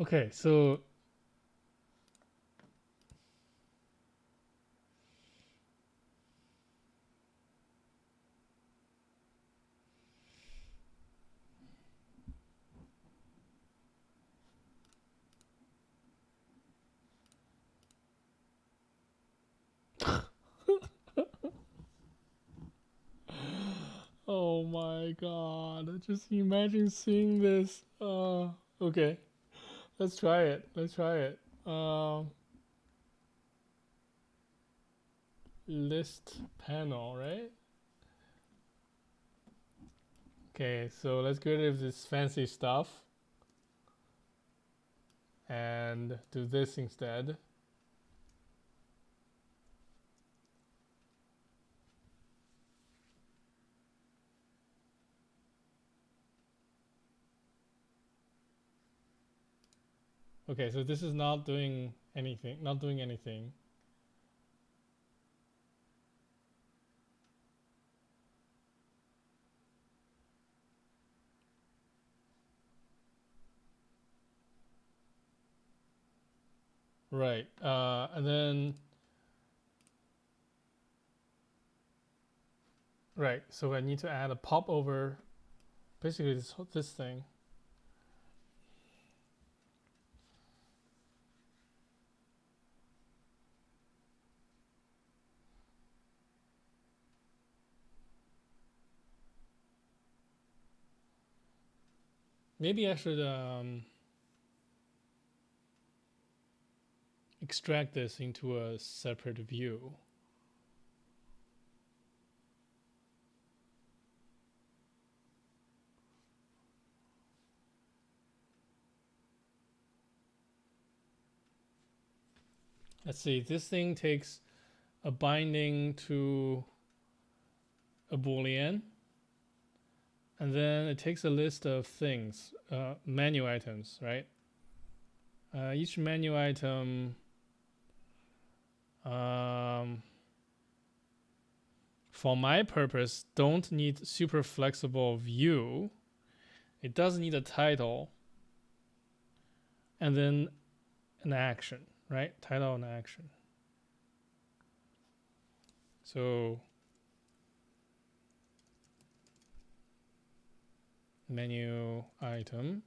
Okay, so oh my god, just imagine seeing this. Okay, let's try it. Let's try it. List panel, right? Okay, so let's get rid of this fancy stuff and do this instead. Okay, so this is not doing anything, not doing anything. Right, and then, right, so I need to add a popover, basically this thing. Maybe I should extract this into a separate view. Let's see, this thing takes a binding to a Boolean, and then it takes a list of things, menu items, right? Each menu item for my purpose don't need super flexible view. It does need a title and then an action, right? Title and action. So menu item.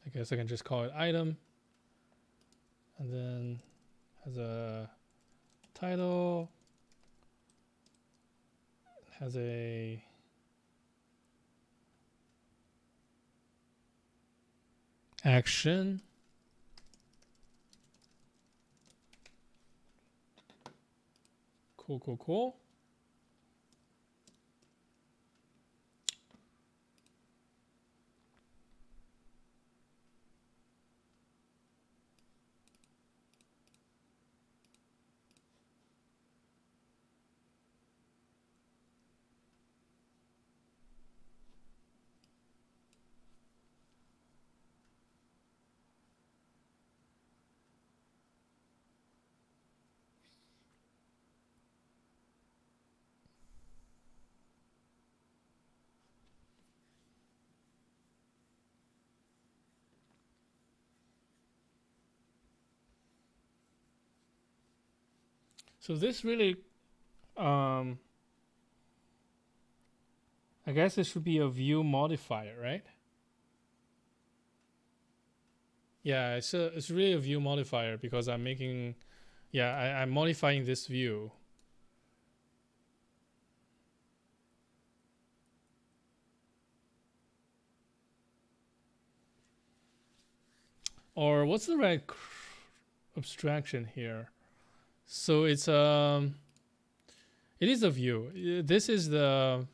I guess I can just call it item, and then has a title, has a action, cool. So this really, I guess it should be a view modifier, right? Yeah, it's really a view modifier because I'm making, I'm modifying this view. Or what's the right abstraction here? So it's it is a view. This is the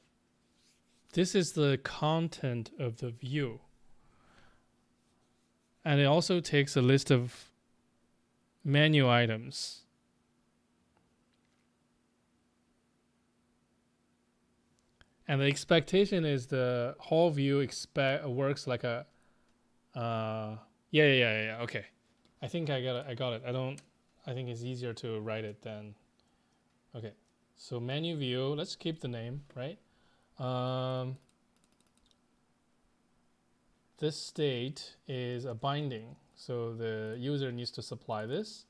content of the view, and it also takes a list of menu items. And the expectation is the whole view works like a yeah. Okay, I think I got it. I think it's easier to write it than okay. So menu view. Let's keep the name right. This state is a binding, so the user needs to supply this,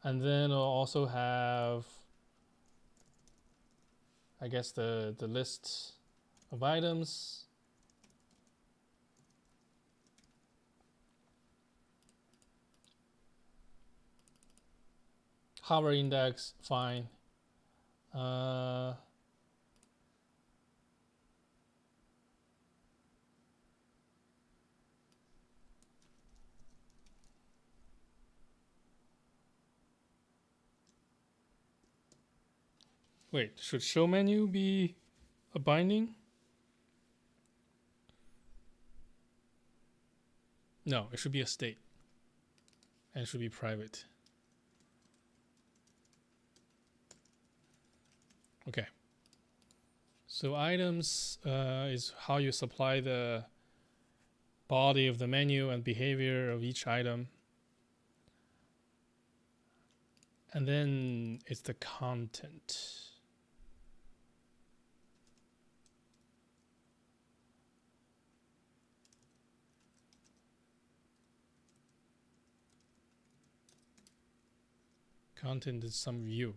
and then it'll also have, I guess, the list of items. Hover index, fine. Wait, should show menu be a binding? No, it should be a state. And it should be private. Okay. So items is how you supply the body of the menu and behavior of each item. And then it's the content. Content is some view.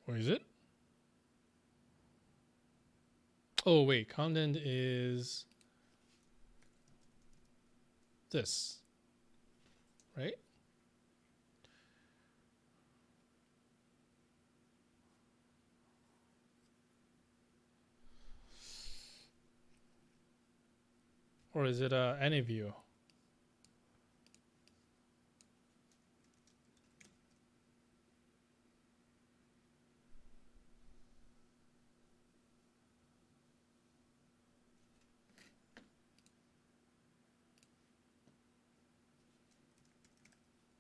Or is it? Oh, wait. Content is this, right? Or is it any view?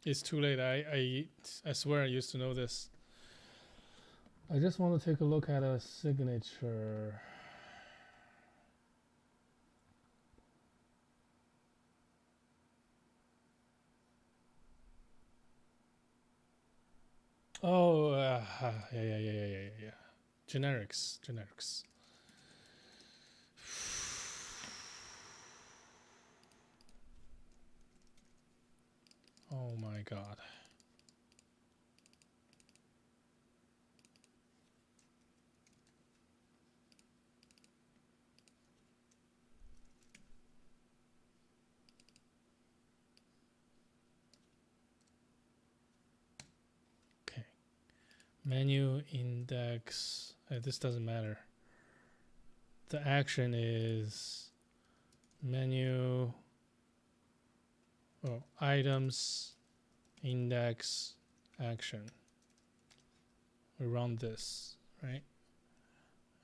It's too late. I swear I used to know this. I just want to take a look at a signature. Oh, yeah. Generics. Oh my god. Okay. Menu index. This doesn't matter. The action is menu. Oh, items index action. We run this, right?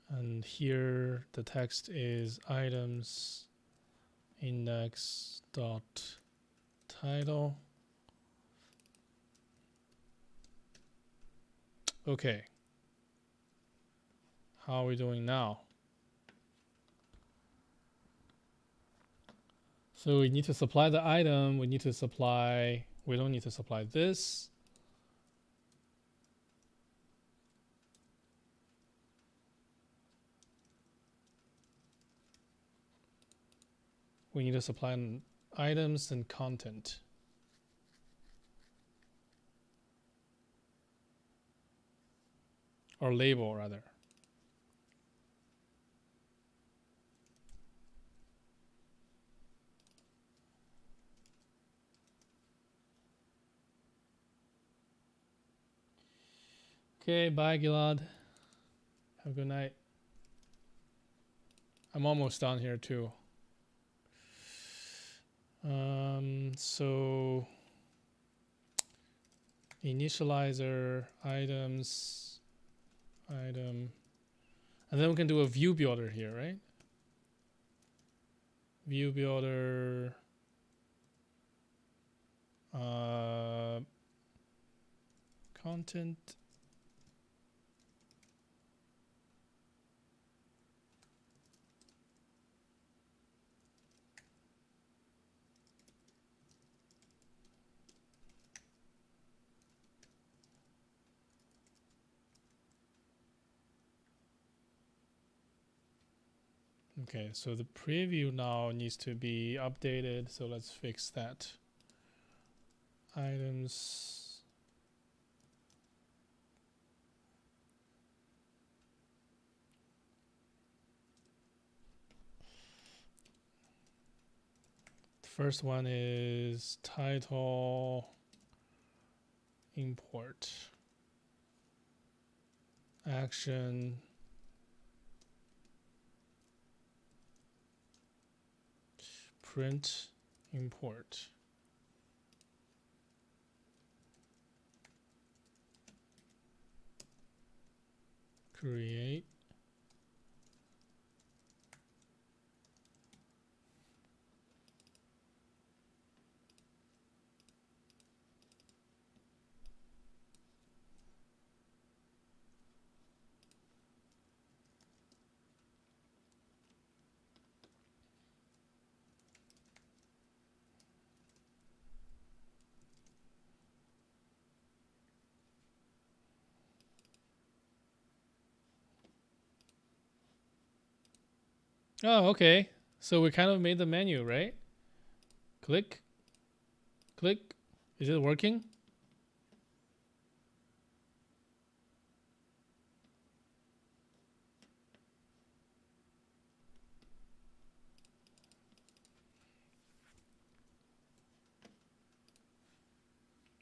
And here the text is items index dot title. Okay. How are we doing now? So we need to supply the item. We don't need to supply this. We need to supply items and content. Or label, rather. Okay, bye, Gilad. Have a good night. I'm almost done here too. So initializer, items, item, and then we can do a view builder here, right? View builder, content. Okay, so the preview now needs to be updated. So let's fix that. Items. The first one is title import action print import. Create. Oh, okay. So we kind of made the menu, right? Click, click. Is it working?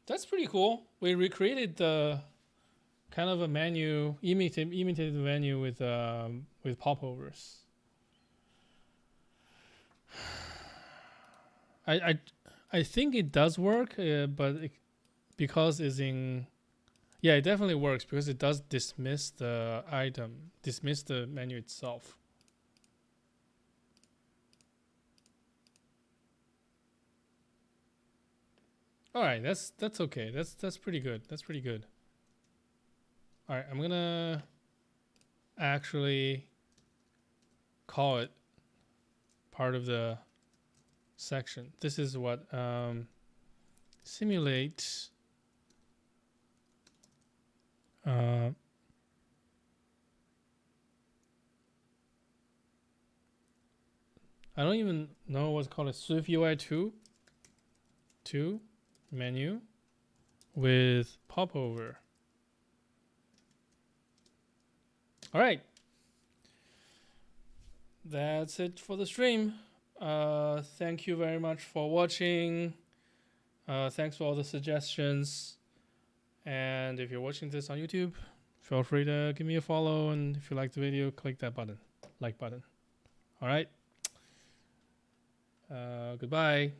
That's pretty cool. We recreated the kind of a menu, imitated the menu with popovers. I think it does work, but because it's in, yeah, it definitely works because it does dismiss the item, dismiss the menu itself. All right, that's okay. That's pretty good. That's pretty good. All right, I'm gonna actually call it part of the section. This is what simulate I don't even know what's called a SwiftUI 2 menu with popover. All right, that's it for the stream. Thank you very much for watching. Thanks for all the suggestions. And if you're watching this on YouTube, feel free to give me a follow. And if you like the video, click that button, like button. All right. Goodbye.